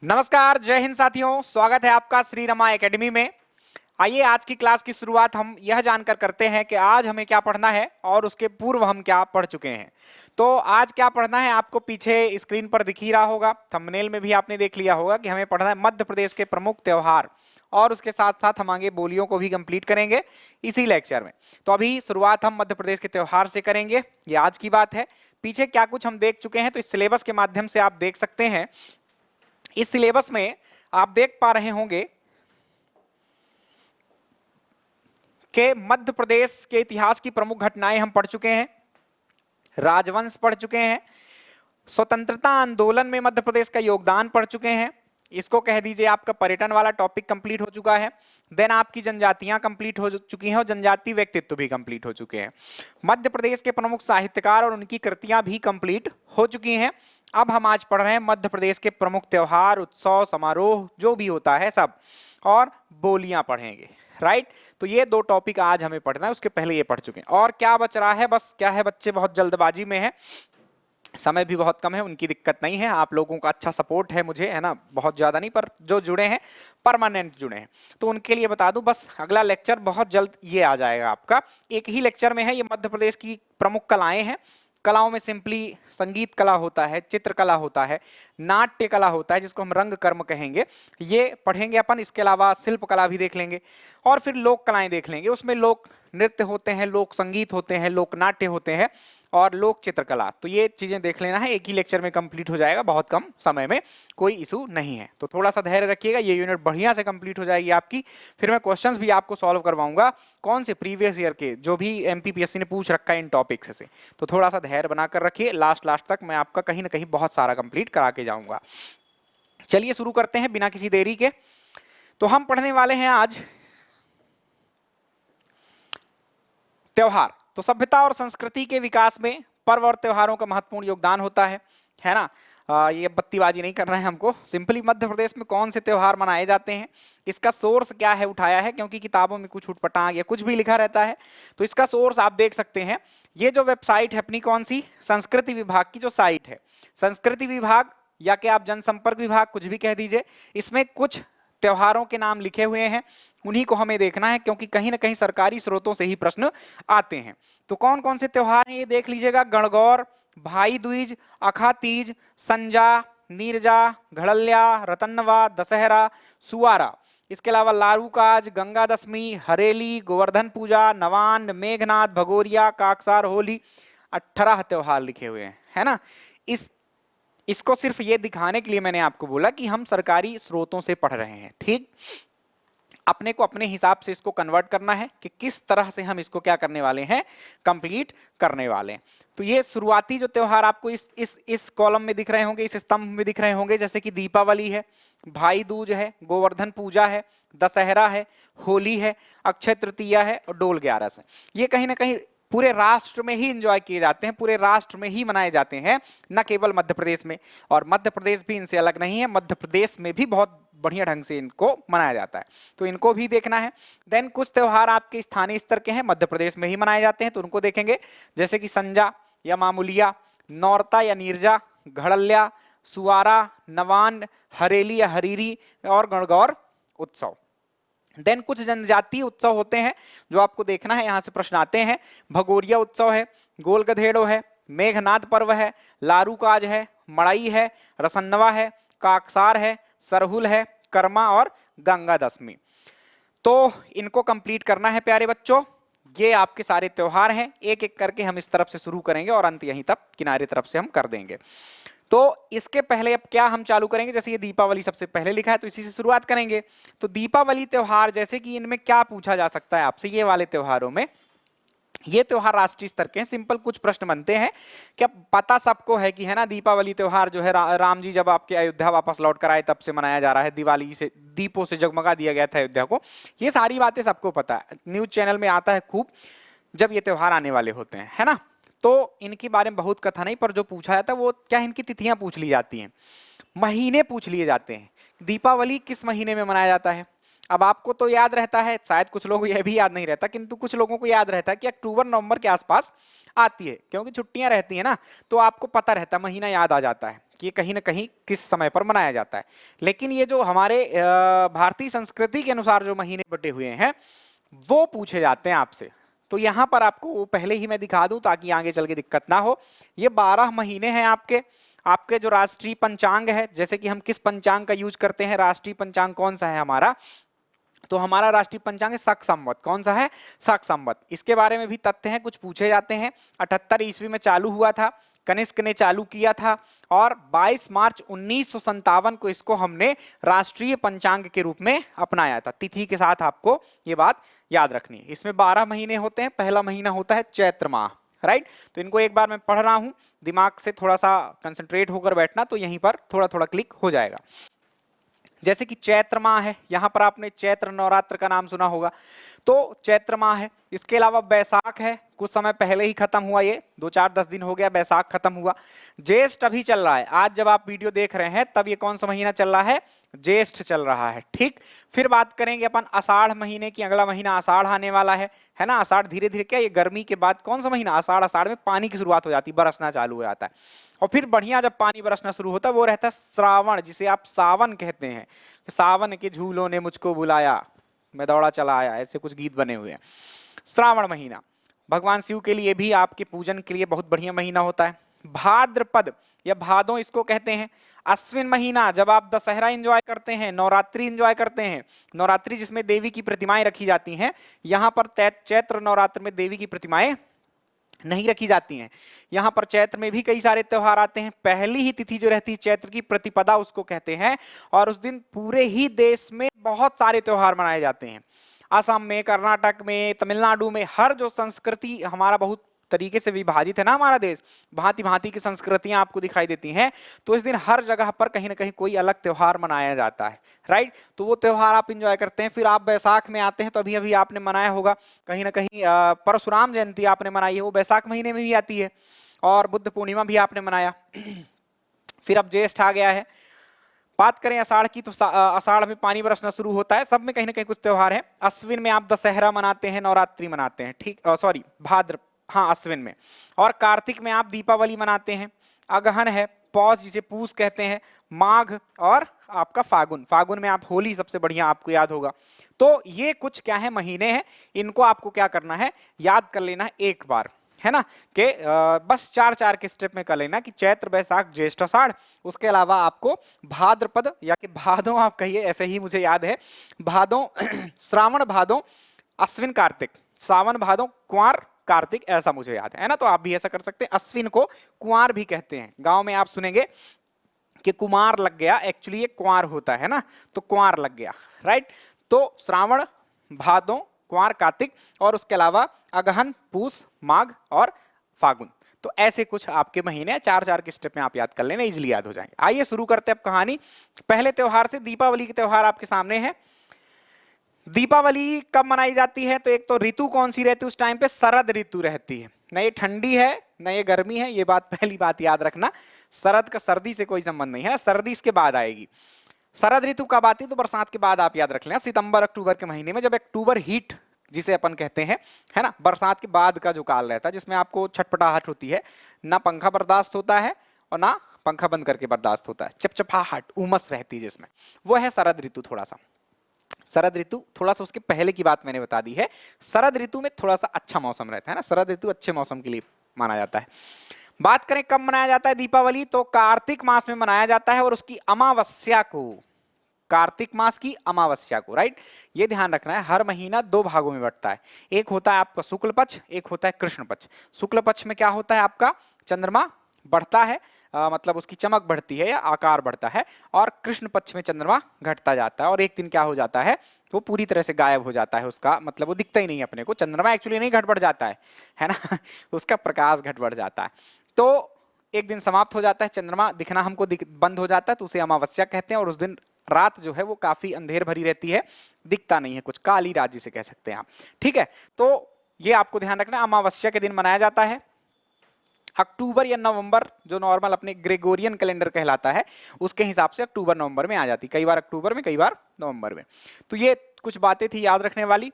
नमस्कार, जय हिंद साथियों, स्वागत है आपका श्री रमा एकेडमी में। आइए आज की क्लास की शुरुआत हम यह जानकर करते हैं कि आज हमें क्या पढ़ना है और उसके पूर्व हम क्या पढ़ चुके हैं। तो आज क्या पढ़ना है आपको पीछे स्क्रीन पर दिख ही रहा होगा, थंबनेल में भी आपने देख लिया होगा कि हमें पढ़ना है मध्य प्रदेश के प्रमुख त्योहार, और उसके साथ साथ हम आगे बोलियों को भी कंप्लीट करेंगे इसी लेक्चर में। तो अभी शुरुआत हम मध्य प्रदेश के त्योहार से करेंगे, ये आज की बात है। पीछे क्या कुछ हम देख चुके हैं तो इस सिलेबस के माध्यम से आप देख सकते हैं। इस सिलेबस में आप देख पा रहे होंगे कि मध्य प्रदेश के इतिहास की प्रमुख घटनाएं हम पढ़ चुके हैं, राजवंश पढ़ चुके हैं, स्वतंत्रता आंदोलन में मध्य प्रदेश का योगदान पढ़ चुके हैं, इसको कह दीजिए आपका पर्यटन वाला टॉपिक कंप्लीट हो चुका है। देन आपकी जनजातियां कंप्लीट हो चुकी हैं और जनजातीय व्यक्तित्व भी कंप्लीट हो चुके हैं। मध्य प्रदेश के प्रमुख साहित्यकार और उनकी कृतियां भी कंप्लीट हो चुकी हैं। अब हम आज पढ़ रहे हैं मध्य प्रदेश के प्रमुख त्योहार, उत्सव, समारोह जो भी होता है सब, और बोलियां पढ़ेंगे। राइट, तो ये दो टॉपिक आज हमें पढ़ना है, उसके पहले ये पढ़ चुके हैं। और क्या बच रहा है, बस क्या है, बच्चे बहुत जल्दबाजी में है, समय भी बहुत कम है, उनकी दिक्कत नहीं है, आप लोगों का अच्छा सपोर्ट है मुझे, है ना, बहुत ज्यादा नहीं, पर जो जुड़े हैं परमानेंट जुड़े हैं तो उनके लिए बता दूं, बस अगला लेक्चर बहुत जल्द ये आ जाएगा आपका। एक ही लेक्चर में है, ये मध्य प्रदेश की प्रमुख कलाएं हैं। कलाओं में सिंपली संगीत कला होता है, चित्रकला होता है, नाट्य कला होता है जिसको हम रंग कर्म कहेंगे, ये पढ़ेंगे अपन। इसके अलावा शिल्प कला भी देख लेंगे और फिर लोक कलाएं देख लेंगे। उसमें लोक नृत्य होते हैं, लोक संगीत होते हैं, लोक नाट्य होते हैं और लोक चित्रकला। तो ये चीजें देख लेना है, एक ही लेक्चर में कंप्लीट हो जाएगा, बहुत कम समय में, कोई इशू नहीं है। तो थोड़ा सा धैर्य रखिएगा, ये यूनिट बढ़िया से कंप्लीट हो जाएगी आपकी। फिर मैं क्वेश्चंस भी आपको सॉल्व करवाऊंगा, कौन से प्रीवियस ईयर के जो भी एमपीपीएससी ने पूछ रखा है इन टॉपिक्स से। तो थोड़ा सा धैर्य बनाकर रखिए, लास्ट तक मैं आपका कहीं ना कहीं बहुत सारा कंप्लीट करा के जाऊंगा। चलिए शुरू करते हैं बिना किसी देरी के। तो हम पढ़ने वाले हैं आज त्योहार। तो सभ्यता और संस्कृति के विकास में पर्व और त्योहारों का महत्वपूर्ण योगदान होता है ना। ये बत्तीबाजी नहीं करना है हमको, सिंपली मध्य प्रदेश में कौन से त्योहार मनाए जाते हैं, इसका सोर्स क्या है उठाया है, क्योंकि किताबों में कुछ उटपटांग या कुछ भी लिखा रहता है, तो इसका सोर्स आप देख सकते हैं। ये जो वेबसाइट है अपनी, कौन सी, संस्कृति विभाग की जो साइट है, संस्कृति विभाग या कि आप जनसंपर्क विभाग कुछ भी कह दीजिए, इसमें कुछ त्योहारों के नाम लिखे हुए हैं, उन्हीं को हमें देखना है, क्योंकि कहीं ना कहीं सरकारी स्रोतों से ही प्रश्न आते हैं। तो कौन कौन से त्योहार हैं ये देख लीजिएगा। गणगौर, भाई दूज, अखा तीज, संजा, नीरजा, घड़ल्या, रतन्नवा, दशहरा, सुवारा, इसके अलावा लारूकाज, गंगा दशमी, हरेली, गोवर्धन पूजा, नवान्न, मेघनाथ, भगोरिया, काकसार, होली, 18 त्योहार लिखे हुए हैं, है ना। इसको सिर्फ ये दिखाने के लिए मैंने आपको बोला कि हम सरकारी स्रोतों से पढ़ रहे हैं, ठीक। अपने को अपने हिसाब से इसको कन्वर्ट करना है कि किस तरह से हम इसको क्या करने वाले हैं, कंप्लीट करने वाले हैं। तो ये शुरुआती जो त्योहार आपको इस कॉलम में दिख रहे होंगे, इस स्तंभ में दिख रहे होंगे, जैसे कि दीपावली है, भाई दूज है, गोवर्धन पूजा है, दशहरा है, होली है, अक्षय तृतीया है और डोल 11 है। ये कहीं ना कहीं पूरे राष्ट्र में ही एंजॉय किए जाते हैं, पूरे राष्ट्र में ही मनाए जाते हैं, न केवल मध्य प्रदेश में। और मध्य प्रदेश भी इनसे अलग नहीं है, मध्य प्रदेश में भी बहुत बढ़िया ढंग से इनको मनाया जाता है, तो इनको भी देखना है। देन कुछ त्योहार आपके स्थानीय स्तर के हैं, मध्य प्रदेश में ही मनाए जाते हैं, तो उनको देखेंगे, जैसे कि संजा या मामूलिया, नौरता या नीरजा, घड़ल्या, सुवारा, नवान्न, हरेली या हरीरी और गणगौर उत्सव। देन कुछ जनजातीय उत्सव होते हैं जो आपको देखना है, यहां से प्रश्न आते हैं। भगोरिया उत्सव है, गोल गधेड़ो है, मेघनाद पर्व है, लारूकाज है, मड़ई है, रसन्नवा है, काकसार है, सरहुल है, कर्मा और गंगा दशमी। तो इनको कंप्लीट करना है प्यारे बच्चों। ये आपके सारे त्योहार हैं, एक एक करके हम इस तरफ से शुरू करेंगे और अंत यहीं तक किनारे तरफ से हम कर देंगे। तो इसके पहले अब क्या हम चालू करेंगे, जैसे ये दीपावली सबसे पहले लिखा है तो इसी से शुरुआत करेंगे। तो दीपावली त्योहार, जैसे कि इनमें क्या पूछा जा सकता है आपसे, ये वाले त्योहारों में, ये त्योहार राष्ट्रीय स्तर के हैं। सिंपल कुछ प्रश्न बनते हैं, क्या पता सबको है कि, है ना, दीपावली त्योहार जो है राम जी जब आपके अयोध्या वापस लौट कर आए तब से मनाया जा रहा है, दिवाली से दीपों से जगमगा दिया गया था अयोध्या को। ये सारी बातें सबको पता है, न्यूज चैनल में आता है खूब जब ये त्योहार आने वाले होते हैं, है ना। तो इनके बारे में बहुत कथा नहीं, पर जो पूछा जाता है वो क्या, इनकी तिथियां पूछ ली जाती हैं, महीने पूछ लिए जाते हैं। दीपावली किस महीने में मनाया जाता है, अब आपको तो याद रहता है, शायद कुछ लोगों को यह भी याद नहीं रहता, किंतु कुछ लोगों को याद रहता है कि अक्टूबर नवंबर के आसपास आती है, क्योंकि छुट्टियां रहती है ना, तो आपको पता रहता है, महीना याद आ जाता है। कि कहीं ना कहीं किस समय पर मनाया जाता है। लेकिन ये जो हमारे भारतीय संस्कृति के अनुसार जो महीने बटे हुए हैं वो पूछे जाते हैं आपसे। तो यहां पर आपको वो पहले ही मैं दिखा दूं ताकि आगे चल के दिक्कत ना हो। ये 12 महीने हैं आपके। आपके जो राष्ट्रीय पंचांग है, जैसे कि हम किस पंचांग का यूज करते हैं, राष्ट्रीय पंचांग कौन सा है हमारा, तो हमारा राष्ट्रीय पंचांग है शक संवत। कौन सा है? शक संवत। इसके बारे में भी तथ्य हैं, कुछ पूछे जाते हैं। 78 ईस्वी में चालू हुआ था, कनिष्क ने चालू किया था, और 22 मार्च 1957 को इसको हमने राष्ट्रीय पंचांग के रूप में अपनाया था। तिथि के साथ आपको ये बात याद रखनी है। इसमें 12 महीने होते हैं। पहला महीना होता है चैत्र माह, राइट। तो इनको एक बार मैं पढ़ रहा हूं, दिमाग से थोड़ा सा कंसंट्रेट होकर बैठना, तो यहीं पर थोड़ा थोड़ा क्लिक हो जाएगा। जैसे कि चैत्र माह है, यहां पर आपने चैत्र नवरात्र का नाम सुना होगा, तो चैत्र माह है। इसके अलावा बैसाख है, कुछ समय पहले ही खत्म हुआ, ये 2-4-10 दिन हो गया बैसाख खत्म हुआ। ज्येष्ठ अभी चल रहा है, आज जब आप वीडियो देख रहे हैं तब ये कौन सा महीना चल रहा है? ज्येष्ठ चल रहा है, ठीक। फिर बात करेंगे अपन आषाढ़ महीने की, अगला महीना आषाढ़ आने वाला है ना। आषाढ़ धीरे धीरे क्या, ये गर्मी के बाद कौन सा महीना? आषाढ़। आषाढ़ में पानी की शुरुआत हो जाती है, बरसना चालू हो जाता है, और फिर बढ़िया जब पानी बरसना शुरू होता है वो रहता है श्रावण, जिसे आप सावन कहते हैं। सावन के झूलों ने मुझको बुलाया, मैं दौड़ा चला आया, ऐसे कुछ गीत बने हुए हैं। श्रावण महीना भगवान शिव के लिए भी, आपके पूजन के लिए बहुत बढ़िया महीना होता है। भाद्रपद या भादों इसको कहते हैं। अश्विन महीना, जब आप दशहरा एंजॉय करते हैं, नवरात्रि एंजॉय करते हैं, नवरात्रि जिसमें देवी की प्रतिमाएं रखी जाती हैं, यहां पर चैत्र नवरात्र में देवी की प्रतिमाएं नहीं रखी जाती हैं। यहां पर चैत्र में भी कई सारे त्योहार आते हैं। पहली ही तिथि जो रहती है चैत्र की, प्रतिपदा उसको कहते हैं, और उस दिन पूरे ही देश में बहुत सारे त्योहार मनाए जाते हैं। असम में, कर्नाटक में, तमिलनाडु में, हर जो संस्कृति हमारा बहुत तरीके से विभाजित है ना हमारा देश, भांति भांति की संस्कृतियां आपको दिखाई देती हैं, तो इस दिन हर जगह पर कहीं ना कहीं कोई अलग त्योहार मनाया जाता है, राइट। तो वो त्योहार आप एंजॉय करते हैं। फिर आप बैसाख में आते हैं, तो अभी अभी आपने मनाया होगा कहीं ना कहीं परशुराम जयंती आपने मनाई है, वो बैसाख महीने में भी आती है, और बुद्ध पूर्णिमा भी आपने मनाया। फिर अब ज्येष्ठ आ गया है। बात करें आषाढ़ की, तो आषाढ़ में पानी बरसना शुरू होता है, सब में कहीं ना कहीं कुछ त्योहार है। अश्विन में आप दशहरा मनाते हैं, नवरात्रि मनाते हैं, ठीक, सॉरी भाद्र, हाँ अश्विन में। और कार्तिक में आप दीपावली मनाते हैं। अगहन है, पौष जिसे पूस कहते हैं, माघ, और आपका फागुन। फागुन में आप होली सबसे बढ़िया आपको याद होगा। तो ये कुछ क्या है महीने हैं, इनको आपको क्या करना है, याद कर लेना है एक बार, है ना, कि बस 4-4 के स्टेप में कर लेना कि चैत्र बैसाख ज्येष्ठ आषाढ़। उसके अलावा आपको भाद्रपद या कि भादों आप कहिए, ऐसे ही मुझे याद है, भादों श्रावण भादों अश्विन कार्तिक, सावन भादों कुंवार कार्तिक, ऐसा मुझे याद है ना। तो आप भी ऐसा कर सकते हैं। अश्विन को कुंवार भी कहते हैं, गांव में आप सुनेंगे कि कुमार लग गया, एक्चुअली ये कुंवार होता है ना, तो कुंवार लग गया, राइट। तो श्रावण भादों कुंवार कार्तिक, और उसके अलावा अगहन पूस माघ और फागुन। तो ऐसे कुछ आपके महीने हैं, 4-4 के स्टेप में आप याद कर लेना, इजीली याद हो जाएंगे। आइए शुरू करते हैं अब कहानी पहले त्योहार से। दीपावली के त्योहार आपके सामने है। दीपावली कब मनाई जाती है? तो एक तो ऋतु कौन सी रहती है उस टाइम पे? शरद ऋतु रहती है। न ये ठंडी है न ये गर्मी है, ये बात पहली बात याद रखना। शरद का सर्दी से कोई संबंध नहीं है ना, सर्दी इसके बाद आएगी। शरद ऋतु कब आती है? तो बरसात के बाद आप याद रख लेना, सितंबर अक्टूबर के महीने में, जब अक्टूबर हीट जिसे अपन कहते हैं, है ना, बरसात के बाद का जो काल रहता है, जिसमें आपको छटपटाहट होती है, ना पंखा बर्दाश्त होता है और ना पंखा बंद करके बर्दाश्त होता है, चपचपाहट उमस रहती है जिसमें, वो है शरद ऋतु। थोड़ा सा शरद ऋतु, थोड़ा सा उसके पहले की बात मैंने बता दी है। शरद ऋतु में थोड़ा सा अच्छा मौसम रहता है ना, शरद ऋतु अच्छे मौसम के लिए माना जाता है। बात करें कब मनाया जाता है दीपावली, तो कार्तिक मास में मनाया जाता है, और उसकी अमावस्या को, कार्तिक मास की अमावस्या को, राइट। ये ध्यान रखना है, हर महीना 2 भागों में बंटता है। एक होता है आपका शुक्ल पक्ष, एक होता है कृष्ण पक्ष। शुक्ल पक्ष में क्या होता है, आपका चंद्रमा बढ़ता है, मतलब उसकी चमक बढ़ती है या आकार बढ़ता है, और कृष्ण पक्ष में चंद्रमा घटता जाता है, और एक दिन क्या हो जाता है, वो पूरी तरह से गायब हो जाता है, उसका मतलब वो दिखता ही नहीं अपने को। चंद्रमा एक्चुअली नहीं घट बढ़ जाता है ना उसका प्रकाश घट बढ़ जाता है, तो एक दिन समाप्त हो जाता है, चंद्रमा दिखना हमको बंद हो जाता है, तो उसे अमावस्या कहते हैं। और उस दिन रात जो है वो काफी अंधेर भरी रहती है, दिखता नहीं है कुछ, काली रात जिसे कह सकते हैं आप, ठीक है। तो ये आपको ध्यान रखना, अमावस्या के दिन मनाया जाता है। अक्टूबर या नवंबर, जो नॉर्मल अपने ग्रेगोरियन कैलेंडर कहलाता है, उसके हिसाब से अक्टूबर नवंबर में आ जाती, कई बार अक्टूबर में कई बार नवंबर में। तो ये कुछ बातें थी याद रखने वाली।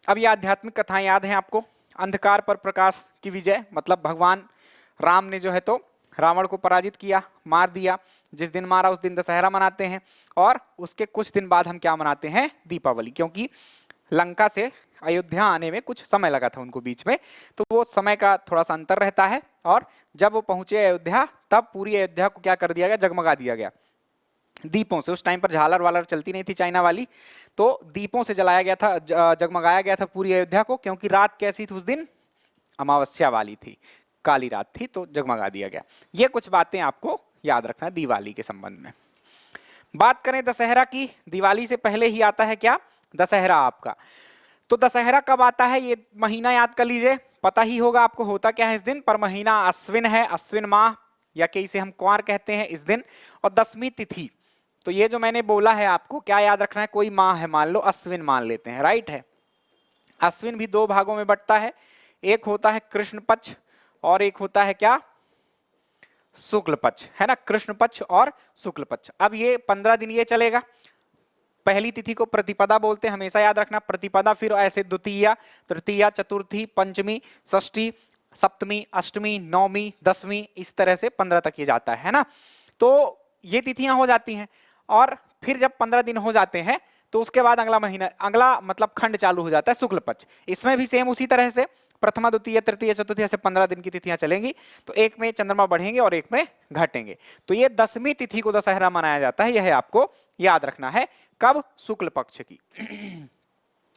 अब ये आध्यात्मिक कथाएं याद हैं आपको। अंधकार पर प्रकाश की विजय, मतलब भगवान राम ने जो है तो रावण को पराजित किया, मार दिया। जिस दिन मारा उस दिन दशहरा मनाते हैं, और उसके कुछ दिन बाद हम क्या मनाते हैं, दीपावली, क्योंकि लंका से अयोध्या आने में कुछ समय लगा था उनको बीच में, तो वो समय का थोड़ा सा अंतर रहता है। और जब वो पहुंचे अयोध्या तब पूरी अयोध्या को क्या कर दिया गया, जगमगा दिया गया दीपों से। उस टाइम पर झालर वालर चलती नहीं थी चाइना वाली, तो दीपों से जलाया गया था, जगमगाया गया था पूरी अयोध्या को, क्योंकि रात कैसी थी उस दिन, अमावस्या वाली थी, काली रात थी, तो जगमगा दिया गया। ये कुछ बातें आपको याद रखना दिवाली के संबंध में। बात करें दशहरा की, दिवाली से पहले ही आता है क्या, दशहरा आपका। तो दशहरा कब आता है, ये महीना याद कर लीजिए, पता ही होगा आपको होता क्या है इस दिन, पर महीना अश्विन है, अश्विन माह, या कि इसे हम कुंवार कहते हैं इस दिन, और 10वीं तिथि। तो ये जो मैंने बोला है आपको क्या याद रखना है, कोई माह है, मान लो अश्विन मान लेते हैं, राइट है। अश्विन भी 2 भागों में बंटता है, एक होता है कृष्ण पक्ष और एक होता है क्या, शुक्ल पक्ष, है ना, कृष्ण पक्ष और शुक्ल पक्ष। अब ये 15 दिन ये चलेगा। पहली तिथि को प्रतिपदा बोलते हैं, हमेशा याद रखना, प्रतिपदा, फिर ऐसे द्वितीया, तृतीया, चतुर्थी, पंचमी, षष्ठी, सप्तमी, अष्टमी, नवमी, 10वीं, इस तरह से 15 तक ये जाता है ना। तो ये तिथियां हो जाती हैं, और फिर जब 15 दिन हो जाते हैं तो उसके बाद अगला महीना, अगला मतलब खंड चालू हो जाता है शुक्ल पक्ष। इसमें भी सेम उसी तरह से प्रथमा, द्वितीय, तृतीय, चतुर्थी, ऐसे 15 दिन की तिथियां चलेंगी। तो एक में चंद्रमा बढ़ेंगे और एक में घटेंगे। तो ये 10वीं तिथि को दशहरा मनाया जाता है, यह आपको याद रखना है। कब, शुक्ल पक्ष की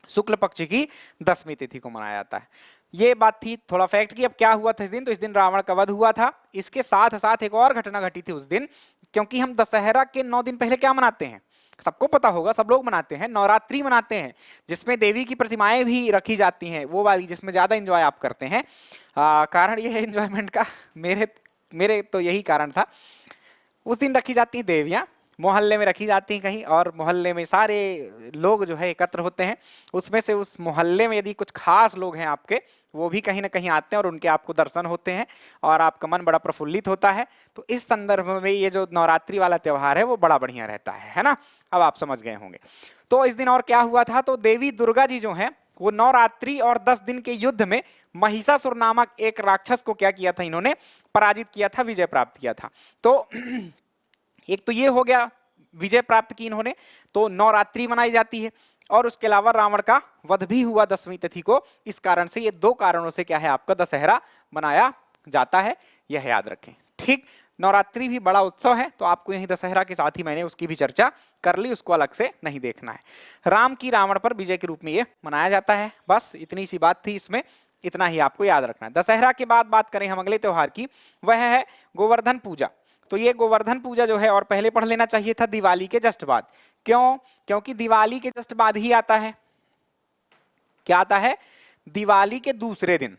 शुक्ल पक्ष की 10वीं तिथि को मनाया जाता है। ये बात थी थोड़ा फैक्ट की। अब क्या हुआ था इस दिन, तो इस दिन रावण का वध हुआ था। इसके साथ साथ एक और घटना घटी थी उस दिन, क्योंकि हम दशहरा के 9 दिन पहले क्या मनाते हैं, सबको पता होगा, सब लोग मनाते हैं, नवरात्रि मनाते हैं, जिसमें देवी की प्रतिमाएं भी रखी जाती हैं, वो वाली जिसमें ज्यादा एंजॉय आप करते हैं। कारण ये है एंजॉयमेंट का, मेरे तो यही कारण था। उस दिन रखी जाती हैं देवियां, मोहल्ले में रखी जाती हैं कहीं, और मोहल्ले में सारे लोग जो है एकत्र होते हैं। उसमें से उस मोहल्ले में यदि कुछ खास लोग हैं आपके, वो भी कहीं ना कहीं आते हैं और उनके आपको दर्शन होते हैं और आपका मन बड़ा प्रफुल्लित होता है। तो इस संदर्भ में ये जो नवरात्रि वाला त्योहार है वो बड़ा बढ़िया रहता है ना। अब आप समझ गए होंगे। तो इस दिन और क्या हुआ था, तो देवी दुर्गा जी जो है वो नवरात्रि और 10 दिन के युद्ध में महिषासुर नामक एक राक्षस को क्या किया था, इन्होंने पराजित किया था, विजय प्राप्त किया था। तो एक तो ये हो गया, विजय प्राप्त की इन्होंने, तो नवरात्रि मनाई जाती है। और उसके अलावा रावण का वध भी हुआ 10वीं तिथि को। इस कारण से ये 2 कारणों से क्या है आपका दशहरा मनाया जाता है, यह याद रखें। ठीक, नवरात्रि भी बड़ा उत्सव है, तो आपको यही दशहरा के साथ ही मैंने उसकी भी चर्चा कर ली, उसको अलग से नहीं देखना है। राम की रावण पर विजय के रूप में ये मनाया जाता है। बस इतनी सी बात थी इसमें, इतना ही आपको याद रखना है। दशहरा के बाद बात करें हम अगले त्योहार की, वह है गोवर्धन पूजा। तो ये गोवर्धन पूजा जो है, और पहले पढ़ लेना चाहिए था दिवाली के जस्ट बाद। क्यों, क्योंकि दिवाली के जस्ट बाद ही आता है, क्या आता है, दिवाली के दूसरे दिन।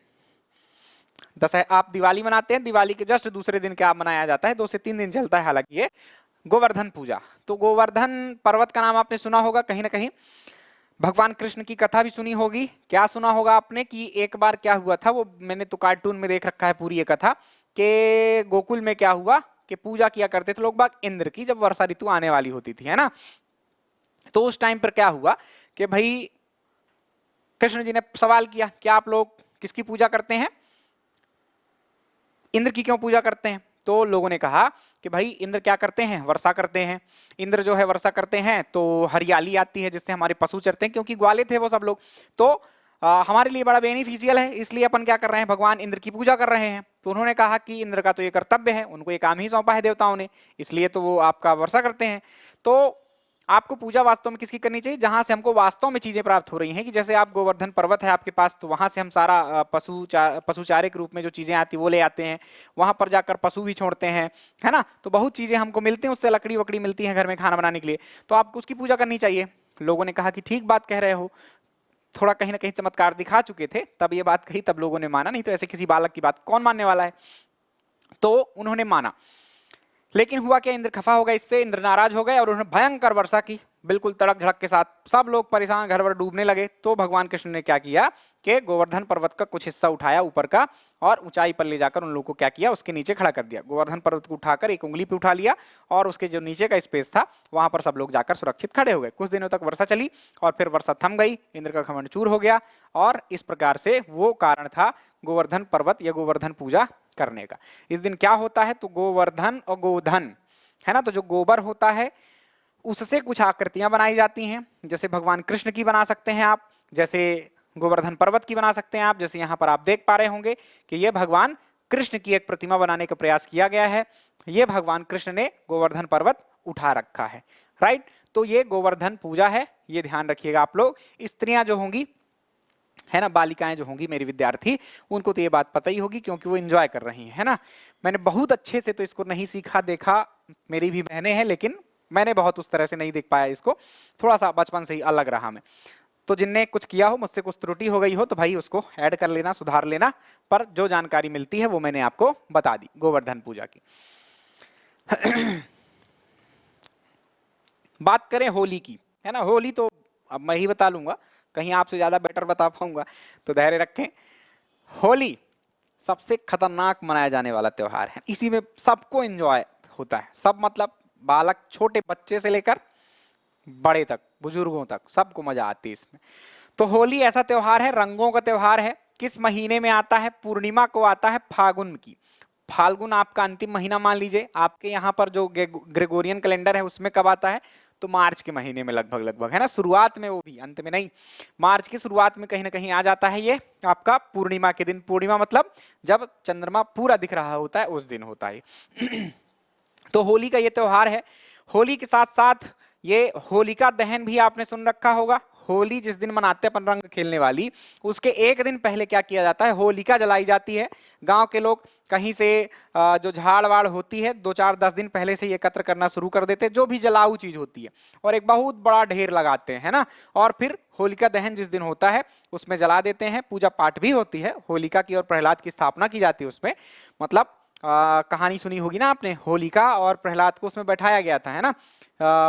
आप दिवाली मनाते हैं, दिवाली के जस्ट दूसरे दिन क्या मनाया जाता है, 2 से 3 दिन चलता है हालांकि ये गोवर्धन पूजा। तो गोवर्धन पर्वत का नाम आपने सुना होगा कहीं ना कहीं, भगवान कृष्ण की कथा भी सुनी होगी। क्या सुना होगा आपने कि एक बार क्या हुआ था, वो मैंने तो कार्टून में देख रखा है पूरी ये कथा, कि गोकुल में क्या हुआ कि पूजा किया करते थे लोग बाग इंद्र की, जब वर्षा ऋतु आने वाली होती थी, है ना। तो उस टाइम पर क्या हुआ कि भाई कृष्ण जी ने सवाल किया, क्या आप लोग किसकी पूजा करते हैं, इंद्र की क्यों पूजा करते हैं। तो लोगों ने कहा कि भाई इंद्र क्या करते हैं, वर्षा करते हैं। इंद्र जो है वर्षा करते हैं तो हरियाली आती है, जिससे हमारे पशु चरते हैं, क्योंकि ग्वाले थे वो सब लोग। तो हमारे लिए बड़ा बेनिफिशियल है, इसलिए अपन क्या कर रहे हैं, भगवान इंद्र की पूजा कर रहे हैं। तो उन्होंने कहा कि इंद्र का तो ये कर्तव्य है, उनको ये काम ही सौंपा है देवताओं ने, इसलिए तो वो आपका वर्षा करते हैं। तो आपको पूजा वास्तव में किसकी करनी चाहिए, जहां से हमको वास्तव में चीजें प्राप्त हो रही हैं, कि जैसे आप गोवर्धन पर्वत है आपके पास, तो वहां से हम सारा पशुचारे के रूप में जो चीजें आती वो ले आते हैं, वहां पर जाकर पशु भी छोड़ते हैं, है ना। तो बहुत चीजें हमको मिलती हैं, उससे लकड़ी वकड़ी मिलती है घर में खाना बनाने के लिए, तो आपको उसकी पूजा करनी चाहिए। लोगों ने कहा कि ठीक बात कह रहे हो, थोड़ा कहीं ना कहीं चमत्कार दिखा चुके थे, तब ये बात कही, तब लोगों ने माना, नहीं तो ऐसे किसी बालक की बात कौन मानने वाला है। तो उन्होंने माना, लेकिन हुआ क्या, इंद्र खफा हो गए इससे, इंद्र नाराज हो गए और उन्होंने भयंकर वर्षा की, बिल्कुल तड़क झड़क के साथ। सब लोग परेशान, घर वर डूबने लगे। तो भगवान कृष्ण ने क्या किया कि गोवर्धन पर्वत का कुछ हिस्सा उठाया ऊपर का, और ऊंचाई पर ले जाकर उन लोगों को क्या किया, उसके नीचे खड़ा कर दिया। गोवर्धन पर्वत को उठाकर एक उंगली पे उठा लिया, और उसके जो नीचे का स्पेस था वहां पर सब लोग जाकर सुरक्षित खड़े हो गए। कुछ दिनों तक वर्षा चली, और फिर वर्षा थम गई, इंद्र का घमंड चूर हो गया, और इस प्रकार से वो कारण था गोवर्धन पर्वत या गोवर्धन पूजा करने का। इस दिन क्या होता है, तो गोवर्धन और गोधन, है ना, तो जो गोबर होता है उससे कुछ आकृतियां बनाई जाती हैं, जैसे भगवान कृष्ण की बना सकते हैं आप, जैसे गोवर्धन पर्वत की बना सकते हैं आप, जैसे यहाँ पर आप देख पा रहे होंगे कि ये भगवान कृष्ण की एक प्रतिमा बनाने का प्रयास किया गया है। ये भगवान कृष्ण ने गोवर्धन पर्वत उठा रखा है, राइट। तो ये गोवर्धन पूजा है, ये ध्यान रखिएगा आप लोग। स्त्रियां जो होंगी, है ना, बालिकाएं जो होंगी मेरी विद्यार्थी, उनको तो ये बात पता ही होगी क्योंकि वो एंजॉय कर रही हैं, है ना। मैंने बहुत अच्छे से तो इसको नहीं सीखा देखा, मेरी भी बहनें हैं, लेकिन मैंने बहुत उस तरह से नहीं देख पाया इसको, थोड़ा सा बचपन से ही अलग रहा मैं। तो जिनने कुछ किया हो, मुझसे कुछ त्रुटि हो गई हो, तो भाई उसको ऐड कर लेना, सुधार लेना, पर जो जानकारी मिलती है वो मैंने आपको बता दी गोवर्धन पूजा की। बात करें होली की, है ना, होली तो अब मैं ही बता लूंगा, कहीं आपसे ज्यादा बेटर बता पाऊंगा, तो धैर्य रखें। होली सबसे खतरनाक मनाया जाने वाला त्योहार है, इसी में सबको एंजॉय होता है, सब मतलब बालक, छोटे बच्चे से लेकर बड़े तक, बुजुर्गों तक, सबको मजा आती है इसमें। तो होली ऐसा त्योहार है, रंगों का त्योहार है। किस महीने में आता है, पूर्णिमा को आता है फाल्गुन की। फाल्गुन आपका अंतिम महीना मान लीजिए, आपके यहाँ पर जो ग्रेगोरियन कैलेंडर है उसमें कब आता है, तो मार्च के महीने में लगभग लगभग, है ना, शुरुआत में, वो भी अंत में नहीं, मार्च की शुरुआत में कहीं ना कहीं आ जाता है ये आपका पूर्णिमा के दिन। पूर्णिमा मतलब जब चंद्रमा पूरा दिख रहा होता है उस दिन होता है। तो होली का ये त्योहार है। होली के साथ साथ ये होलिका दहन भी आपने सुन रखा होगा। होली जिस दिन मनाते हैं अपन रंग खेलने वाली, उसके एक दिन पहले क्या किया जाता है, होलिका जलाई जाती है। गांव के लोग कहीं से जो झाड़ वाड़ होती है 2-4-10 दिन पहले से एकत्र करना शुरू कर देते हैं, जो भी जलाऊ चीज होती है, और एक बहुत बड़ा ढेर लगाते हैं, है ना। और फिर होलिका दहन जिस दिन होता है उसमें जला देते हैं। पूजा पाठ भी होती है, होलिका की और प्रहलाद की स्थापना की जाती है उसमें। मतलब कहानी सुनी होगी ना आपने, होलिका और प्रहलाद को उसमें बैठाया गया था, है ना,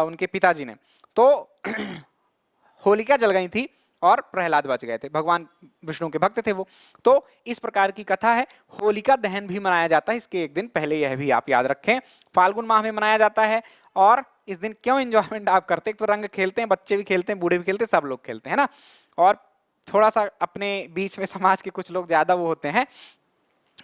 उनके पिताजी ने। तो होलिका जल गई थी और प्रहलाद बच गए थे, भगवान विष्णु के भक्त थे वो। तो इस प्रकार की कथा है। होलिका दहन भी मनाया जाता है इसके एक दिन पहले, यह भी आप याद रखें। फाल्गुन माह में मनाया जाता है। और इस दिन क्यों एंजॉयमेंट आप करते हैं, तो रंग खेलते हैं, बच्चे भी खेलते हैं, बूढ़े भी खेलते हैं, सब लोग खेलते हैं, है ना। और थोड़ा सा अपने बीच में समाज के कुछ लोग ज्यादा वो होते हैं,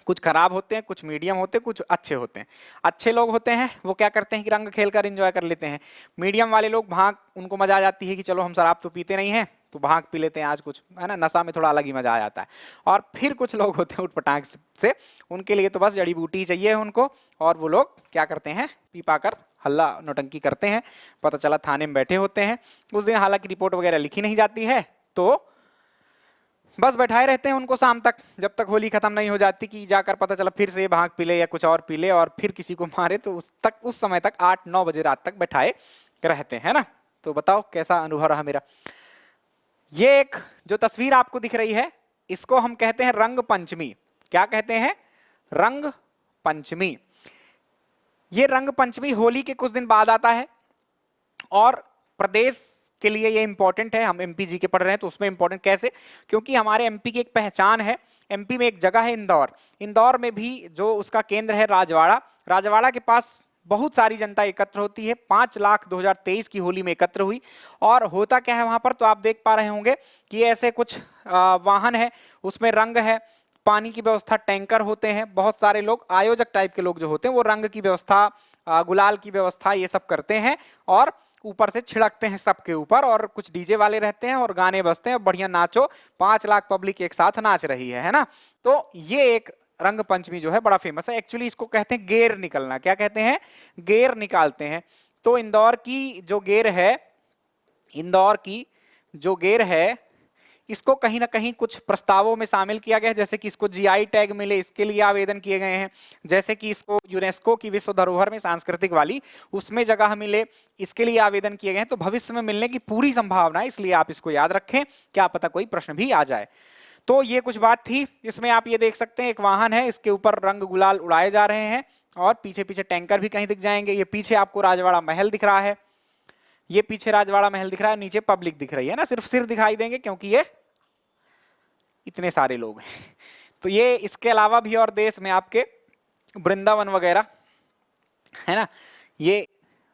कुछ खराब होते हैं, कुछ मीडियम होते हैं, कुछ अच्छे होते हैं। अच्छे लोग होते हैं वो क्या करते हैं कि रंग खेलकर एंजॉय कर लेते हैं। मीडियम वाले लोग भांग, उनको मजा आ जाती है कि चलो हम शराब तो पीते नहीं हैं तो भांग पी लेते हैं आज कुछ, है ना, नशा में थोड़ा अलग ही मजा आ जाता है। और फिर कुछ लोग होते हैं उठपटांग से, उनके लिए तो बस जड़ी बूटी चाहिए उनको, और वो लोग क्या करते हैं, पी पाकर हल्ला नौटंकी करते हैं। पता चला थाने में बैठे होते हैं उस दिन, हालांकि रिपोर्ट वगैरह लिखी नहीं जाती है, तो बस बैठाए रहते हैं उनको शाम तक, जब तक होली खत्म नहीं हो जाती कि जाकर पता चला फिर से भांग पी ले या कुछ और पी ले और फिर किसी को मारे, तो उस समय तक 8-9 बजे रात तक बैठाए रहते हैं ना। तो बताओ कैसा अनुभव रहा मेरा। ये एक जो तस्वीर आपको दिख रही है, इसको हम कहते हैं रंग पंचमी। क्या कहते हैं, रंग पंचमी। ये रंग पंचमी होली के कुछ दिन बाद आता है, और प्रदेश के लिए ये इंपॉर्टेंट है। हम एमपी जी के पढ़ रहे हैं तो उसमें इंपॉर्टेंट कैसे, क्योंकि हमारे एमपी की एक पहचान है। एमपी में एक जगह है इंदौर, इंदौर में भी जो उसका केंद्र है राजवाड़ा, राजवाड़ा के पास बहुत सारी जनता एकत्र होती है। 5 लाख 2023 की होली में एकत्र हुई। और होता क्या है वहां पर, तो आप देख पा रहे होंगे कि ऐसे कुछ वाहन है, उसमें रंग है, पानी की व्यवस्था, टैंकर होते हैं, बहुत सारे लोग आयोजक टाइप के लोग जो होते हैं वो रंग की व्यवस्था, गुलाल की व्यवस्था, ये सब करते हैं और ऊपर से छिड़कते हैं सबके ऊपर। और कुछ डीजे वाले रहते हैं और गाने बजते हैं, बढ़िया नाचो, 5 लाख पब्लिक एक साथ नाच रही है ना। तो ये एक रंग पंचमी जो है बड़ा फेमस है। एक्चुअली इसको कहते हैं गेर निकलना। क्या कहते हैं, गेर निकालते हैं। तो इंदौर की जो गेर है, इंदौर की जो गेर है, इसको कहीं ना कहीं कुछ प्रस्तावों में शामिल किया गया है, जैसे कि इसको जीआई टैग मिले, इसके लिए आवेदन किए गए हैं। जैसे कि इसको यूनेस्को की विश्व धरोहर में सांस्कृतिक वाली उसमें जगह मिले, इसके लिए आवेदन किए गए हैं। तो भविष्य में मिलने की पूरी संभावना है, इसलिए आप इसको याद रखें, क्या पता कोई प्रश्न भी आ जाए। तो ये कुछ बात थी। इसमें आप ये देख सकते हैं एक वाहन है, इसके ऊपर रंग गुलाल उड़ाए जा रहे हैं और पीछे पीछे टैंकर भी कहीं दिख जाएंगे। ये पीछे आपको राजवाड़ा महल दिख रहा है, ये पीछे राजवाड़ा महल दिख रहा है, नीचे पब्लिक दिख रही है ना, सिर्फ सिर दिखाई देंगे क्योंकि ये इतने सारे लोग हैं। तो ये इसके अलावा भी और देश में आपके वृंदावन वगैरह है ना, ये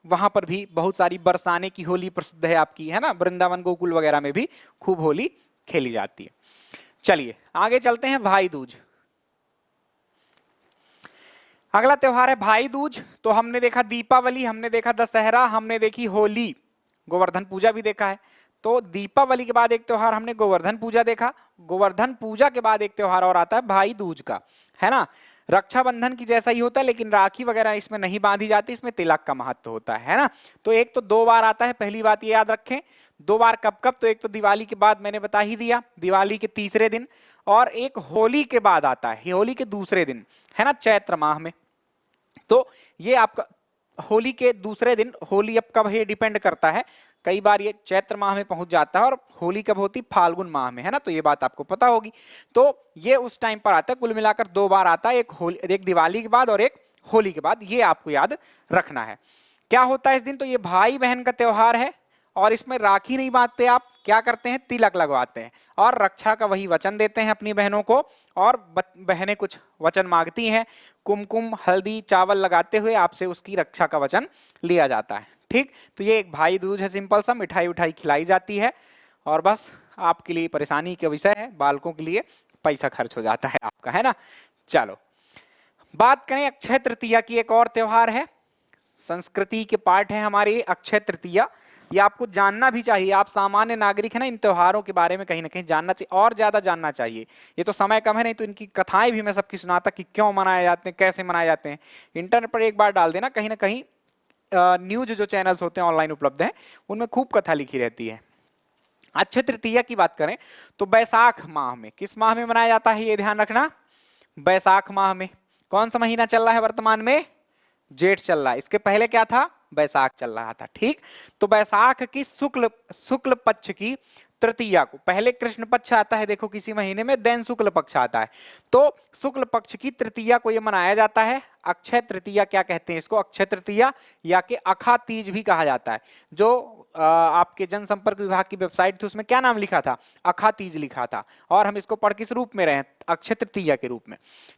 वहां पर भी बहुत सारी बरसाने की होली प्रसिद्ध है आपकी, है ना, वृंदावन गोकुल वगैरह में भी खूब होली खेली जाती है। चलिए आगे चलते हैं, भाई दूज। अगला त्योहार है भाई दूज। तो हमने देखा दीपावली, हमने देखा दशहरा, हमने देखी होली, गोवर्धन पूजा भी देखा है। तो दीपावली के बाद एक त्योहार हमने गोवर्धन पूजा देखा, गोवर्धन पूजा के बाद एक त्योहार और आता है भाई दूज का, है ना। रक्षाबंधन की जैसा ही होता है, लेकिन राखी वगैरह इसमें नहीं बांधी जाती, इसमें तिलक का महत्व होता है ना। तो एक तो 2 बार आता है, पहली बात ये याद रखें। 2 बार कब कब? तो एक तो दिवाली के बाद मैंने बता ही दिया, दिवाली के तीसरे दिन, और एक होली के बाद आता है, होली के दूसरे दिन, है ना, चैत्र माह में। तो ये आपका होली के दूसरे दिन, होली अब कब है डिपेंड करता है, कई बार ये चैत्र माह में पहुंच जाता है और होली कब होती, फाल्गुन माह में, है ना। तो ये बात आपको पता होगी। तो ये उस टाइम पर आता है, कुल मिलाकर 2 बार आता है, एक दिवाली के बाद और एक होली के बाद, ये आपको याद रखना है। क्या होता है इस दिन? तो ये भाई बहन का त्योहार है, और इसमें राखी नहीं बांधते आप, क्या करते हैं, तिलक लगवाते हैं और रक्षा का वही वचन देते हैं अपनी बहनों को, और बहनें कुछ वचन मांगती हैं, कुमकुम हल्दी चावल लगाते हुए आपसे उसकी रक्षा का वचन लिया जाता है, ठीक। तो ये एक भाई दूज है, सिंपल सा, मिठाई उठाई खिलाई जाती है, और बस आपके लिए परेशानी का विषय है, बालकों के लिए पैसा खर्च हो जाता है आपका, है ना। चलो बात करें अक्षय तृतीया की, एक और त्योहार है, संस्कृति के पार्ट है हमारे अक्षय तृतीया। ये आपको जानना भी चाहिए, आप सामान्य नागरिक है ना, इन त्योहारों के बारे में कहीं ना कहीं जानना चाहिए, और ज्यादा जानना चाहिए। ये तो समय कम है, नहीं तो इनकी कथाएं भी मैं सबकी सुनाता कि क्यों मनाए जाते हैं, कैसे मनाए जाते हैं। इंटरनेट पर एक बार डाल देना, कहीं ना कहीं न्यूज जो चैनल्स होते हैं ऑनलाइन उपलब्ध हैं, उनमें खूब कथा लिखी रहती है। अक्षय तृतीया की बात करें तो बैसाख माह में, किस माह में मनाया जाता है ये ध्यान रखना, बैसाख माह में। कौन सा महीना चल रहा है वर्तमान में? जेठ चल रहा है, इसके पहले क्या था, बैसाख चल रहा था, ठीक। तो बैसाख की शुक्ल पक्ष की तृतीया को, पहले कृष्ण पक्ष आता है देखो किसी महीने में, देन शुक्ल पक्ष आता है, तो शुक्ल पक्ष की तृतीया को यह मनाया जाता है अक्षय तृतीया। क्या कहते हैं इसको? अक्षय तृतीया, या कि अखा तीज भी कहा जाता है। जो आपके जनसंपर्क विभाग की वेबसाइट थी उसमें क्या नाम लिखा था? अखा तीज लिखा था, और हम इसको पढ़ किस रूप में रहे हैं? अक्षय तृतीया के रूप में।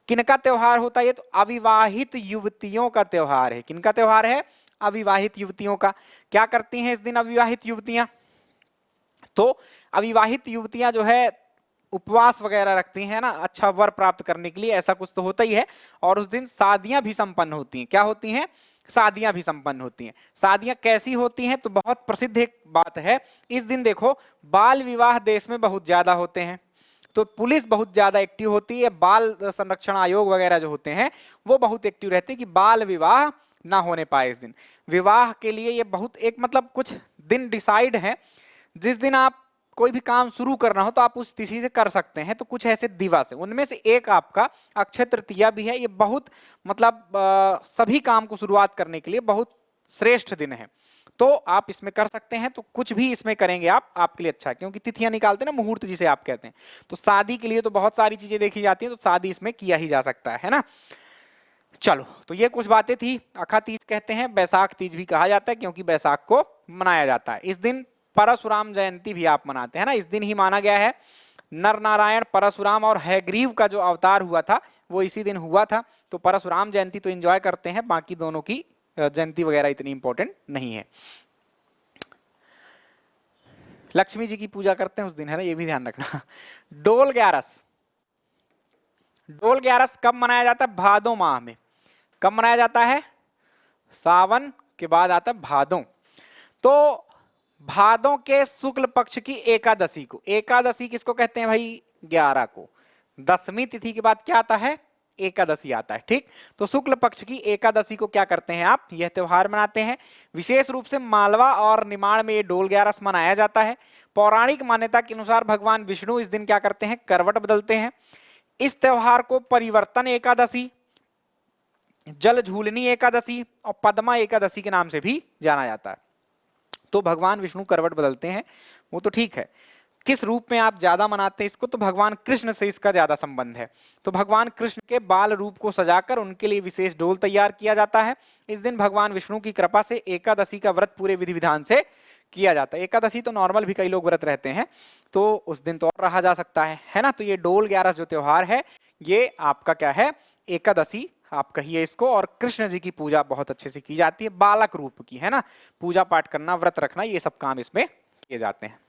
किनका त्योहार होता है ये? तो अविवाहित युवतियों का त्योहार है। किनका त्योहार है? अविवाहित युवतियों का। क्या करती हैं इस दिन अविवाहित युवतियां? तो अविवाहित युवतियां जो है उपवास वगैरह रखती हैं ना, अच्छा वर प्राप्त करने के लिए, ऐसा कुछ तो होता ही है। और उस दिन शादियां भी संपन्न होती हैं। क्या होती हैं? शादियां भी संपन्न होती हैं। शादियां कैसी होती हैं? तो बहुत प्रसिद्ध एक बात है, इस दिन देखो बाल विवाह देश में बहुत ज्यादा होते हैं, तो पुलिस बहुत ज्यादा एक्टिव होती है, बाल संरक्षण आयोग वगैरह जो होते हैं वो बहुत एक्टिव रहते हैं कि बाल विवाह ना होने पाए इस दिन। विवाह के लिए ये बहुत एक मतलब कुछ दिन डिसाइड है, जिस दिन आप कोई भी काम शुरू करना हो तो आप उस तिथि से कर सकते हैं। तो कुछ ऐसे दिवस है, उनमें से एक आपका अक्षय तृतीया भी है। ये बहुत मतलब सभी काम को शुरुआत करने के लिए बहुत श्रेष्ठ दिन है, तो आप इसमें कर सकते हैं। तो कुछ भी इसमें करेंगे आप, आपके लिए अच्छा है, क्योंकि तिथियां निकालते हैं ना, मुहूर्त जिसे आप कहते हैं। तो शादी के लिए तो बहुत सारी चीजें देखी जाती हैं, तो शादी इसमें किया ही जा सकता है ना। चलो, तो ये कुछ बातें थी। अखा तीज कहते हैं, बैसाख तीज भी कहा जाता है, क्योंकि बैसाख को मनाया जाता है। इस दिन परशुराम जयंती भी आप मनाते हैं ना, इस दिन ही माना गया है। नर नारायण परशुराम और हयग्रीव का जो अवतार हुआ था वो इसी दिन हुआ था। तो परशुराम जयंती तो एंजॉय करते हैं, बाकी दोनों की जयंती वगैरह इतनी इंपॉर्टेंट नहीं है। लक्ष्मी जी की पूजा करते हैं उस दिन, है ना, ये भी ध्यान रखना। डोल ग्यारस, डोल ग्यारस कब मनाया जाता है? भादो माह में। कब मनाया जाता है? सावन के बाद आता है भादों। तो भादों के शुक्ल पक्ष की एकादशी को, एकादशी किसको कहते हैं भाई? 11 को। दसवीं तिथि के बाद क्या आता है? एकादशी आता है, ठीक। तो शुक्ल पक्ष की एकादशी को क्या करते हैं आप? यह त्योहार मनाते हैं। विशेष रूप से मालवा और निमाड़ में ये डोल ग्यारस मनाया जाता है। पौराणिक मान्यता के अनुसार भगवान विष्णु इस दिन क्या करते हैं? करवट बदलते हैं। इस त्योहार को परिवर्तन एकादशी, जल झूलनी एकादशी और पद्मा एकादशी के नाम से भी जाना जाता है। तो भगवान विष्णु करवट बदलते हैं, वो तो ठीक है। किस रूप में आप ज्यादा मनाते हैं इसको? तो भगवान कृष्ण से इसका ज्यादा संबंध है। तो भगवान कृष्ण के बाल रूप को सजाकर उनके लिए विशेष डोल तैयार किया जाता है। इस दिन भगवान विष्णु की कृपा से एकादशी का व्रत पूरे विधि विधान से किया जाता है। एकादशी तो नॉर्मल भी कई लोग व्रत रहते हैं, तो उस दिन तो और रहा जा सकता है ना। तो ये डोल ग्यारस जो त्योहार है ये आपका क्या है? एकादशी आप कहिए इसको। और कृष्ण जी की पूजा बहुत अच्छे से की जाती है, बालक रूप की, है ना। पूजा पाठ करना, व्रत रखना, ये सब काम इसमें किए जाते हैं।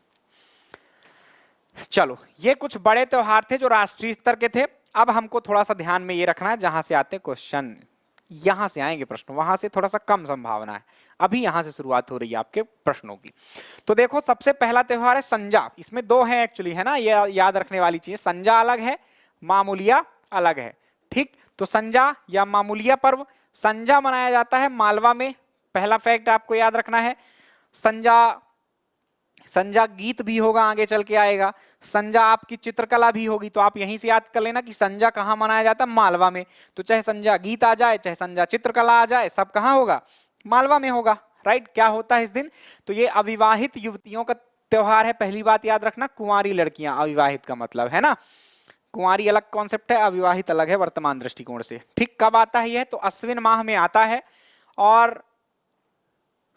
चलो, ये कुछ बड़े त्योहार थे जो राष्ट्रीय स्तर के थे। अब हमको थोड़ा सा ध्यान में ये रखना है, जहां से आते क्वेश्चन यहां से आएंगे प्रश्न, वहां से थोड़ा सा कम संभावना है। अभी यहां से शुरुआत हो रही है आपके प्रश्नों की। तो देखो सबसे पहला त्योहार है संजा। इसमें दो है एक्चुअली, है ना, ये याद रखने वाली चीज। संजा अलग है, मामूलिया अलग है। ठीक, तो संजा या मामूलिया पर्व, संजा मनाया जाता है मालवा में। पहला फैक्ट आपको याद रखना है। संजा, संजा गीत भी होगा, आगे चल के आएगा। संजा आपकी चित्रकला भी होगी, तो आप यहीं से याद कर लेना कि संजा कहाँ मनाया जाता है, मालवा में। तो चाहे संजा गीत आ जाए, चाहे संजा चित्रकला आ जाए, सब कहाँ होगा, मालवा में होगा। राइट, क्या होता है इस दिन, तो ये अविवाहित युवतियों का त्योहार है। पहली बात याद रखना, कुंवारी लड़कियां, अविवाहित का मतलब है ना, कुंवारी अलग कॉन्सेप्ट है, अविवाहित अलग है वर्तमान दृष्टिकोण से। ठीक, कब आता है यह, तो अश्विन माह में आता है और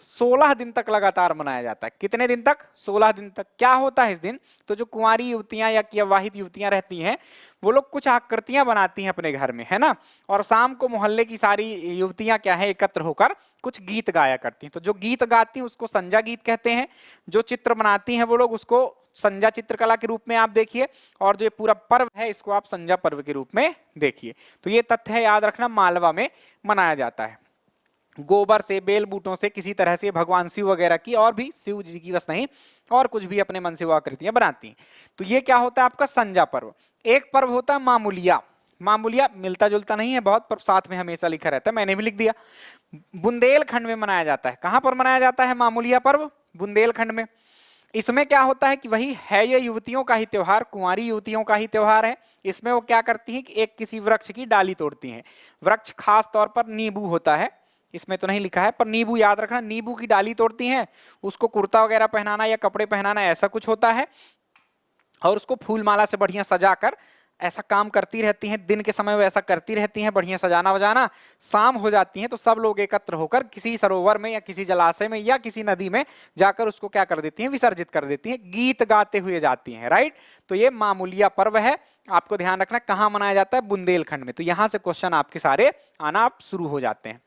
16 दिन तक लगातार मनाया जाता है। कितने दिन तक, 16 दिन तक। क्या होता है इस दिन, तो जो कुंवारी युवतियां या अविवाहित युवतियां रहती हैं, वो लोग कुछ आकृतियां बनाती हैं अपने घर में, है ना, और शाम को मोहल्ले की सारी युवतियां क्या है, एकत्र होकर कुछ गीत गाया करती हैं। तो जो गीत गाती हैं उसको संजा गीत कहते हैं। जो चित्र बनाती हैं वो लोग उसको संजा चित्रकला के रूप में आप देखिए, और जो ये पूरा पर्व है इसको आप संजा पर्व के रूप में देखिए। तो ये तथ्य है, याद रखना, मालवा में मनाया जाता है। गोबर से, बेल बूटों से, किसी तरह से भगवान शिव वगैरह की, और भी शिव जी की बस नहीं, और कुछ भी अपने मन से वो आकृतियां बनाती हैं। तो ये क्या होता है आपका संजा पर्व। एक पर्व होता है मामूलिया। मामूलिया मिलता जुलता नहीं है बहुत, पर साथ में हमेशा लिखा रहता है, मैंने भी लिख दिया। बुंदेलखंड में मनाया जाता है। कहां पर मनाया जाता है मामूलिया पर्व, बुंदेलखंड में। इसमें क्या होता है कि वही है, ये युवतियों का ही त्योहार, कुंवारी युवतियों का ही त्योहार है। इसमें वो क्या करती हैं कि एक किसी वृक्ष की डाली तोड़ती हैं। वृक्ष खास तौर पर नींबू होता है, इसमें तो नहीं लिखा है, पर नींबू याद रखना, नींबू की डाली तोड़ती हैं, उसको कुर्ता वगैरह पहनाना या कपड़े पहनाना ऐसा कुछ होता है, और उसको फूल माला से बढ़िया सजाकर ऐसा काम करती रहती हैं। दिन के समय वो ऐसा करती रहती हैं, बढ़िया सजाना वजाना। शाम हो जाती है तो सब लोग एकत्र होकर किसी सरोवर में या किसी जलाशय में या किसी नदी में जाकर उसको क्या कर देती हैं, विसर्जित कर देती हैं, गीत गाते हुए जाती हैं। राइट, तो ये मामूलिया पर्व है। आपको ध्यान रखना कहाँ मनाया जाता है, बुंदेलखंड में। तो यहां से क्वेश्चन आपके सारे आना आप शुरू हो जाते हैं।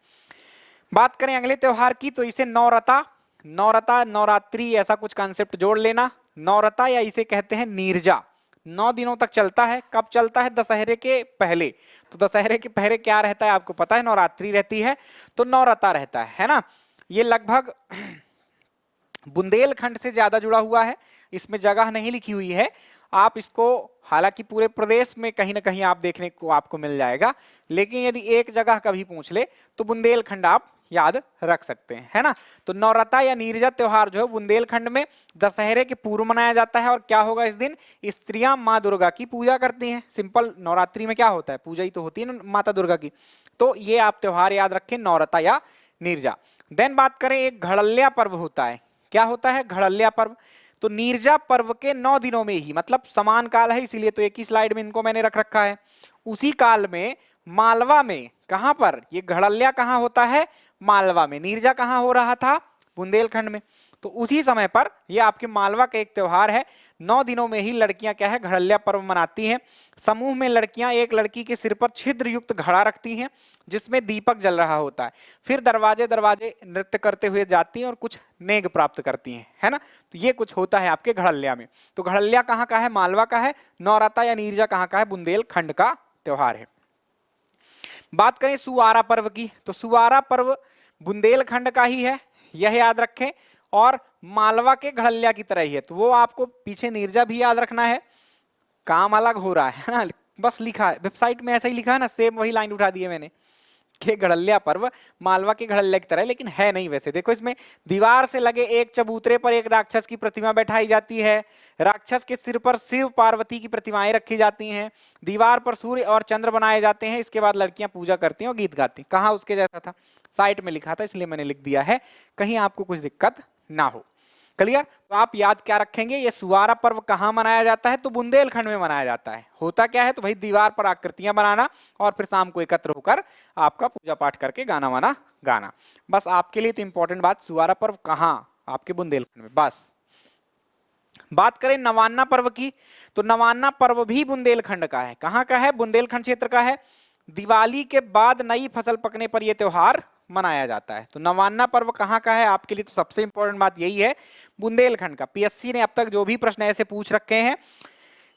बात करें अगले त्योहार की, तो इसे नौरता, नौरता, नवरात्रि ऐसा कुछ कंसेप्ट जोड़ लेना। नौरता या इसे कहते हैं नीरजा, 9 दिनों तक चलता है। कब चलता है, दशहरे के पहले। तो दशहरे के पहले क्या रहता है आपको पता है, नवरात्रि रहती है, तो नौरता रहता है ना। ये लगभग बुंदेलखंड से ज्यादा जुड़ा हुआ है, इसमें जगह नहीं लिखी हुई है। आप इसको, हालांकि पूरे प्रदेश में कहीं ना कहीं आप देखने को आपको मिल जाएगा, लेकिन यदि एक जगह कभी पूछ ले तो बुंदेलखंड आप याद रख सकते हैं, है ना। तो नौरता या नीरजा त्योहार जो है बुंदेलखंड में दशहरे के पूर्व मनाया जाता है। और क्या होगा इस दिन, स्त्रियां माँ दुर्गा की पूजा करती हैं। सिंपल, नवरात्रि में क्या होता है, पूजा ही तो होती है ना माता दुर्गा की। तो ये आप त्योहार याद रखें, नौरता या नीरजा। देन बात करें, एक घड़ल्या पर्व होता है। क्या होता है, घड़ल्या पर्व। तो नीरजा पर्व के 9 दिनों में ही, मतलब समान काल है, इसीलिए तो एक ही स्लाइड में इनको मैंने रख रखा है। उसी काल में मालवा में, कहां पर, ये घड़ल्या कहां होता है, मालवा में। नीरजा कहां हो रहा था, बुंदेलखंड में। तो उसी समय पर ये आपके मालवा का एक त्योहार है। 9 दिनों में ही लड़कियां क्या है, घड़ल्या पर्व मनाती हैं। समूह में लड़कियां एक लड़की के सिर पर छिद्र युक्त घड़ा रखती हैं जिसमें दीपक जल रहा होता है। फिर दरवाजे दरवाजे नृत्य करते हुए जाती हैं और कुछ नेग प्राप्त करती हैं, है ना। तो ये कुछ होता है आपके घड़ल्या में। तो घड़ल्या कहाँ का है, मालवा का है। नौरता या नीरजा कहाँ का है, बुंदेलखंड का त्योहार है। बात करें सुवारा पर्व की, तो सुवारा पर्व बुंदेलखंड का ही है, यह याद रखें, और मालवा के घड़ल्या की तरह ही है। तो वो आपको पीछे नीरजा भी याद रखना है, काम अलग हो रहा है ना, बस लिखा है वेबसाइट में ऐसा ही लिखा है ना, सेम वही लाइन उठा दी है मैंने कि घड़ल्या पर्व मालवा के घड़ल्या की तरह, लेकिन है नहीं वैसे। देखो इसमें दीवार से लगे एक चबूतरे पर एक राक्षस की प्रतिमा बैठाई जाती है। राक्षस के सिर पर शिव पार्वती की प्रतिमाएं रखी जाती हैं। दीवार पर सूर्य और चंद्र बनाए जाते हैं। इसके बाद लड़कियां पूजा करती हैं और गीत गाती हैं। कहाँ उसके जैसा था, साइट में लिखा था, इसलिए मैंने लिख दिया है, कहीं आपको कुछ दिक्कत ना हो। क्लियर। तो आप याद क्या रखेंगे, ये सुवारा पर्व कहाँ मनाया जाता है, तो बुंदेलखंड में मनाया जाता है। होता क्या है, तो भाई दीवार पर आकृतियां बनाना और फिर शाम को एकत्र होकर आपका पूजा पाठ करके गाना वाना गाना। बस आपके लिए तो इंपॉर्टेंट बात, सुवारा पर्व कहाँ, आपके बुंदेलखंड में। बस बात करें नवान्ना पर्व की, तो नवान्ना पर्व भी बुंदेलखंड का है। कहाँ का है, बुंदेलखंड क्षेत्र का है। दिवाली के बाद नई फसल पकने पर यह त्योहार मनाया जाता है। तो नवान्ना पर्व कहाँ का है, आपके लिए तो सबसे इंपॉर्टेंट बात यही है, बुंदेलखंड का। पीएससी ने अब तक जो भी प्रश्न ऐसे पूछ रखे हैं,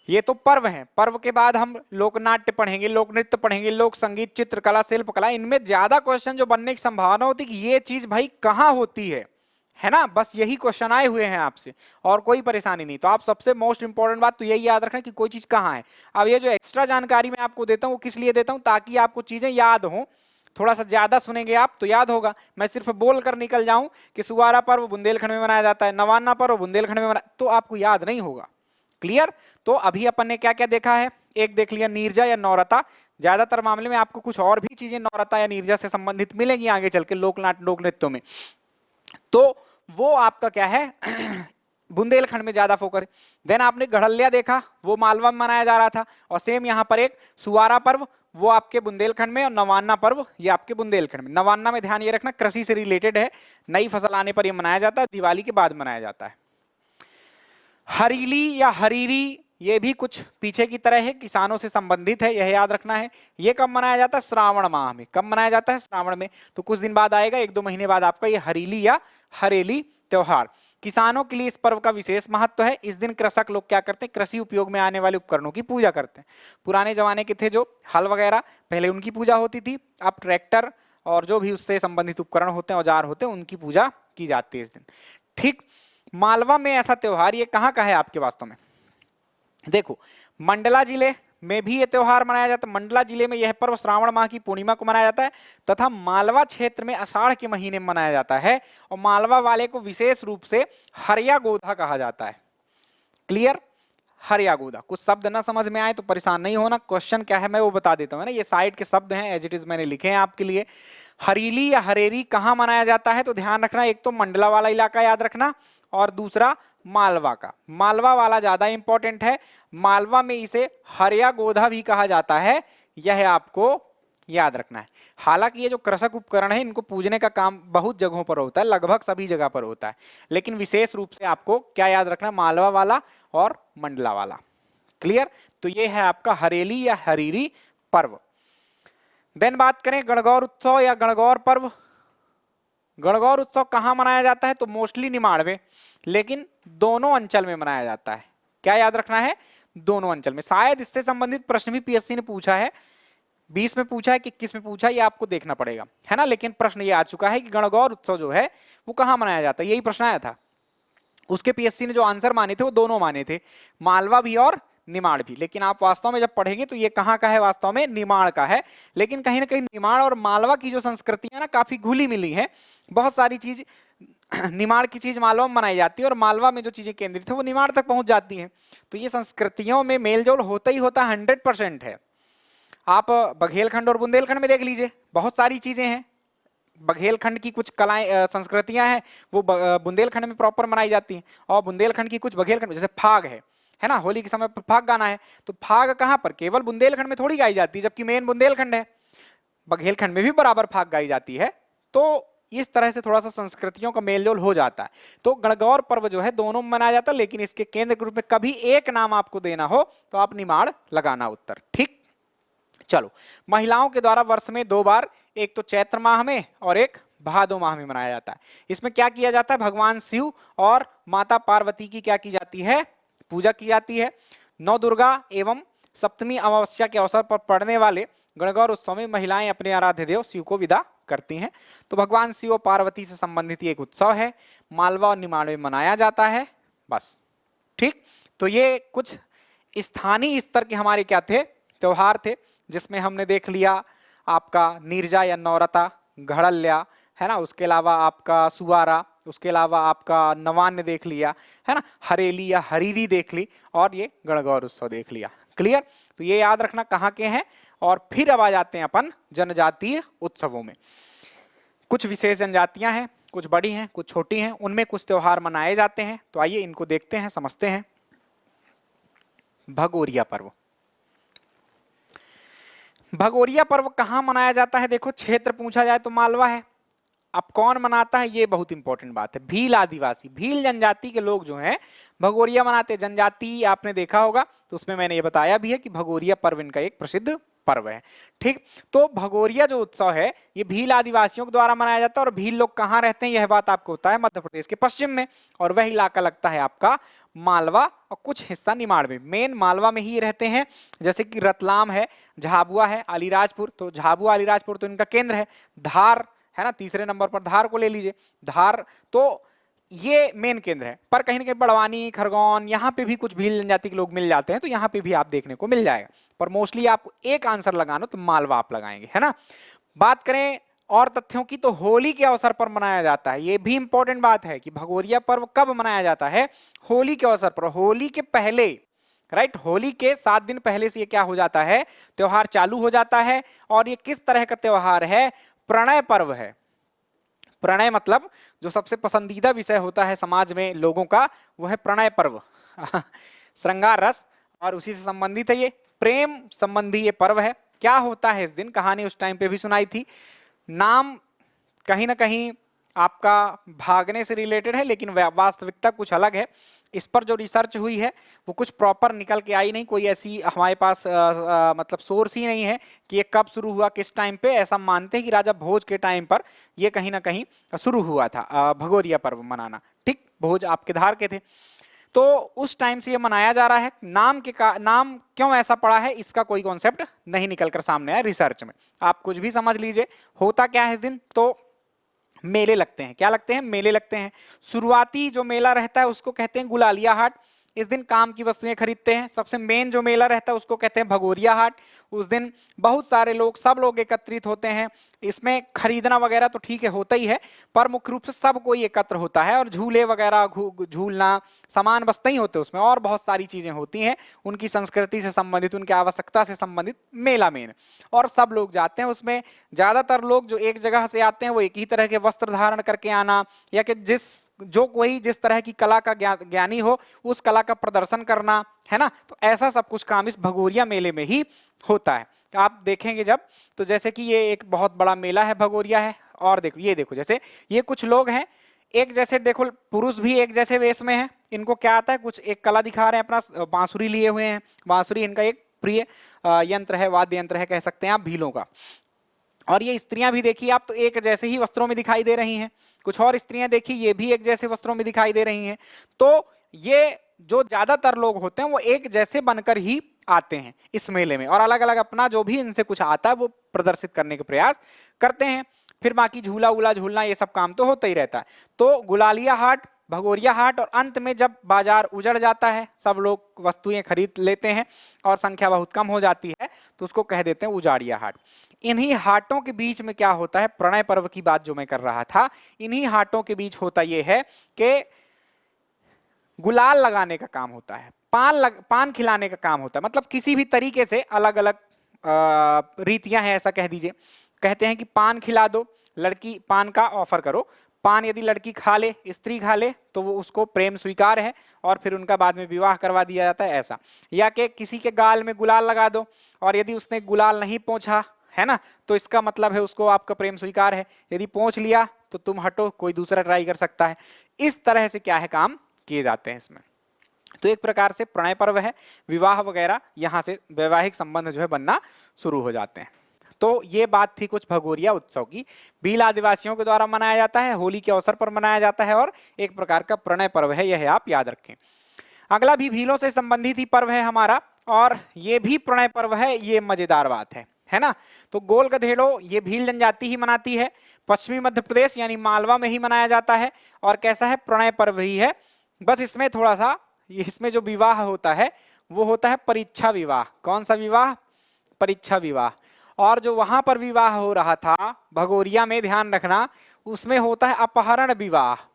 ये तो पर्व हैं, पर्व के बाद हम लोक नाट्य पढ़ेंगे, लोक नृत्य पढ़ेंगे, लोक संगीत, चित्रकला, शिल्पकला। इनमें ज्यादा क्वेश्चन जो बनने की संभावना होती है कि ये चीज भाई कहाँ होती है ना, बस यही क्वेश्चन आए हुए हैं आपसे और कोई परेशानी नहीं। तो आप सबसे मोस्ट इंपॉर्टेंट बात तो यही याद रखना कि कोई चीज कहाँ है। अब ये जो एक्स्ट्रा जानकारी मैं आपको देता हूँ वो किस लिए देता हूँ, ताकि आपको चीजें याद हो। थोड़ा सा ज्यादा सुनेंगे आप तो याद होगा, मैं सिर्फ बोल कर निकल जाऊं कि सुवारा पर्व बुंदेलखंड में मनाया जाता है, नवान्ना पर्व बुंदेलखंड में मनाया, तो आपको याद नहीं होगा। क्लियर। तो अभी अपन ने क्या क्या देखा है, एक देख लिया नीरजा या नौरता। ज्यादातर मामले में आपको कुछ और भी चीजें नौरता या नीरजा से संबंधित मिलेंगी आगे चल के लोक नृत्यों में, तो वो आपका क्या है बुंदेलखंड में ज्यादा फोकस है। देन आपने गढ़लिया देखा, वो मालवा में मनाया जा रहा था, और सेम यहाँ पर एक सुवारा पर्व वो आपके बुंदेलखंड में, और नवान्ना पर्व ये आपके बुंदेलखंड में। नवान्ना में ध्यान ये रखना कृषि से रिलेटेड है, नई फसल आने पर ये मनाया जाता है, दिवाली के बाद मनाया जाता है। हरीली या हरीरी ये भी कुछ पीछे की तरह है, किसानों से संबंधित है, यह याद रखना है। ये कब मनाया जाता है, श्रावण माह में। कब मनाया जाता है, श्रावण में। तो कुछ दिन बाद आएगा, 1-2 महीने बाद आपका ये हरीली या हरेली त्योहार। किसानों के लिए इस पर्व का विशेष महत्व है। इस दिन कृषक लोग क्या करते हैं, कृषि उपयोग में आने वाले उपकरणों की पूजा करते हैं। पुराने जमाने के थे जो हल वगैरह, पहले उनकी पूजा होती थी। अब ट्रैक्टर और जो भी उससे संबंधित उपकरण होते हैं, औजार होते हैं, उनकी पूजा की जाती है इस दिन। ठीक। मालवा में ऐसा त्योहार ये कहाँ का है आपके वास्तव में, देखो मंडला जिले में भी ये त्योहार मनाया जाता है। मंडला जिले में यह पर्व श्रावण माह की पूर्णिमा को मनाया जाता है, तथा मालवा क्षेत्र में आषाढ़ के महीने में मनाया जाता है। और मालवा वाले को विशेष रूप से हरिया गोधा कहा जाता है। क्लियर। हरिया गोधा। कुछ शब्द ना समझ में आए तो परेशान नहीं होना, क्वेश्चन क्या है मैं वो बता देता हूँ ना, ये साइड के शब्द हैं, एज इट इज मैंने लिखे हैं आपके लिए। हरीली या हरेरी कहाँ मनाया जाता है, तो ध्यान रखना, एक तो मंडला वाला इलाका याद रखना, और दूसरा मालवा का। मालवा वाला ज्यादा इंपॉर्टेंट है। मालवा में इसे हरिया गोधा भी कहा जाता है, यह आपको याद रखना है। हालांकि ये जो कृषक उपकरण है इनको पूजने का काम बहुत जगहों पर होता है, लगभग सभी जगह पर होता है, लेकिन विशेष रूप से आपको क्या याद रखना है, मालवा वाला और मंडला वाला। क्लियर। तो ये है आपका हरेली या हरीरी पर्व। देन बात करें गणगौर उत्सव या गणगौर पर्व। गणगौर उत्सव कहाँ मनाया जाता है, तो मोस्टली निमाड़ में, लेकिन दोनों अंचल में मनाया जाता है। क्या याद रखना है, दोनों अंचल में। शायद इससे संबंधित प्रश्न भी पीएससी ने पूछा है, 20 में पूछा है कि 21 में पूछा है, ये आपको देखना पड़ेगा, है ना। लेकिन प्रश्न ये आ चुका है कि गणगौर उत्सव जो है वो कहाँ मनाया जाता है, यही प्रश्न आया था। उसके पीएससी ने जो आंसर माने थे वो दोनों माने थे, मालवा भी और निमाड़ भी। लेकिन आप वास्तव में जब पढ़ेंगे तो ये कहाँ का है, वास्तव में निमाड़ का है। लेकिन कहीं ना कहीं निमाड़ और मालवा की जो संस्कृति है ना काफी घुली मिली है। बहुत सारी चीज निमाड़ की चीज मालवा में मनाई जाती है, और मालवा में जो चीजें केंद्रित है वो निमाड़ तक पहुंच जाती हैं। तो ये संस्कृतियों में मेलजोल होता ही होता 100% है। आप बघेलखंड और बुंदेलखंड में देख लीजिए, बहुत सारी चीजें हैं। बघेलखंड की कुछ कलाएं संस्कृतियां हैं वो बुंदेलखंड में प्रॉपर मनाई जाती हैं, और बुंदेलखंड की कुछ बघेलखंड, जैसे फाग है ना, होली के समय पर फाग गाना है, तो फाग कहाँ पर, केवल बुंदेलखंड में थोड़ी गाई जाती है, जबकि मेन बुंदेलखंड है। बघेलखंड में भी बराबर फाग गाई जाती है। तो इस तरह से थोड़ा सा संस्कृतियों का मेलजोल हो जाता है। तो गणगौर पर्व जो है दोनों में मनाया जाता है, लेकिन इसके केंद्र के रूप में कभी एक नाम आपको देना हो तो आप निमाड़ लगाना उत्तर। ठीक। चलो, महिलाओं के द्वारा वर्ष में 2 बार, एक तो चैत्र माह में और एक भादो माह में मनाया जाता है। इसमें क्या किया जाता है, भगवान शिव और माता पार्वती की क्या की जाती है, पूजा की जाती है। नौ दुर्गा एवं सप्तमी अमावस्या के अवसर पर पड़ने वाले गणगौर उत्सव में महिलाएं अपने आराध्य देव शिव को विदा करती हैं। तो भगवान शिव और पार्वती से संबंधित एक उत्सव है, मालवा और निमाड़ में मनाया जाता है। बस। ठीक। तो ये कुछ स्थानीय स्तर के हमारे क्या थे, त्योहार थे, जिसमें हमने देख लिया आपका नीरजा या नौरता, घड़ल्या, है ना, उसके अलावा आपका सुवारा, उसके अलावा आपका नवान्न देख लिया, है ना, हरेली या हरीरी देख ली, और ये गणगौर उत्सव देख लिया। क्लियर। तो ये याद रखना कहाँ के हैं। और फिर अब आ जाते हैं अपन जनजातीय उत्सवों में। कुछ विशेष जनजातियां हैं, कुछ बड़ी हैं, कुछ छोटी हैं, उनमें कुछ त्योहार मनाए जाते हैं। तो आइए इनको देखते हैं, समझते हैं। भगोरिया पर्व। भगोरिया पर्व कहाँ मनाया जाता है, देखो क्षेत्र पूछा जाए तो मालवा है। अब कौन मनाता है, ये बहुत इंपॉर्टेंट बात है। भील आदिवासी, भील जनजाति के लोग जो हैं भगोरिया मनाते हैं। जनजाति आपने देखा होगा, तो उसमें मैंने ये बताया भी है कि भगोरिया पर्व इनका एक प्रसिद्ध पर्व है। ठीक, तो भगोरिया जो उत्सव है ये भील आदिवासियों के द्वारा मनाया जाता है। और भील लोग कहाँ रहते हैं यह बात आपको होता है मध्य प्रदेश के पश्चिम में, और वह इलाका लगता है आपका मालवा और कुछ हिस्सा निमाड़ में। मेन मालवा में ही रहते हैं, जैसे कि रतलाम है, झाबुआ है, अलीराजपुर, तो झाबुआ अलीराजपुर तो इनका केंद्र है। धार है ना, तीसरे नंबर पर धार को ले लीजिए, धार तो ये मेन केंद्र है। पर कहीं ना कहीं बड़वानी, खरगोन, यहाँ पे भी कुछ भील जनजाति के लोग मिल जाते हैं, तो यहाँ पे भी आप देखने को मिल जाएगा। पर मोस्टली आपको एक आंसर लगाना तो मालवा आप लगाएंगे, है ना। बात करें और तथ्यों की, तो होली के अवसर पर मनाया जाता है। ये भी इंपॉर्टेंट बात है कि भगोरिया पर्व कब मनाया जाता है, होली के अवसर पर, होली के पहले, राइट, होली के 7 दिन पहले से ये क्या हो जाता है, त्योहार चालू हो जाता है। और ये किस तरह का त्योहार है, प्रणय पर्व है। प्रणय मतलब जो सबसे पसंदीदा विषय होता है समाज में लोगों का, वो है प्रणय पर्व श्रृंगार रस, और उसी से संबंधित है ये, प्रेम संबंधी ये पर्व है। क्या होता है इस दिन, कहानी उस टाइम पे भी सुनाई थी। नाम कहीं ना कहीं आपका भागने से रिलेटेड है, लेकिन वास्तविकता कुछ अलग है। इस पर जो रिसर्च हुई है वो कुछ प्रॉपर निकल के आई नहीं, कोई ऐसी हमारे पास मतलब सोर्स ही नहीं है कि ये कब शुरू हुआ, किस टाइम पे। ऐसा मानते हैं कि राजा भोज के टाइम पर ये कहीं ना कहीं शुरू हुआ था भगोरिया पर्व मनाना। ठीक, भोज आपके धार के थे, तो उस टाइम से ये मनाया जा रहा है। नाम क्यों ऐसा पड़ा है, इसका कोई कॉन्सेप्ट नहीं निकल कर सामने आया रिसर्च में। आप कुछ भी समझ लीजिए। होता क्या है इस दिन, तो मेले लगते हैं। क्या लगते हैं, मेले लगते हैं। शुरुआती जो मेला रहता है उसको कहते हैं गुलालिया हाट। इस दिन काम की वस्तुएं खरीदते हैं। सबसे मेन जो मेला रहता है उसको कहते हैं भगोरिया हाट। उस दिन बहुत सारे लोग, सब लोग एकत्रित होते हैं। इसमें खरीदना वगैरह तो ठीक है, होता ही है, पर मुख्य रूप से सब कोई एकत्र होता है। और झूले वगैरह झूलना, सामान बसते ही होते हैं उसमें, और बहुत सारी चीजें होती हैं उनकी संस्कृति से संबंधित, उनकी आवश्यकता से संबंधित मेला मेन। और सब लोग जाते हैं उसमें। ज्यादातर लोग जो एक जगह से आते हैं वो एक ही तरह के वस्त्र धारण करके आना, या कि जो कोई जिस तरह की कला का ज्ञानी हो उस कला का प्रदर्शन करना, है ना। तो ऐसा सब कुछ काम इस भगोरिया मेले में ही होता है। आप देखेंगे जब, तो जैसे कि ये एक बहुत बड़ा मेला है, भगोरिया है। और देखो, ये देखो, जैसे ये कुछ लोग हैं एक जैसे, देखो पुरुष भी एक जैसे वेश में है। इनको क्या आता है, कुछ एक कला दिखा रहे हैं, अपना बांसुरी लिए हुए हैं। बांसुरी इनका एक प्रिय यंत्र है, वाद्य यंत्र है, कह सकते हैं आप, भीलों का। और ये स्त्रियां भी देखिए आप, तो एक जैसे ही वस्त्रों में दिखाई दे रही हैं। कुछ और स्त्रियां देखिए, ये भी एक जैसे वस्त्रों में दिखाई दे रही हैं। तो ये जो ज्यादातर लोग होते हैं वो एक जैसे बनकर ही आते हैं इस मेले में, और अलग अलग अपना जो भी इनसे कुछ आता है वो प्रदर्शित करने के प्रयास करते हैं। फिर बाकी झूला उला झूलना ये सब काम तो होता ही रहता है। तो गुलालिया हाट, भगोरिया हाट, और अंत में जब बाजार उजड़ जाता है, सब लोग वस्तुएं खरीद लेते हैं और संख्या बहुत कम हो जाती है, तो उसको कह देते हैं उजाड़िया हाट। इन्हीं हाटों के बीच में क्या होता है, प्रणय पर्व की बात जो मैं कर रहा था, इन्हीं हाटों के बीच होता यह है कि गुलाल लगाने का काम होता है, पान खिलाने का काम होता है। मतलब किसी भी तरीके से अलग अलग रीतियां हैं, ऐसा कह दीजिए। कहते हैं कि पान खिला दो, लड़की पान का ऑफर करो। पान यदि लड़की खा ले, स्त्री खा ले, तो वो उसको प्रेम स्वीकार है, और फिर उनका बाद में विवाह करवा दिया जाता है, ऐसा। या कि किसी के गाल में गुलाल लगा दो, और यदि उसने गुलाल नहीं पोंछा, है ना, तो इसका मतलब है उसको आपका प्रेम स्वीकार है। यदि पोंछ लिया तो तुम हटो, कोई दूसरा ट्राई कर सकता है। इस तरह से क्या है, काम किए जाते हैं इसमें। तो एक प्रकार से प्रणय पर्व है, विवाह वगैरह, यहाँ से वैवाहिक संबंध जो है बनना शुरू हो जाते हैं। तो ये बात थी कुछ भगोरिया उत्सव की। भील आदिवासियों के द्वारा मनाया जाता है, होली के अवसर पर मनाया जाता है, और एक प्रकार का प्रणय पर्व है, यह आप याद रखें। अगला भी भीलों से संबंधित ही पर्व है हमारा, और ये भी प्रणय पर्व है। ये मजेदार बात है ना। तो गोल गधेड़ो ये भील जनजाति ही मनाती है, पश्चिमी मध्य प्रदेश यानी मालवा में ही मनाया जाता है। और कैसा है, प्रणय पर्व ही है। बस इसमें थोड़ा सा, इसमें जो विवाह होता है वो होता है परीक्षा विवाह। कौन सा विवाह, परीक्षा विवाह। और जो वहां पर विवाह हो रहा था भगोरिया में, ध्यान रखना, उसमें होता है अपहरण विवाह।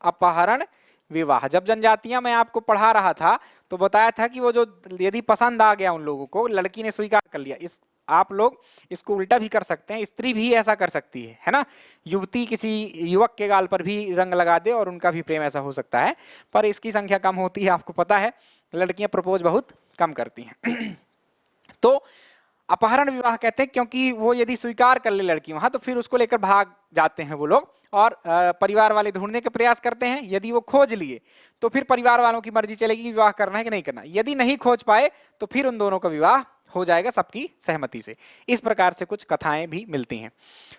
अपहरण विवाह, जब जनजातियां मैं आपको पढ़ा रहा था तो बताया था कि वो जो यदि पसंद आ गया उन लोगों को, लड़की ने स्वीकार कर लिया, इस आप लोग इसको उल्टा भी कर सकते हैं, स्त्री भी ऐसा कर सकती है ना। युवती किसी युवक के गाल पर भी रंग लगा दे और उनका भी प्रेम ऐसा हो सकता है, पर इसकी संख्या कम होती है, आपको पता है, लड़कियां प्रपोज बहुत कम करती हैं। तो अपहरण विवाह कहते हैं, क्योंकि वो यदि स्वीकार कर ले लड़की वहां, तो फिर उसको लेकर भाग जाते हैं वो लोग, और परिवार वाले ढूंढने के प्रयास करते हैं। यदि वो खोज लिए तो फिर परिवार वालों की मर्जी चलेगी विवाह करना है कि नहीं करना। यदि नहीं खोज पाए तो फिर उन दोनों का विवाह हो जाएगा सबकी सहमति से। इस प्रकार से कुछ कथाएं भी मिलती हैं।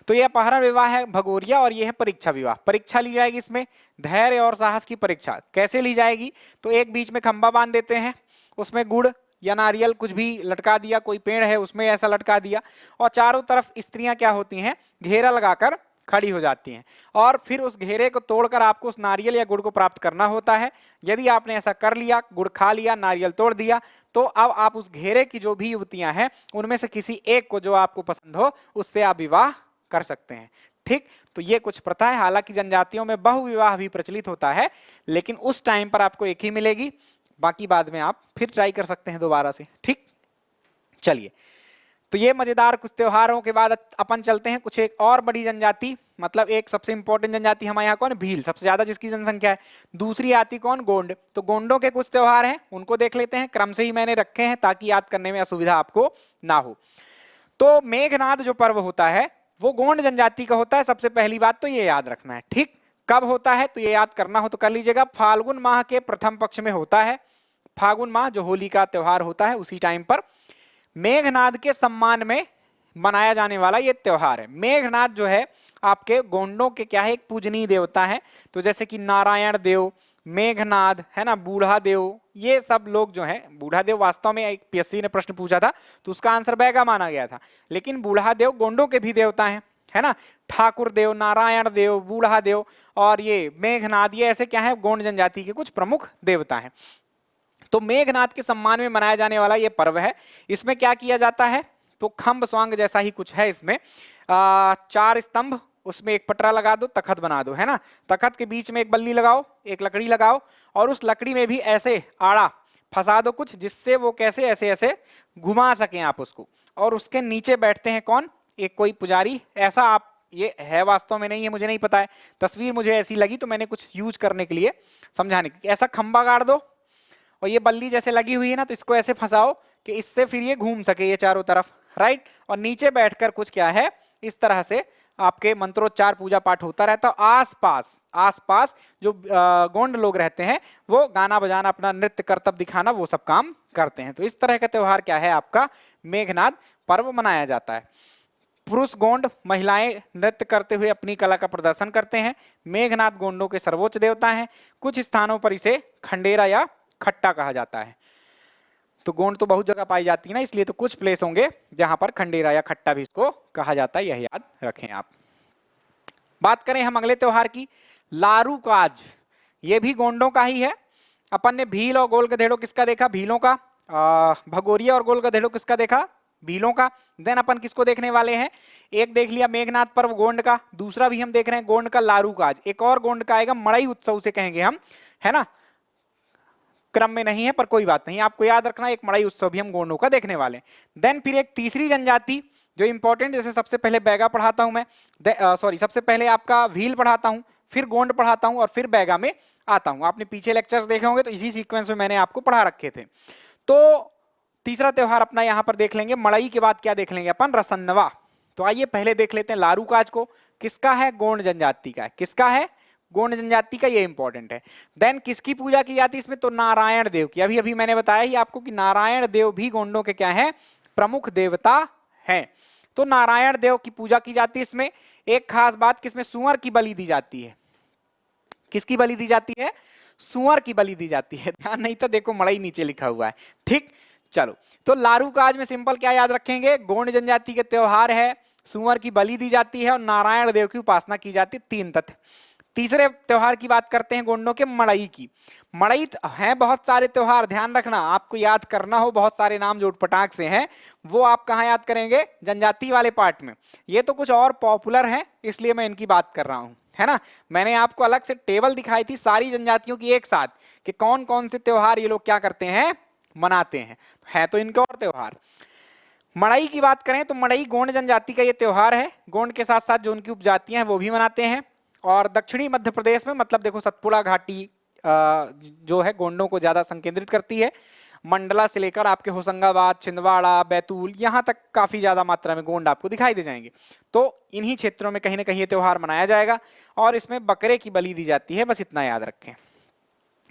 तो ये अपहरण विवाह है भगोरिया, और ये है परीक्षा विवाह। परीक्षा ली जाएगी इसमें, धैर्य और साहस की परीक्षा। कैसे ली जाएगी? तो एक बीच में खंबा बांध देते हैं, उसमें गुड़ या नारियल कुछ भी लटका दिया, कोई पेड़ है उसमें ऐसा लटका दिया, और चारों तरफ स्त्रियां क्या होती हैं, घेरा लगाकर खड़ी हो जाती हैं, और फिर उस घेरे को तोड़कर आपको उस नारियल या गुड़ को प्राप्त करना होता है। यदि आपने ऐसा कर लिया, गुड़ खा लिया, नारियल तोड़ दिया, तो अब आप उस घेरे की जो भी युवतियां हैं उनमें से किसी एक को जो आपको पसंद हो उससे आप विवाह कर सकते हैं। ठीक, तो ये कुछ प्रथा है। हालांकि जनजातियों में बहु विवाह भी प्रचलित होता है, लेकिन उस टाइम पर आपको एक ही मिलेगी, बाकी बाद में आप फिर ट्राई कर सकते हैं दोबारा से। ठीक, चलिए, तो ये मजेदार कुछ त्योहारों के बाद अपन चलते हैं कुछ एक और बड़ी जनजाति, मतलब एक सबसे इंपॉर्टेंट जनजाति हमारे यहाँ कौन? भील, सबसे ज्यादा जिसकी जनसंख्या है। दूसरी आती कौन? गोंड। तो गोंडों के कुछ त्योहार हैं, उनको देख लेते हैं। क्रम से ही मैंने रखे हैं ताकि याद करने में असुविधा आपको ना हो। तो मेघनाद जो पर्व होता है वो गोंड जनजाति का होता है। सबसे पहली बात तो ये याद रखना है। ठीक, कब होता है तो ये याद करना हो तो कर लीजिएगा। फाल्गुन माह के प्रथम पक्ष में होता है। फाल्गुन माह जो होली का त्योहार होता है उसी टाइम पर मेघनाद के सम्मान में मनाया जाने वाला ये त्योहार है। मेघनाद जो है आपके गोंडों के क्या है, एक पूजनीय देवता है। तो जैसे कि नारायण देव, मेघनाद है ना, बूढ़ा देव, ये सब लोग जो हैं, बूढ़ा देव वास्तव में एक पीएससी ने प्रश्न पूछा था तो उसका आंसर बैगा माना गया था, लेकिन बूढ़ा देव गोंडों के भी देवता हैं, है ना। ठाकुर देव, नारायण देव, बूढ़ा देव और ये मेघनाद, ये ऐसे क्या है, गोंड जनजाति के कुछ प्रमुख देवता हैं। तो मेघनाद के सम्मान में मनाया जाने वाला ये पर्व है। इसमें क्या किया जाता है तो खम्ब स्वांग जैसा ही कुछ है इसमें। 4 स्तंभ, उसमें एक पटरा लगा दो, तखत बना दो, है ना। तखत के बीच में एक बल्ली लगाओ, एक लकड़ी लगाओ, और उस लकड़ी में भी ऐसे आड़ा फंसा दो कुछ, जिससे वो कैसे ऐसे ऐसे घुमा सकें आप उसको। और उसके नीचे बैठते हैं कौन? एक कोई पुजारी। ऐसा आप, ये है वास्तव में नहीं है, मुझे नहीं पता है, तस्वीर मुझे ऐसी लगी तो मैंने कुछ यूज करने के लिए, समझाने के। ऐसा खंबा गाड़ दो और ये बल्ली जैसे लगी हुई है ना, तो इसको ऐसे फंसाओ कि इससे फिर ये घूम सके ये चारों तरफ, राइट। और नीचे बैठकर कुछ क्या है, इस तरह से आपके मंत्रोच्चार पूजा पाठ होता रहता है। आसपास जो गोंड लोग रहते हैं वो गाना बजाना, अपना नृत्य करतब दिखाना, वो सब काम करते हैं। तो इस तरह का त्योहार क्या है आपका, मेघनाद पर्व मनाया जाता है। पुरुष गोंड, महिलाएं नृत्य करते हुए अपनी कला का प्रदर्शन करते हैं। मेघनाद गोंडों के सर्वोच्च देवता हैं। कुछ स्थानों पर इसे खंडेरा या खट्टा कहा जाता है। तो गोंड तो बहुत जगह पाई जाती है ना, इसलिए तो कुछ प्लेस होंगे जहां पर खंडेरा या खट्टा भी इसको कहा जाता है, यह याद रखें आप। बात करें हम अगले त्योहार की, लारू काज। ये भी गोंडों का ही है। अपन ने भील और गोल गधेड़ो किसका देखा? भीलों का। भगोरिया और गोल गधेड़ो किसका देखा? भीलों का। देन अपन किसको देखने वाले हैं? एक देख लिया मेघनाद पर्व गोंड का, दूसरा भी हम देख रहे हैं गोंड का लारू काज। एक और गोंड का आएगा, मड़ई उत्सव उसे कहेंगे हम, है ना। क्रम में नहीं है पर कोई बात नहीं, आपको याद रखना, एक मड़ई उत्सव भी हम गोंडों का देखने वाले हैं। देन फिर एक तीसरी जनजाति जो इंपॉर्टेंट, जैसे सबसे पहले बैगा पढ़ाता हूं मैं, सबसे पहले आपका भील पढ़ाता हूं, फिर गोंड पढ़ाता हूं और फिर बैगा में आता हूं। आपने पीछे लेक्चर्स देखे होंगे तो इसी सीक्वेंस में मैंने आपको पढ़ा रखे थे। तो तीसरा त्योहार अपना यहां पर देख लेंगे। मड़ई के बाद क्या देख लेंगे अपन? रसन्नवा। तो आइए पहले देख लेते हैं लारू काज को। किसका है? गोंड जनजाति का है। किसका है? गोंड जनजाति का, ये इंपॉर्टेंट है। देन किसकी पूजा की जाती है इसमें? तो नारायण देव की। अभी अभी मैंने बताया ही आपको कि नारायण देव भी गोंडों के क्या है? प्रमुख देवता हैं। तो नारायण देव की पूजा की जाती है इसमें। एक खास बात, किसमें? सूअर की बलि दी जाती है। किसकी बलि दी जाती है? सूअर की बलि दी जाती है। ध्यान नहीं था, देखो मड़ई नीचे लिखा हुआ है। ठीक, चलो। तो लारू काज में सिंपल क्या याद रखेंगे? गोंड जनजाति के त्योहार है, सूअर की बलि दी जाती है और नारायण देव की उपासना की जाती है। 3 तथ्य। तीसरे त्योहार की बात करते हैं गोंडों के, मड़ई की। मड़ई हैं बहुत सारे त्योहार, ध्यान रखना, आपको याद करना हो, बहुत सारे नाम जो उटपटांग से हैं वो आप कहाँ याद करेंगे? जनजाति वाले पार्ट में। ये तो कुछ और पॉपुलर हैं इसलिए मैं इनकी बात कर रहा हूं, है ना। मैंने आपको अलग से टेबल दिखाई थी सारी जनजातियों की एक साथ, कि कौन कौन से त्योहार ये लोग क्या करते हैं, मनाते हैं। है तो इनके और त्योहार। मड़ई की बात करें तो मड़ई गोंड जनजाति का ये त्योहार है। गोंड के साथ साथ जो उनकी उपजातियां हैं वो भी मनाते हैं। और दक्षिणी मध्य प्रदेश में, मतलब देखो सतपुड़ा घाटी जो है गोंडों को ज्यादा संकेंद्रित करती है। मंडला से लेकर आपके होशंगाबाद, छिंदवाड़ा, बैतूल, यहाँ तक काफी ज्यादा मात्रा में गोंड आपको दिखाई दे जाएंगे। तो इन्हीं क्षेत्रों में कहीं ना कहीं ये त्योहार मनाया जाएगा। और इसमें बकरे की बलि दी जाती है, बस इतना याद रखें।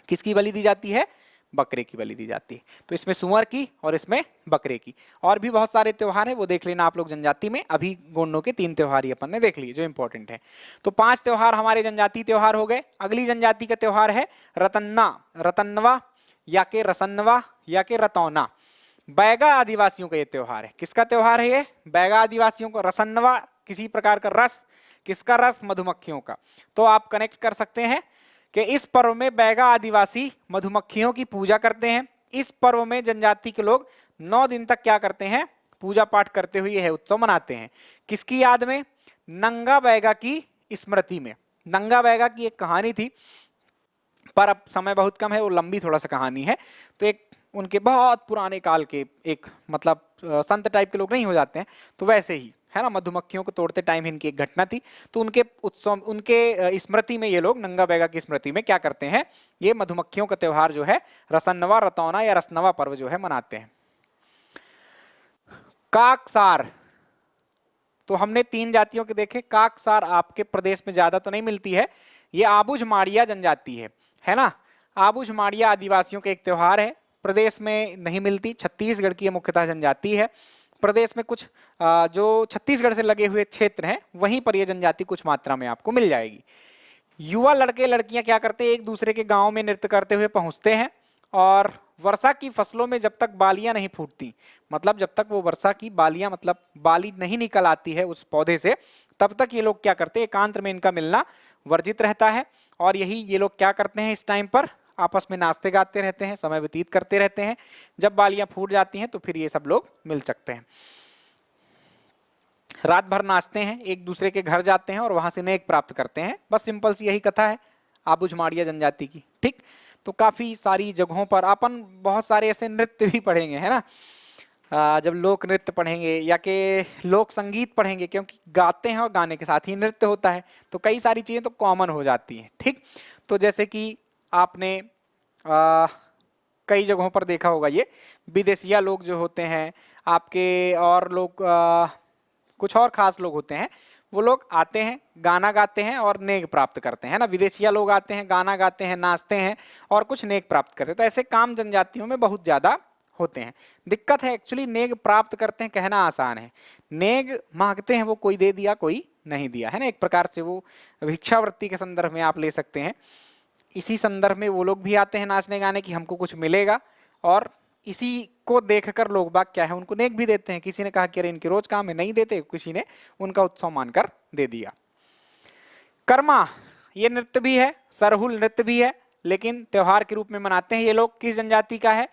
किसकी बलि दी जाती है? बकरे की बलि दी जाती है। तो इसमें सुअर की और इसमें बकरे की। और भी बहुत सारे त्योहार हैं, वो देख लेना आप लोग जनजाति में। अभी गोंडों के 3 त्योहार ही अपन ने देख लिए जो इंपॉर्टेंट है। तो 5 त्योहार हमारे जनजातीय त्योहार हो गए। अगली जनजाति का त्योहार है रतन्ना, रतन्वा या के रसन्वा या के रतौना। बैगा आदिवासियों का ये त्योहार है। किसका त्योहार है ये? बैगा आदिवासियों का। रसन्वा किसी प्रकार का रस, किसका रस? मधुमक्खियों का। तो आप कनेक्ट कर सकते हैं कि इस पर्व में बैगा आदिवासी मधुमक्खियों की पूजा करते हैं। इस पर्व में जनजाति के लोग 9 दिन तक क्या करते हैं? पूजा पाठ करते हुए यह उत्सव मनाते हैं। किसकी याद में? नंगा बैगा की स्मृति में। नंगा बैगा की एक कहानी थी, पर अब समय बहुत कम है, वो लंबी थोड़ा सा कहानी है। तो एक उनके बहुत पुराने काल के एक मतलब संत टाइप के लोग नहीं हो जाते हैं, तो वैसे ही है ना, मधुमक्खियों को तोड़ते टाइम इनकी एक घटना थी। तो उनके उत्सव, उनके स्मृति में ये लोग नंगा बैगा की स्मृति में क्या करते हैं? ये मधुमक्खियों का त्योहार जो है रसन्नवा, रतौना या रसनवा पर्व जो है मनाते हैं। काकसार, तो हमने 3 जातियों के देखे। काकसार आपके प्रदेश में ज्यादा तो नहीं मिलती है, ये आबुझमाड़िया जनजाति है ना। आबुझमाड़िया आदिवासियों का एक त्योहार है, प्रदेश में नहीं मिलती। छत्तीसगढ़ की मुख्यतः जनजाति है। प्रदेश में कुछ जो छत्तीसगढ़ से लगे हुए क्षेत्र हैं वहीं पर यह जनजाति कुछ मात्रा में आपको मिल जाएगी। युवा लड़के लड़कियां क्या करते हैं? एक दूसरे के गांव में नृत्य करते हुए पहुंचते हैं, और वर्षा की फसलों में जब तक बालियां नहीं फूटती, मतलब जब तक वो वर्षा की बालियां मतलब बाली नहीं निकल आती है उस पौधे से, तब तक ये लोग क्या करते हैं? एकांत में इनका मिलना वर्जित रहता है। और यही ये लोग क्या करते हैं? इस टाइम पर आपस में नाचते गाते रहते हैं, समय व्यतीत करते रहते हैं। जब बालियां फूट जाती हैं तो फिर ये सब लोग मिल सकते हैं। रात भर नाचते हैं, एक दूसरे के घर जाते हैं और वहां से नेक प्राप्त करते हैं। बस सिंपल सी यही कथा है आबुझमाड़िया जनजाति की। ठीक, तो काफी सारी जगहों पर अपन बहुत सारे ऐसे नृत्य भी पढ़ेंगे, है ना। जब लोक नृत्य पढ़ेंगे या के लोक संगीत पढ़ेंगे, क्योंकि गाते हैं और गाने के साथ ही नृत्य होता है, तो कई सारी चीजें तो कॉमन हो जाती हैं। ठीक, तो जैसे कि आपने कई जगहों पर देखा होगा, ये विदेशिया लोग जो होते हैं आपके, और लोग कुछ और खास लोग होते हैं, वो लोग आते हैं, गाना गाते हैं और नेक प्राप्त करते हैं ना। विदेशिया लोग आते हैं, गाना गाते हैं, नाचते हैं और कुछ नेक प्राप्त करते हैं। तो ऐसे काम जनजातियों में बहुत ज्यादा होते हैं। दिक्कत है एक्चुअली नेक प्राप्त करते हैं कहना आसान है, नेक मांगते हैं वो कोई दे दिया कोई नहीं दिया, है ना। एक प्रकार से वो भिक्षावृत्ति के संदर्भ में आप ले सकते हैं। इसी संदर्भ में वो लोग भी आते हैं नाचने गाने की, हमको कुछ मिलेगा, और इसी को देखकर लोग बाग क्या है उनको नेक भी देते हैं। किसी ने कहा कि अरे इनके रोज काम है, नहीं देते, किसी ने उनका उत्सव मानकर दे दिया। कर्मा, ये नृत्य भी है, सरहुल नृत्य भी है, लेकिन त्योहार के रूप में मनाते हैं ये लोग। किस जनजाति का है?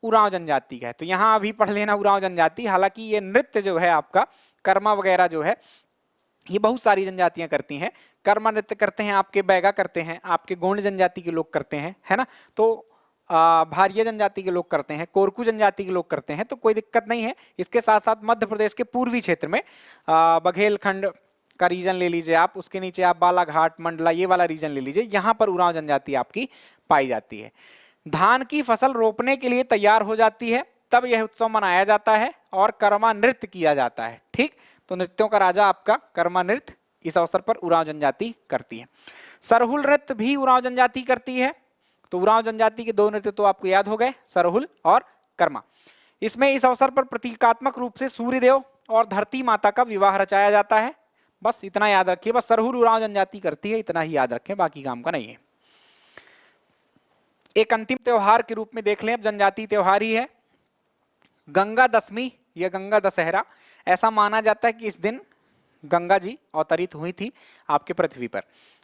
उरांव जनजाति का है। तो यहाँ अभी पढ़ लेना उरांव जनजाति। हालांकि ये नृत्य जो है आपका कर्मा वगैरह जो है ये बहुत सारी जनजातियां करती हैं। कर्मा नृत्य करते हैं आपके बैगा करते हैं, आपके गोंड जनजाति के लोग करते हैं, है ना। तो भारिया जनजाति के लोग करते हैं, कोरकू जनजाति के लोग करते हैं, तो कोई दिक्कत नहीं है। इसके साथ साथ मध्य प्रदेश के पूर्वी क्षेत्र में बघेलखंड का रीजन ले लीजिए आप, उसके नीचे आप बालाघाट मंडला ये वाला रीजन ले लीजिए, यहाँ पर उरांव जनजाति आपकी पाई जाती है। धान की फसल रोपने के लिए तैयार हो जाती है तब यह उत्सव मनाया जाता है और कर्मा नृत्य किया जाता है। ठीक, तो नृत्यों का राजा आपका कर्मा नृत्य इस अवसर पर उरांव जनजाति करती है। सरहुल नृत्य भी उरांव जनजाति करती है। तो उरांव जनजाति के 2 नृत्य तो आपको याद हो गए, सरहुल और कर्मा। इसमें इस अवसर पर प्रतीकात्मक रूप से सूर्यदेव और धरती माता का विवाह रचाया जाता है। बस इतना याद रखिए, बस सरहुल उरांव जनजाति करती है, इतना ही याद रखें, बाकी काम का नहीं है। एक अंतिम त्योहार के रूप में देख लें, अब जनजाति त्योहार ही है, गंगा दशमी या गंगा दशहरा। ऐसा माना जाता है कि इस दिन गंगा जी अवतरित हुई थी आपके पृथ्वी पर,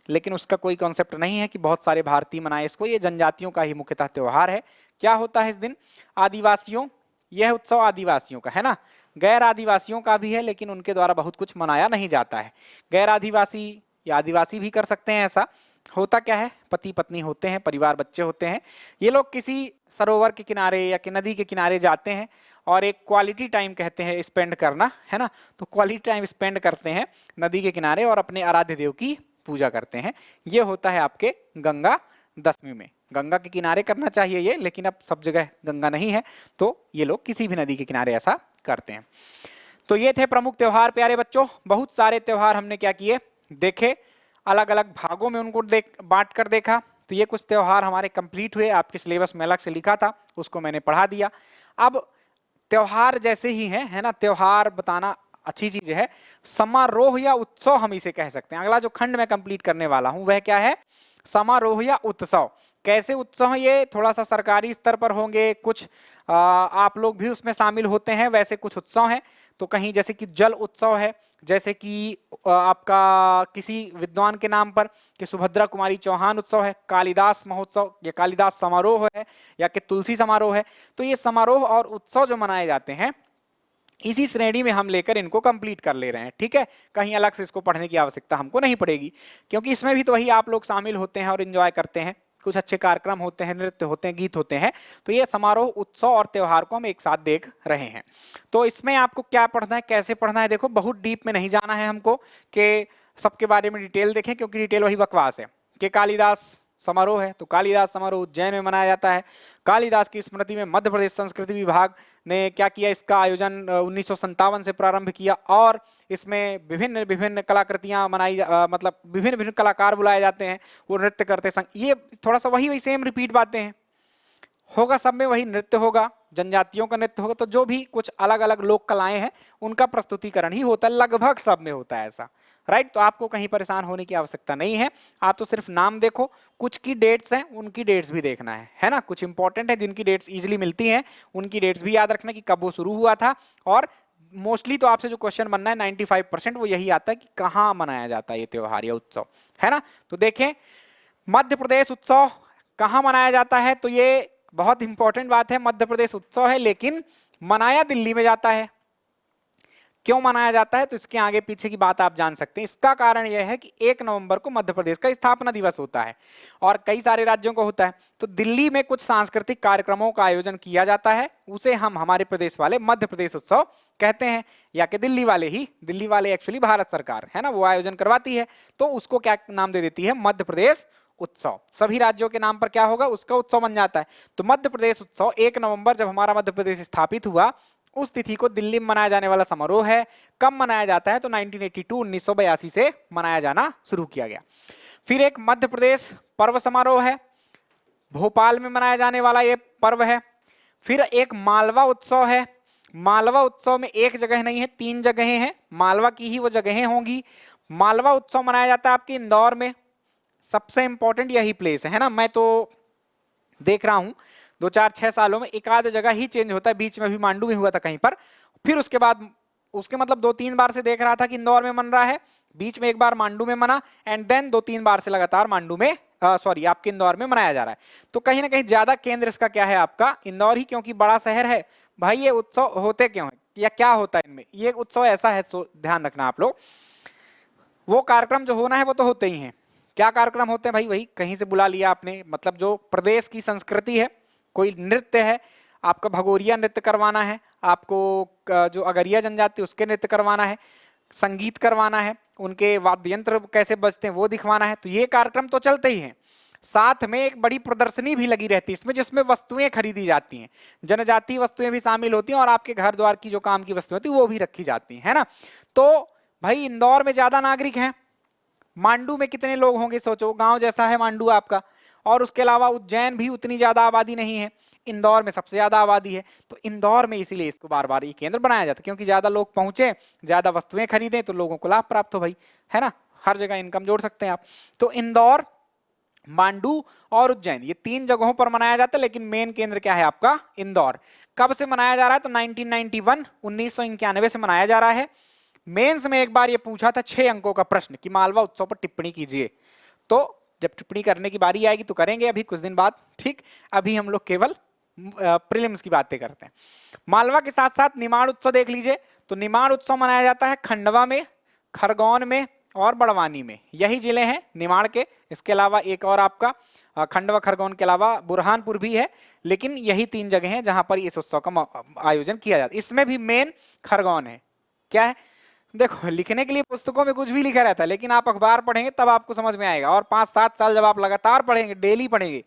लेकिन उसका कोई कॉन्सेप्ट नहीं है कि बहुत सारे भारतीय मनाए इसको। ये जनजातियों का ही मुख्यतः त्योहार है। क्या होता है इस दिन? आदिवासियों, यह उत्सव आदिवासियों का है ना, गैर आदिवासियों का भी है, लेकिन उनके द्वारा बहुत कुछ मनाया नहीं जाता है। गैर आदिवासी या आदिवासी भी कर सकते हैं ऐसा। होता क्या है, पति पत्नी होते हैं, परिवार बच्चे होते हैं, ये लोग किसी सरोवर के किनारे या कि नदी के किनारे जाते हैं और एक क्वालिटी टाइम कहते हैं स्पेंड करना, है ना। तो क्वालिटी टाइम स्पेंड करते हैं नदी के किनारे और अपने आराध्य देव की पूजा करते हैं। ये होता है आपके गंगा दशमी में। गंगा के किनारे करना चाहिए ये, लेकिन अब सब जगह गंगा नहीं है, तो ये लोग किसी भी नदी के किनारे ऐसा करते हैं। तो ये थे प्रमुख त्योहार प्यारे बच्चों। बहुत सारे त्योहार हमने क्या किए, देखे, अलग अलग भागों में उनको बांट कर देखा। तो ये कुछ त्योहार हमारे कंप्लीट हुए, आपके सिलेबस में अलग से लिखा था, उसको मैंने पढ़ा दिया। अब त्योहार जैसे ही हैं, है ना, त्योहार बताना अच्छी चीज है। समारोह या उत्सव हम इसे कह सकते हैं। अगला जो खंड मैं कंप्लीट करने वाला हूं वह क्या है, समारोह या उत्सव। कैसे उत्सव, ये थोड़ा सा सरकारी स्तर पर होंगे, कुछ आप लोग भी उसमें शामिल होते हैं, वैसे कुछ उत्सव हैं। तो कहीं जैसे कि जल उत्सव है, जैसे कि आपका किसी विद्वान के नाम पर कि सुभद्रा कुमारी चौहान उत्सव है, कालिदास महोत्सव या कालिदास समारोह है, या कि तुलसी समारोह है। तो ये समारोह और उत्सव जो मनाए जाते हैं इसी श्रेणी में हम लेकर इनको कंप्लीट कर ले रहे हैं, ठीक है। कहीं अलग से इसको पढ़ने की आवश्यकता हमको नहीं पड़ेगी, क्योंकि इसमें भी तो वही आप लोग शामिल होते हैं और एंजॉय करते हैं, कुछ अच्छे कार्यक्रम होते हैं, नृत्य होते हैं, गीत होते हैं। तो ये समारोह, उत्सव और त्योहार को हम एक साथ देख रहे हैं। तो इसमें आपको क्या पढ़ना है, कैसे पढ़ना है, देखो बहुत डीप में नहीं जाना है हमको कि सबके बारे में डिटेल देखें, क्योंकि डिटेल वही बकवास है कि कालिदास समारोह है तो कालिदास समारोह उज्जैन में मनाया जाता है। कालिदास की स्मृति में मध्य प्रदेश संस्कृति विभाग ने क्या किया, इसका आयोजन 1957 से प्रारंभ किया, और इसमें विभिन्न विभिन्न कलाकृतियां मतलब विभिन्न विभिन्न कलाकार बुलाए जाते हैं, वो नृत्य करते संग। ये थोड़ा सा वही सेम रिपीट बातें हैं, होगा सब में वही नृत्य होगा, जनजातियों का नृत्य होगा, तो जो भी कुछ अलग अलग लोक कलाएं हैं उनका प्रस्तुतिकरण ही होता है, लगभग सब में होता है ऐसा, राइट। तो आपको कहीं परेशान होने की आवश्यकता नहीं है, आप तो सिर्फ नाम देखो, कुछ की डेट्स हैं उनकी डेट्स भी देखना है ना, कुछ इंपॉर्टेंट है जिनकी डेट्स इजीली मिलती हैं उनकी डेट्स भी याद रखना कि कब वो शुरू हुआ था। और मोस्टली तो आपसे जो क्वेश्चन बनना है 95% वो यही आता है कि कहाँ मनाया जाता है ये त्योहार या उत्सव, है ना। तो देखें, मध्य प्रदेश उत्सव कहाँ मनाया जाता है, तो ये बहुत इंपॉर्टेंट बात है, मध्य प्रदेश उत्सव है लेकिन मनाया दिल्ली में जाता है। क्यों मनाया जाता है, तो इसके आगे पीछे की बात आप जान सकते हैं। इसका कारण यह है कि 1 नवंबर को मध्य प्रदेश का स्थापना दिवस होता है और कई सारे राज्यों को होता है, तो दिल्ली में कुछ सांस्कृतिक कार्यक्रमों का आयोजन किया जाता है, उसे हम हमारे प्रदेश वाले मध्य प्रदेश उत्सव कहते हैं, या कि दिल्ली वाले एक्चुअली भारत सरकार है ना, वो आयोजन करवाती है, तो उसको क्या नाम दे देती है, मध्य प्रदेश उत्सव। सभी राज्यों के नाम पर क्या होगा, उसका उत्सव बन जाता है। तो मध्य प्रदेश उत्सव 1 नवंबर जब हमारा मध्य प्रदेश स्थापित हुआ उस तिथि को दिल्ली में मनाया जाने वाला समारोह है। कब मनाया जाता है, तो 1982 से मनाया जाना शुरू किया गया। फिर एक मध्य प्रदेश पर्व समारोह है, भोपाल में मनाया जाने वाला ये पर्व है। फिर एक मालवा उत्सव है, मालवा उत्सव में एक जगह नहीं है 3 जगहें हैं, मालवा की ही वो जगहें होंगी। मालवा उत्सव मनाया जाता है आपके इंदौर में, सबसे इंपॉर्टेंट यही प्लेस है ना। मैं तो देख रहा हूं 2-4-6 सालों में एक आध जगह ही चेंज होता है, बीच में भी मांडू में हुआ था कहीं पर, फिर उसके बाद उसके मतलब 2-3 बार से देख रहा था कि इंदौर में मन रहा है, बीच में एक बार मांडू में मना, एंड देन 2-3 बार से लगातार मांडू में आपके इंदौर में मनाया जा रहा है। तो कहीं ना कहीं ज्यादा केंद्र इसका क्या है, आपका इंदौर ही, क्योंकि बड़ा शहर है। भाई ये उत्सव होते क्यों है या क्या होता है इनमें, ये उत्सव ऐसा है, ध्यान रखना आप लोग। वो कार्यक्रम जो होना है वो तो होते ही हैं। क्या कार्यक्रम होते हैं भाई, वही कहीं से बुला लिया आपने, मतलब जो प्रदेश की संस्कृति है, कोई नृत्य है, आपका भगोरिया नृत्य करवाना है, आपको जो अगरिया जनजाति उसके नृत्य करवाना है, संगीत करवाना है, उनके वाद्य यंत्र कैसे बजते हैं वो दिखवाना है, तो ये कार्यक्रम तो चलते ही हैं। साथ में एक बड़ी प्रदर्शनी भी लगी रहती है इसमें, जिसमें वस्तुएं खरीदी जाती हैं, जनजातीय वस्तुएं भी शामिल होती हैं, और आपके घर द्वार की जो काम की वस्तुएं होती है वो भी रखी जाती है ना। तो भाई इंदौर में ज्यादा नागरिक हैं, मांडू में कितने लोग होंगे सोचो, गांव जैसा है मांडू आपका, और उसके अलावा उज्जैन भी उतनी ज्यादा आबादी नहीं है, इंदौर में सबसे ज्यादा आबादी है। तो इंदौर में इसीलिए इसको बार बार ये केंद्र बनाया जाता है, क्योंकि ज्यादा लोग पहुंचे, ज्यादा वस्तुएं खरीदें तो लोगों को लाभ प्राप्त हो भाई, है ना, हर जगह इनकम जोड़ सकते हैं आप। तो इंदौर, मांडू और उज्जैन ये 3 जगहों पर मनाया जाता है, लेकिन मेन केंद्र क्या है आपका, इंदौर। कब से मनाया जा रहा है, तो 1991 से मनाया जा रहा है। मेंस में एक बार ये पूछा था 6 अंकों का प्रश्न कि मालवा उत्सव पर टिप्पणी कीजिए, तो जब टिप्पणी करने की बारी आएगी तो करेंगे अभी कुछ दिन बाद, ठीक। अभी हम लोग केवल प्रीलिम्स की बातें करते हैं। मालवा के साथ साथ निमाड़ उत्सव देख लीजिए, तो निमाड़ उत्सव मनाया जाता है खंडवा में, खरगोन में और बड़वानी में, यही जिले हैं निमाड़ के। इसके अलावा एक और आपका खंडवा खरगोन के अलावा बुरहानपुर भी है, लेकिन यही 3 जगह हैं जहां पर इस उत्सव का आयोजन किया जाता है। इसमें भी मेन खरगोन है। क्या है, देखो लिखने के लिए पुस्तकों में कुछ भी लिखा रहता है, लेकिन आप अखबार पढ़ेंगे तब आपको समझ में आएगा, और 5-7 साल जब आप लगातार पढ़ेंगे, डेली पढ़ेंगे,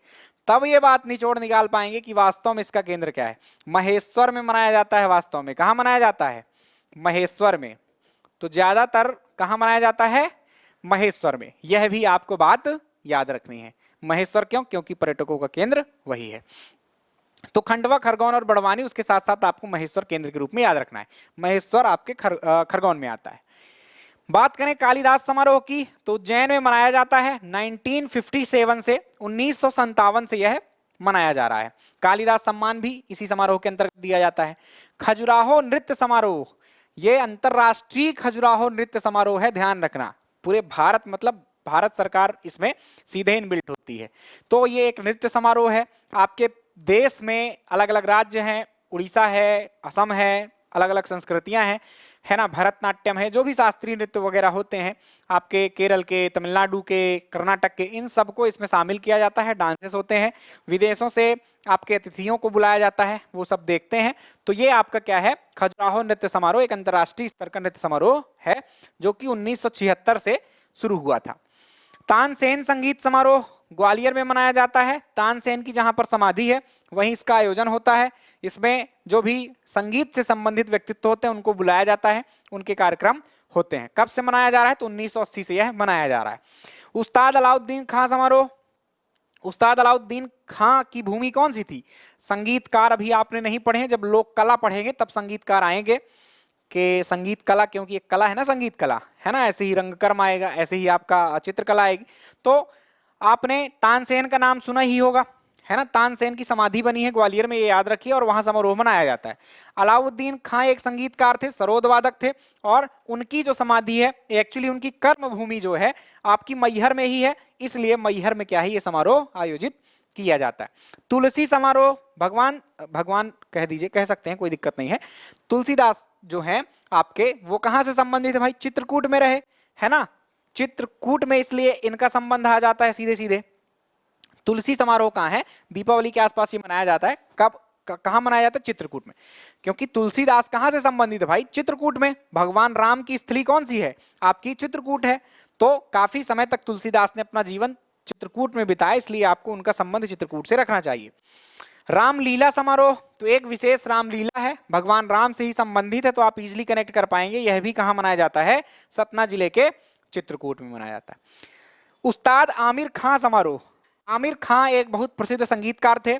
तब ये बात निचोड़ निकाल पाएंगे कि वास्तव में इसका केंद्र क्या है। महेश्वर में मनाया जाता है, वास्तव में कहाँ मनाया जाता है, महेश्वर में। तो ज्यादातर कहाँ मनाया जाता है, महेश्वर में। यह भी आपको बात याद रखनी है, महेश्वर क्यों? क्योंकि पर्यटकों का केंद्र वही है। तो खंडवा, खरगोन और बड़वानी, उसके साथ साथ आपको महेश्वर केंद्र के रूप में याद रखना है। महेश्वर आपके खरगोन में आता है। बात करें कालिदास समारोह की तो उज्जैन में मनाया जाता है 1957 से 1957 से यह मनाया जा रहा है। कालिदास सम्मान भी इसी समारोह के अंतर्गत दिया जाता है। खजुराहो नृत्य समारोह, यह अंतरराष्ट्रीय खजुराहो नृत्य समारोह है, ध्यान रखना। पूरे भारत, मतलब भारत सरकार इसमें सीधे इनबिल्ट होती है। तो ये एक नृत्य समारोह है। आपके देश में अलग अलग राज्य हैं, उड़ीसा है, असम है, अलग अलग संस्कृतियां हैं, है ना, भरतनाट्यम है, जो भी शास्त्रीय नृत्य वगैरह होते हैं आपके केरल के, तमिलनाडु के, कर्नाटक के, इन सबको इसमें शामिल किया जाता है। डांसेस होते हैं, विदेशों से आपके अतिथियों को बुलाया जाता है, वो सब देखते हैं। तो ये आपका क्या है? खजुराहो नृत्य समारोह एक अंतर्राष्ट्रीय स्तर का नृत्य समारोह है जो कि 1976 से शुरू हुआ था। तानसेन संगीत समारोह ग्वालियर में मनाया जाता है। तानसेन की जहां पर समाधि है वहीं इसका आयोजन होता है। इसमें जो भी संगीत से संबंधित व्यक्तित्व होते हैं उनको बुलाया जाता है, उनके कार्यक्रम होते हैं। कब से मनाया जा रहा है? तो 1980 से यह मनाया जा रहा है। उस्ताद अलाउद्दीन खां समारोह, उस्ताद अलाउद्दीन खां की भूमि कौन सी थी? संगीतकार अभी आपने नहीं पढ़े हैं, जब लोक कला पढ़ेंगे तब संगीतकार आएंगे कि संगीत कला, क्योंकि एक कला है ना संगीत कला, है ना, ऐसे ही रंगकर्म आएगा, ऐसे ही आपका चित्रकला आएगी। तो आपने तानसेन का नाम सुना ही होगा, है ना, तानसेन की समाधि बनी है ग्वालियर में, ये याद रखिए, और वहां समारोह मनाया जाता है। अलाउद्दीन खां एक संगीतकार थे, सरोद वादक थे, और उनकी जो समाधि है एक्चुअली उनकी कर्म भूमि जो है आपकी मैहर में ही है, इसलिए मैहर में क्या है, ये समारोह आयोजित किया जाता है। तुलसी समारोह, भगवान कह दीजिए, कह सकते हैं, कोई दिक्कत नहीं है। तुलसीदास जो है आपके, वो कहां से संबंधित है भाई? चित्रकूट में रहे, है ना, चित्रकूट में, इसलिए इनका संबंध आ जाता है सीधे सीधे। तुलसी समारोह कहां है? दीपावली के आसपास ये मनाया जाता है। कब, कहां मनाया जाता है? चित्रकूट में, क्योंकि तुलसीदास कहां से संबंधित है भाई? चित्रकूट में। भगवान राम की स्थली कौन सी है? आपकी चित्रकूट है। तो काफी समय तक तुलसीदास ने अपना जीवन चित्रकूट में बिताया, इसलिए आपको उनका संबंध चित्रकूट से रखना चाहिए। रामलीला समारोह, तो एक विशेष रामलीला है, भगवान राम से ही संबंधित है, तो आप इजीली कनेक्ट कर पाएंगे। यह भी कहां मनाया जाता है? सतना जिले के चित्रकूट में मनाया जाता है। उस्ताद आमिर खां समारोह, आमिर खां एक बहुत प्रसिद्ध संगीतकार थे,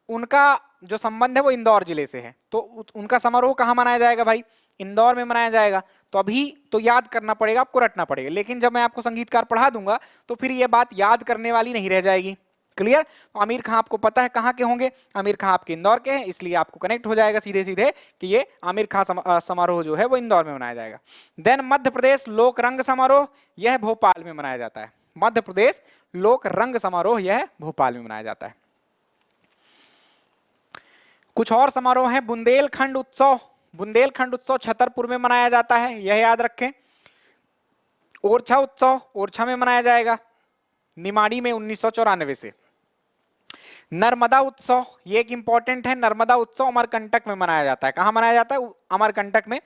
उनका जो संबंध है वो इंदौर जिले से है, तो उनका समारोह कहां मनाया जाएगा भाई? इंदौर में मनाया जाएगा। तो अभी तो याद करना पड़ेगा, आपको रटना पड़ेगा, लेकिन जब मैं आपको संगीतकार पढ़ा दूंगा तो फिर ये बात याद करने वाली नहीं रह जाएगी। क्लियर? तो आमिर खां आपको पता है कहाँ के होंगे? आमिर खां आपके इंदौर के हैं, इसलिए आपको कनेक्ट हो जाएगा सीधे सीधे कि ये आमिर खां समारोह जो है वो इंदौर में मनाया जाएगा। देन मध्य प्रदेश लोक रंग समारोह, यह भोपाल में मनाया जाता है। मध्य प्रदेश लोक रंग समारोह यह भोपाल में मनाया जाता है। कुछ और समारोह हैं। बुंदेलखंड उत्सव, बुंदेलखंड उत्सव छतरपुर में मनाया जाता है, यह याद रखें। ओरछा उत्सव ओरछा में मनाया जाएगा, निमाड़ी में 1994 से। नर्मदा उत्सव, ये एक इंपॉर्टेंट है, नर्मदा उत्सव अमरकंटक में मनाया जाता है। कहां मनाया जाता है? अमरकंटक में।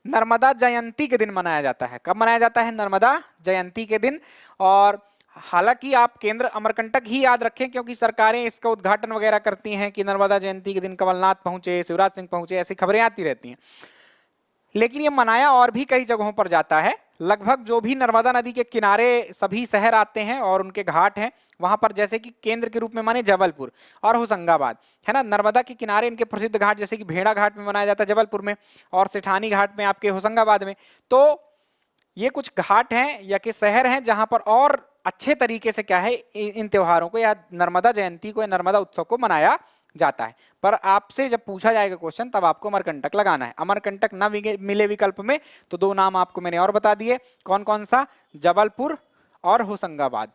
नर्मदा जयंती के दिन मनाया जाता है। कब मनाया जाता है? नर्मदा जयंती के दिन। और हालांकि आप केंद्र अमरकंटक ही याद रखें, क्योंकि सरकारें इसका उद्घाटन वगैरह करती हैं कि नर्मदा जयंती के दिन कमलनाथ पहुंचे, शिवराज सिंह पहुंचे, ऐसी खबरें आती रहती हैं। लेकिन ये मनाया और भी कई जगहों पर जाता है। लगभग जो भी नर्मदा नदी के किनारे सभी शहर आते हैं और उनके घाट हैं, वहां पर जैसे कि केंद्र के रूप में माने जबलपुर और होशंगाबाद, है ना। नर्मदा के किनारे इनके प्रसिद्ध घाट, जैसे कि भेड़ा घाट में मनाया जाता है जबलपुर में, और सेठानी घाट में आपके होशंगाबाद में। तो ये कुछ घाट हैं या के शहर हैं जहां पर और अच्छे तरीके से क्या है इन त्योहारों को या नर्मदा जयंती को या नर्मदा उत्सव को मनाया जाता है। पर आपसे जब पूछा जाएगा क्वेश्चन तब आपको अमरकंटक लगाना है। अमरकंटक न मिले विकल्प में तो दो नाम आपको मैंने और बता दिए, कौन कौन सा? जबलपुर और होशंगाबाद।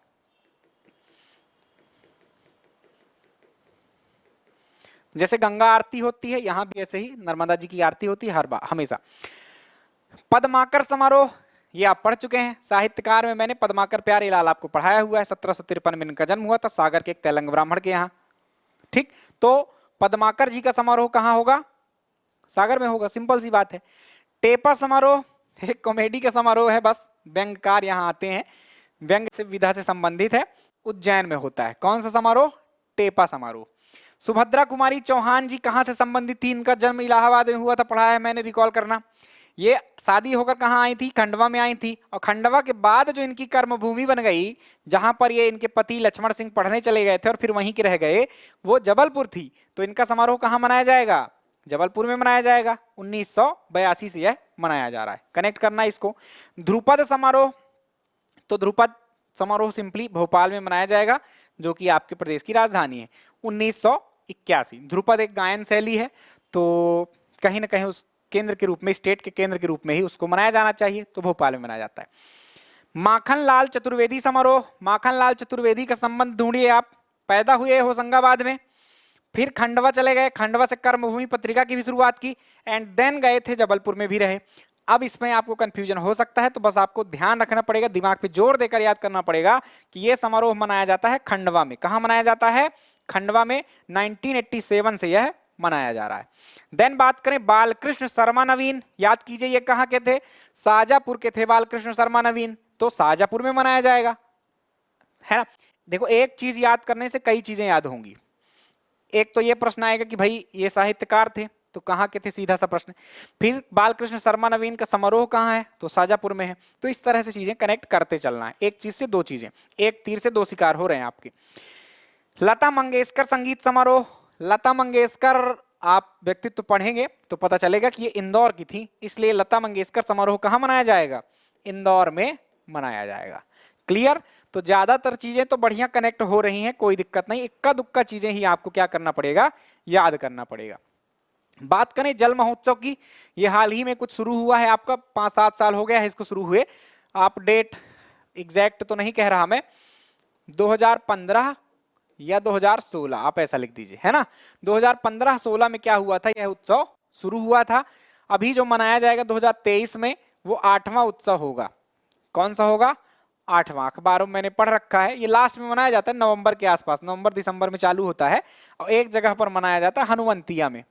जैसे गंगा आरती होती है, यहां भी ऐसे ही नर्मदा जी की आरती होती है हर बार, हमेशा। पद्माकर समारोह, ये आप पढ़ चुके हैं। साहित्यकार में मैंने पद्माकर प्यारेलाल आपको पढ़ाया हुआ है। 1753 में इनका जन्म हुआ था, सागर के एक तेलंग ब्राह्मण के यहाँ। ठीक, तो पद्माकर जी का समारोह कहाँ होगा? सागर में होगा, सिंपल सी बात है। टेपा समारोह एक कॉमेडी का समारोह है, बस व्यंग्यकार यहाँ आते हैं, व्यंग से विधा से संबंधित है, उज्जैन में होता है। कौन सा समारोह? टेपा समारोह। सुभद्रा कुमारी चौहान जी कहाँ से संबंधित थी? इनका जन्म इलाहाबाद में हुआ था, पढ़ा है मैंने, रिकॉल करना। ये शादी होकर कहाँ आई थी? खंडवा में आई थी। और खंडवा के बाद जो इनकी कर्मभूमि बन गई, जहां पर ये इनके पति लक्ष्मण सिंह पढ़ने चले गए थे और फिर वहीं के रह गए, वो जबलपुर थी। तो इनका समारोह कहाँ मनाया जाएगा? जबलपुर में मनाया जाएगा। 1982 से यह मनाया जा रहा है। कनेक्ट करना इसको। ध्रुपद समारोह, तो ध्रुपद समारोह सिंपली भोपाल में मनाया जाएगा, जो कि आपके प्रदेश की राजधानी है। 1981। ध्रुपद एक गायन शैली है, तो कहीं ना कहीं उस केंद्र के रूप में, स्टेट के केंद्र के रूप में ही उसको मनाया जाना चाहिए, तो भोपाल में मनाया जाता है। माखनलाल चतुर्वेदी समारोह, माखनलाल चतुर्वेदी का संबंध ढूंढिए आप। पैदा हुए होशंगाबाद में, फिर खंडवा चले गए, खंडवा से कर्मभूमि पत्रिका की भी शुरुआत की, एंड देन गए थे जबलपुर में भी रहे। अब इसमें आपको कंफ्यूजन हो सकता है, तो बस आपको ध्यान रखना पड़ेगा, दिमाग पे जोर देकर याद करना पड़ेगा कि यह समारोह मनाया जाता है खंडवा में। कहां मनाया जाता है? खंडवा में। 1987 से यह मनाया जा रहा है। देन बात करें बालकृष्ण शर्मा नवीन, याद कीजिए ये कहां के थे? शाजापुर के थे बालकृष्ण शर्मा नवीन, तो शाजापुर में मनाया जाएगा, है ना। देखो, एक चीज याद करने से कई चीजें याद होंगी। एक तो ये प्रश्न आएगा कि भाई ये साहित्यकार थे, तो कहाँ के थे, सीधा सा प्रश्न। फिर बालकृष्ण शर्मा नवीन का समारोह कहाँ है? तो शाजापुर में है। तो इस तरह से चीजें कनेक्ट करते चलना है, एक चीज से दो चीजें, एक तीर से दो शिकार हो रहे हैं आपके। लता मंगेशकर संगीत समारोह, लता मंगेशकर आप व्यक्तित्व पढ़ेंगे तो पता चलेगा कि ये इंदौर की थी, इसलिए लता मंगेशकर समारोह कहाँ मनाया जाएगा? इंदौर में मनाया जाएगा। क्लियर? तो ज्यादातर चीजें तो बढ़िया कनेक्ट हो रही हैं, कोई दिक्कत नहीं। इक्का दुक्का चीजें ही आपको क्या करना पड़ेगा? याद करना पड़ेगा। बात करें जल महोत्सव की, ये हाल ही में कुछ शुरू हुआ है आपका, 5-7 साल हो गया है इसको शुरू हुए। आप डेट एग्जैक्ट तो नहीं कह रहा मैं, 2015 या 2016 आप ऐसा लिख दीजिए, है ना। 2015-16 में क्या हुआ था? यह उत्सव शुरू हुआ था। अभी जो मनाया जाएगा 2023 में, वो 8वां उत्सव होगा। कौन सा होगा? 8वां। अखबारों में मैंने पढ़ रखा है, ये लास्ट में मनाया जाता है, नवंबर के आसपास, नवंबर दिसंबर में चालू होता है। और एक जगह पर मनाया जाता है, हनुवंतिया में।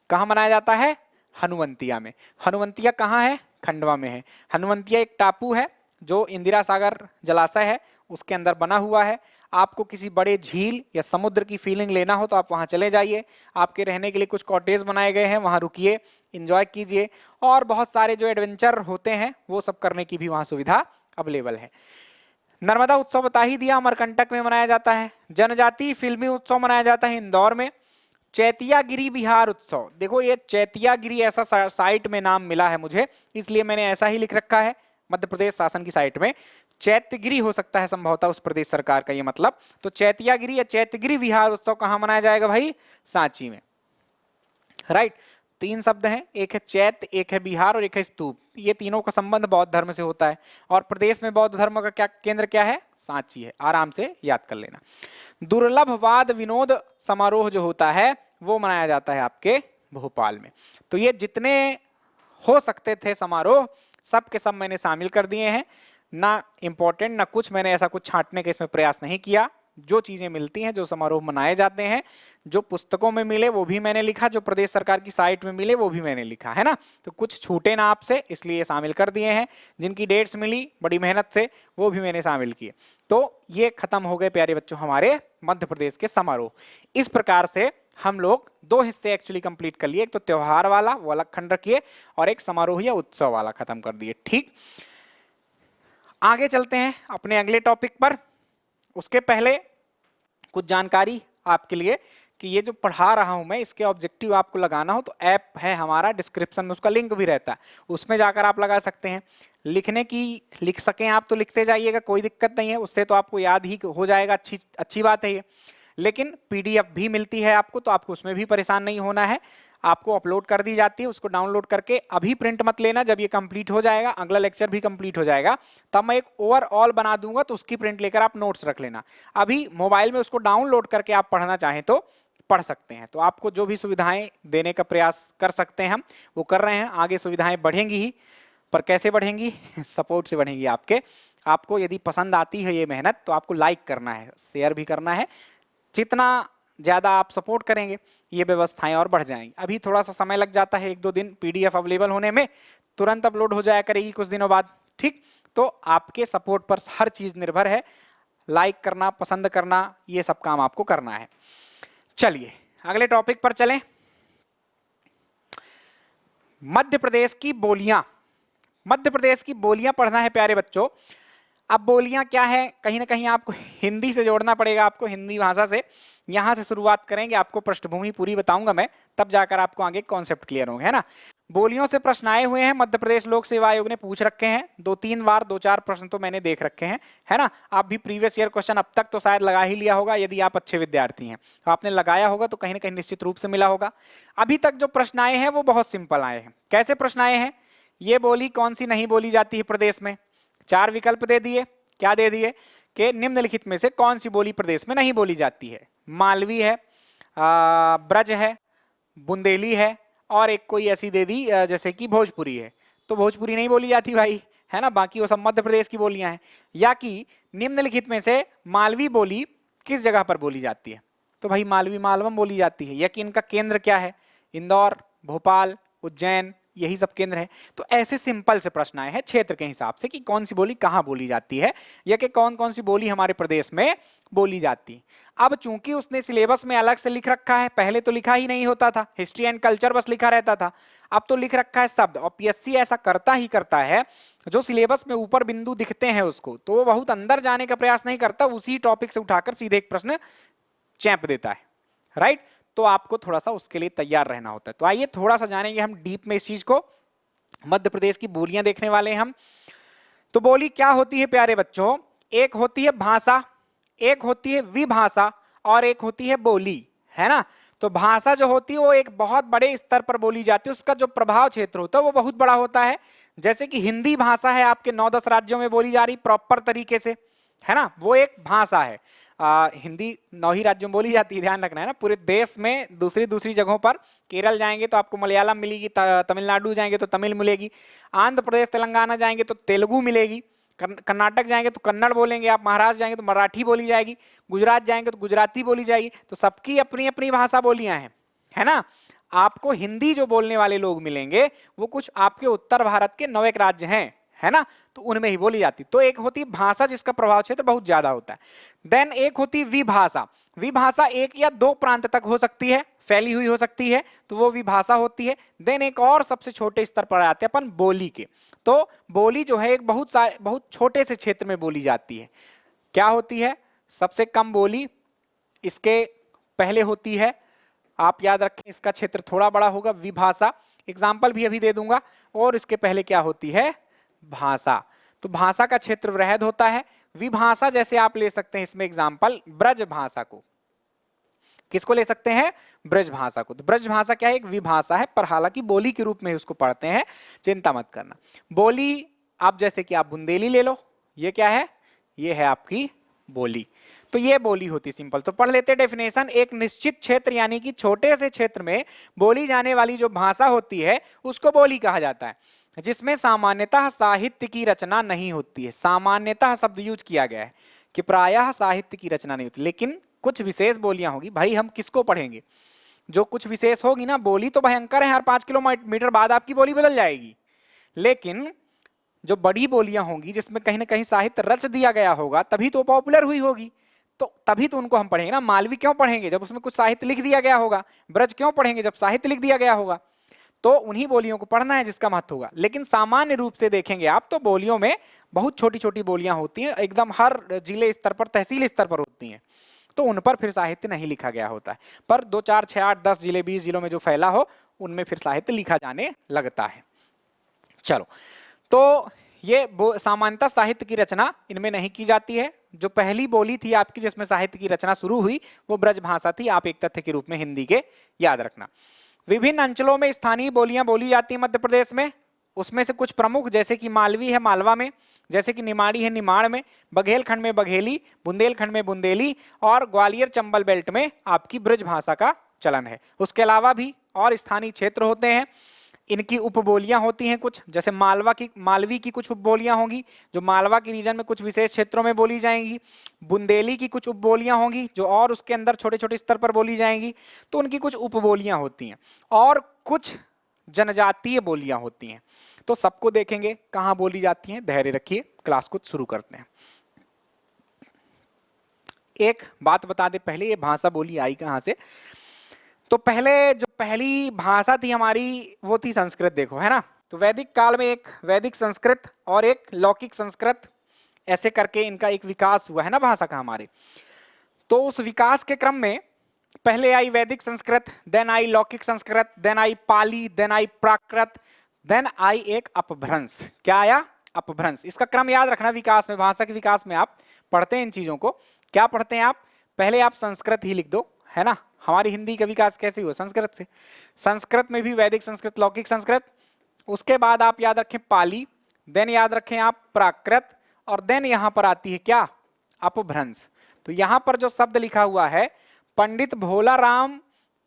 कहाँ मनाया जाता है? हनुवंतिया में। हनुवंतिया कहाँ है? खंडवा में है। हनुवंतिया एक टापू है जो इंदिरा सागर जलाशय है उसके अंदर बना हुआ है। आपको किसी बड़े झील या समुद्र की फीलिंग लेना हो तो आप वहां चले जाइए। आपके रहने के लिए कुछ कॉटेज बनाए गए हैं, वहां रुकिए, एंजॉय कीजिए, और बहुत सारे जो एडवेंचर होते हैं वो सब करने की भी वहां सुविधा अवेलेबल है। नर्मदा उत्सव बता ही दिया, अमरकंटक में मनाया जाता है। जनजातीय फिल्मी उत्सव मनाया जाता है इंदौर में। चैतियागिरी बिहार उत्सव, देखो ये चैतियागिरी ऐसा साइट में नाम मिला है मुझे, इसलिए मैंने ऐसा ही लिख रखा है। मध्य प्रदेश शासन की साइट में चैत्यगिरी हो सकता है संभवतः उस प्रदेश सरकार का ये मतलब। तो चैतियागिरी या चैत्यगिरी विहार उत्सव कहां मनाया जाएगा भाई? सांची में। राइट, 3 शब्द हैं, एक है चैत्य, एक है बिहार और एक है स्तूप। ये तीनों का संबंध बौद्ध धर्म से होता है, और प्रदेश में बौद्ध धर्म का क्या केंद्र क्या है? सांची है। आराम से याद कर लेना। दुर्लभ वाद विनोद समारोह जो होता है वो मनाया जाता है आपके भोपाल में। तो ये जितने हो सकते थे समारोह सब के सब मैंने शामिल कर दिए हैं। ना इंपॉर्टेंट ना कुछ मैंने ऐसा कुछ छांटने का इसमें प्रयास नहीं किया। जो चीजें मिलती हैं, जो समारोह मनाए जाते हैं, जो पुस्तकों में मिले वो भी मैंने लिखा, जो प्रदेश सरकार की साइट में मिले वो भी मैंने लिखा, है ना। तो कुछ छूटे ना आपसे, इसलिए शामिल कर दिए हैं। जिनकी डेट्स मिली बड़ी मेहनत से वो भी मैंने शामिल किए। तो ये खत्म हो गए प्यारे बच्चों हमारे मध्य प्रदेश के समारोह। इस प्रकार से हम लोग 2 हिस्से एक्चुअली कंप्लीट कर लिए, एक तो त्योहार वाला वो अलग खंड रखिए, और एक समारोह या उत्सव वाला खत्म कर दिए। ठीक, आगे चलते हैं अपने अगले टॉपिक पर। उसके पहले कुछ जानकारी आपके लिए कि ये जो पढ़ा रहा हूं मैं, इसके ऑब्जेक्टिव आपको लगाना हो तो ऐप है हमारा, डिस्क्रिप्शन में उसका लिंक भी रहता है, उसमें जाकर आप लगा सकते हैं। लिखने की लिख सकें आप तो लिखते जाइएगा, कोई दिक्कत नहीं है, उससे तो आपको याद ही हो जाएगा, अच्छी बात है ये। लेकिन पीडीएफ भी मिलती है आपको, तो आपको उसमें भी परेशान नहीं होना है। आपको अपलोड कर दी जाती है, उसको डाउनलोड करके अभी प्रिंट मत लेना, जब ये कंप्लीट हो जाएगा, अगला लेक्चर भी कंप्लीट हो जाएगा, तब मैं एक ओवरऑल बना दूंगा, तो उसकी प्रिंट लेकर आप नोट्स रख लेना। अभी मोबाइल में उसको डाउनलोड करके आप पढ़ना चाहें तो पढ़ सकते हैं। तो आपको जो भी सुविधाएं देने का प्रयास कर सकते हैं हम वो कर रहे हैं। आगे सुविधाएं बढ़ेंगी ही, पर कैसे बढ़ेंगी? सपोर्ट से बढ़ेंगी आपके। आपको यदि पसंद आती है ये मेहनत तो आपको लाइक करना है, शेयर भी करना है। जितना ज़्यादा आप सपोर्ट करेंगे ये व्यवस्थाएं और बढ़ जाएंगी। अभी थोड़ा सा समय लग जाता है, 1-2 दिन पीडीएफ अवेलेबल होने में, तुरंत अपलोड हो जाया करेगी कुछ दिनों बाद। ठीक, तो आपके सपोर्ट पर हर चीज़ निर्भर है। लाइक करना, पसंद करना, ये सब काम आपको करना है। चलिए अगले टॉपिक पर चलें। मध्य प्रदेश की बोलियां, मध्य प्रदेश की बोलियां पढ़ना है प्यारे बच्चों। अब बोलियां क्या है, कहीं ना कहीं आपको हिंदी से जोड़ना पड़ेगा, आपको हिंदी भाषा से यहां से शुरुआत करेंगे, आपको पृष्ठभूमि पूरी बताऊंगा मैं, तब जाकर आपको आगे कॉन्सेप्ट क्लियर होंगे, है ना। बोलियों से प्रश्न आए हुए हैं, मध्य प्रदेश लोक सेवा आयोग ने पूछ रखे हैं, 2-3 बार 2-4 प्रश्न तो मैंने देख रखे हैं, है ना। आप भी प्रीवियस ईयर क्वेश्चन अब तक तो शायद लगा ही लिया होगा, यदि आप अच्छे विद्यार्थी हैं तो आपने लगाया होगा, तो कहीं ना कहीं निश्चित रूप से मिला होगा। अभी तक जो प्रश्न आए हैं वो बहुत सिंपल आए हैं। कैसे प्रश्न आए हैं, ये बोली कौन सी नहीं बोली जाती है प्रदेश में, 4 विकल्प दे दिए। क्या दे दिए कि निम्नलिखित में से कौन सी बोली प्रदेश में नहीं बोली जाती है। मालवी है, ब्रज है, बुंदेली है, और एक कोई ऐसी दे दी जैसे कि भोजपुरी है। तो भोजपुरी नहीं बोली जाती भाई, है ना, बाकी वो सब मध्य प्रदेश की बोलियां हैं। या कि निम्नलिखित में से मालवी बोली किस जगह पर बोली जाती है, तो भाई मालवी मालवा में बोली जाती है। या कि इनका केंद्र क्या है, इंदौर, भोपाल, उज्जैन, यही सब केंद्र है। तो ऐसे सिंपल से प्रश्न आए हैं क्षेत्र के हिसाब से कि कौन सी बोली कहाँ बोली जाती है, या कि कौन कौन सी बोली हमारे प्रदेश में बोली जाती है। अब चूंकि उसने सिलेबस में अलग से लिख रखा है, पहले तो लिखा ही नहीं होता था, हिस्ट्री एंड कल्चर बस लिखा रहता था, अब तो लिख रखा है शब्द। और पीएससी ऐसा करता ही करता है, जो सिलेबस में ऊपर बिंदु दिखते हैं उसको तो वो बहुत अंदर जाने का प्रयास नहीं करता, उसी टॉपिक से उठाकर सीधे एक प्रश्न चैंप देता है, राइट। तो आपको थोड़ा सा उसके लिए तैयार रहना होता है। तो आइए थोड़ा सा जानेंगे हम डीप में इस चीज को। मध्य प्रदेश की बोलियां देखने वाले हैं हम। तो बोली क्या होती है प्यारे बच्चों, एक होती है भाषा, एक होती है विभाषा, और एक होती है बोली, है ना। तो भाषा जो होती है वो एक बहुत बड़े स्तर पर बोली जाती है, उसका जो प्रभाव क्षेत्र होता है वो बहुत बड़ा होता है। जैसे कि हिंदी भाषा है आपके 9-10 राज्यों में बोली जा रही प्रॉपर तरीके से, है ना, वो एक भाषा है। हिंदी 9 ही राज्यों में बोली जाती है, ध्यान रखना है ना। पूरे देश में दूसरी दूसरी जगहों पर, केरल जाएंगे तो आपको मलयालम मिलेगी, तमिलनाडु जाएंगे तो तमिल मिलेगी, आंध्र प्रदेश तेलंगाना जाएंगे तो तेलुगु मिलेगी, कर्नाटक जाएंगे तो कन्नड़ बोलेंगे आप, महाराष्ट्र जाएंगे तो मराठी बोली जाएगी, गुजरात जाएंगे तो गुजराती बोली जाएगी। तो सबकी अपनी अपनी भाषा बोलियां हैं, है ना। आपको हिंदी जो बोलने वाले लोग मिलेंगे वो कुछ आपके उत्तर भारत के 9 एक राज्य हैं, है ना, तो उनमें ही बोली जाती। तो एक होती भाषा जिसका प्रभाव क्षेत्र बहुत ज्यादा होता है। देन एक होती विभाषा, विभाषा 1 या 2 प्रांत तक हो सकती है, फैली हुई हो सकती है, तो वो विभाषा होती है। देन एक और सबसे छोटे स्तर पर आते हैं अपन बोली के। तो बोली जो है एक बहुत छोटे से क्षेत्र में बोली जाती है। क्या होती है, सबसे कम बोली इसके पहले होती है, आप याद रखें इसका क्षेत्र थोड़ा बड़ा होगा, विभाषा। एग्जाम्पल भी अभी दे दूंगा। और इसके पहले क्या होती है, भाषा। तो भाषा का क्षेत्र वृहद होता है। विभाषा जैसे आप ले सकते हैं इसमें एग्जाम्पल ब्रज भाषा को, किसको ले सकते हैं, ब्रज भाषा को। तो ब्रज भाषा क्या है, एक विभाषा है, पर हालांकि बोली के रूप में उसको पढ़ते हैं, चिंता मत करना। बोली आप जैसे कि आप बुंदेली ले लो, ये क्या है, ये है आपकी बोली। तो ये बोली होती सिंपल। तो पढ़ लेते डेफिनेशन। एक निश्चित क्षेत्र यानी कि छोटे से क्षेत्र में बोली जाने वाली जो भाषा होती है उसको बोली कहा जाता है, जिसमें सामान्यतः साहित्य की रचना नहीं होती है। सामान्यतः शब्द यूज किया गया है कि प्रायः साहित्य की रचना नहीं होती, लेकिन कुछ विशेष बोलियां होगी। भाई हम किसको पढ़ेंगे, जो कुछ विशेष होगी ना, बोली तो भयंकर है, हर 5 किलोमीटर बाद आपकी बोली बदल जाएगी। लेकिन जो बड़ी बोलियां होंगी जिसमें कहीं ना कहीं साहित्य रच दिया गया होगा, तभी तो पॉपुलर हुई होगी, तो तभी तो उनको हम पढ़ेंगे ना। मालवी क्यों पढ़ेंगे, जब उसमें कुछ साहित्य लिख दिया गया होगा। ब्रज क्यों पढ़ेंगे, जब साहित्य लिख दिया गया होगा। तो उन्हीं बोलियों को पढ़ना है जिसका महत्व होगा। लेकिन सामान्य रूप से देखेंगे आप तो बोलियों में बहुत छोटी छोटी बोलियां होती हैं, एकदम हर जिले स्तर पर, तहसील स्तर पर होती हैं, तो उन पर फिर साहित्य नहीं लिखा गया होता है। पर 2, 4, 6, 8, 10 जिले, 20 जिलों में जो फैला हो उनमें फिर साहित्य लिखा जाने लगता है। चलो, तो ये सामान्यतः साहित्य की रचना इनमें नहीं की जाती है। जो पहली बोली थी आपकी जिसमें साहित्य की रचना शुरू हुई वो ब्रज भाषा थी, आप एक तथ्य के रूप में हिंदी के याद रखना। विभिन्न अंचलों में स्थानीय बोलियां बोली जाती हैं मध्य प्रदेश में। उसमें से कुछ प्रमुख जैसे कि मालवी है मालवा में, जैसे कि निमाड़ी है निमाड़ में, बघेलखंड में बघेली, बुंदेलखंड में बुंदेली, और ग्वालियर चंबल बेल्ट में आपकी ब्रज भाषा का चलन है। उसके अलावा भी और स्थानीय क्षेत्र होते हैं, इनकी उपबोलियां होती हैं कुछ, जैसे मालवी की कुछ उपबोलियां होंगी जो मालवा के रीजन में कुछ विशेष क्षेत्रों में बोली जाएंगी। बुंदेली की कुछ उपबोलियां होंगी जो और उसके अंदर छोटे छोटे स्तर पर बोली जाएंगी, तो उनकी कुछ उपबोलियां होती हैं। और कुछ जनजातीय बोलियां होती हैं। तो सबको देखेंगे कहाँ बोली जाती हैं। धैर्य रखिए, क्लास को शुरू करते हैं। एक बात बता दे पहले, ये भाषा बोली आई कहाँ से। तो पहले जो पहली भाषा थी हमारी वो थी संस्कृत, देखो है ना। तो वैदिक काल में एक वैदिक संस्कृत और एक लौकिक संस्कृत, ऐसे करके इनका एक विकास हुआ है ना भाषा का हमारे। तो उस विकास के क्रम में पहले आई वैदिक संस्कृत, देन आई लौकिक संस्कृत, देन आई पाली, देन आई प्राकृत, देन आई एक अपभ्रंश। क्या आया? अपभ्रंश। इसका क्रम याद रखना, विकास में, भाषा के विकास में आप पढ़ते हैं इन चीजों को। क्या पढ़ते हैं आप? पहले आप संस्कृत ही लिख दो, है ना। हमारी हिंदी का विकास कैसे हुआ? संस्कृत से। संस्कृत में भी वैदिक संस्कृत, लौकिक संस्कृत, उसके बाद आप याद रखें पाली, देन याद रखें आप प्राकृत, और देन यहां पर आती है क्या? अपभ्रंश। तो यहां पर जो शब्द लिखा हुआ है, पंडित भोलाराम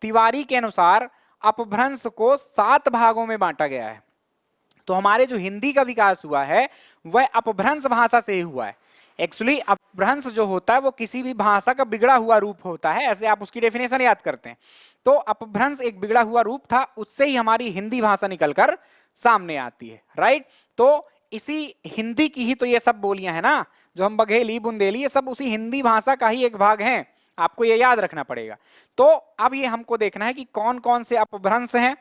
तिवारी के अनुसार अपभ्रंश को 7 भागों में बांटा गया है। तो हमारे जो हिंदी का विकास हुआ है वह अपभ्रंश भाषा से ही हुआ है। एक्चुअली अपभ्रंश जो होता है वो किसी भी भाषा का बिगड़ा हुआ रूप होता है, ऐसे आप उसकी डेफिनेशन याद करते हैं। तो अपभ्रंश एक बिगड़ा हुआ रूप था, उससे ही हमारी हिंदी भाषा निकलकर सामने आती है, राइट। तो इसी हिंदी की ही तो ये सब बोलियां हैं ना, जो हम बघेली, बुंदेली, ये सब उसी हिंदी भाषा का ही एक भाग है, आपको ये याद रखना पड़ेगा। तो अब ये हमको देखना है कि कौन कौन से अपभ्रंश हैं,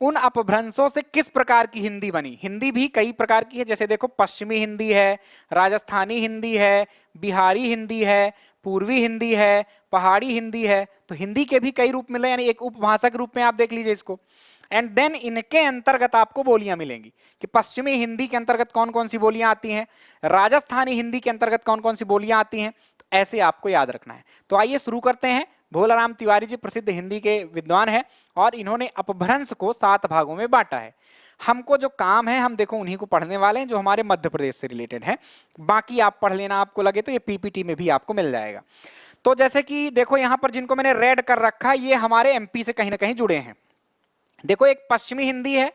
उन अपभ्रंशों से किस प्रकार की हिंदी बनी। हिंदी भी कई प्रकार की है, जैसे देखो पश्चिमी हिंदी है, राजस्थानी हिंदी है, बिहारी हिंदी है, पूर्वी हिंदी है, पहाड़ी हिंदी है। तो हिंदी के भी कई रूप मिले, यानी एक उपभाषा के रूप में आप देख लीजिए इसको। एंड देन इनके अंतर्गत आपको बोलियां मिलेंगी कि पश्चिमी हिंदी के अंतर्गत कौन कौन सी बोलियां आती हैं, राजस्थानी हिंदी के अंतर्गत कौन कौन सी बोलियां आती हैं। तो ऐसे आपको याद रखना है। तो आइए शुरू करते हैं। भोलाराम तिवारी जी प्रसिद्ध हिंदी के विद्वान हैं और इन्होंने अपभ्रंश को 7 भागों में बांटा है। हमको जो काम है, हम देखो उन्हीं को पढ़ने वाले हैं जो हमारे मध्य प्रदेश से रिलेटेड है। बाकी आप पढ़ लेना, आपको लगे तो ये पीपीटी में भी आपको मिल जाएगा। तो जैसे कि देखो यहां पर जिनको मैंने रेड कर रखा है, ये हमारे एमपी से कहीं ना कहीं जुड़े हैं। देखो एक पश्चिमी हिंदी है,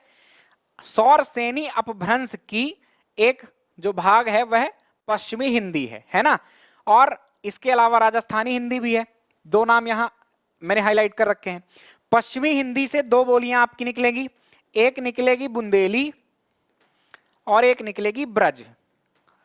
सौर सेनी अपभ्रंश की एक जो भाग है वह पश्चिमी हिंदी है ना। और इसके अलावा राजस्थानी हिंदी भी है। 2 नाम यहां मैंने हाईलाइट कर रखे हैं। पश्चिमी हिंदी से 2 बोलियां आपकी निकलेगी, एक निकलेगी बुंदेली और एक निकलेगी ब्रज,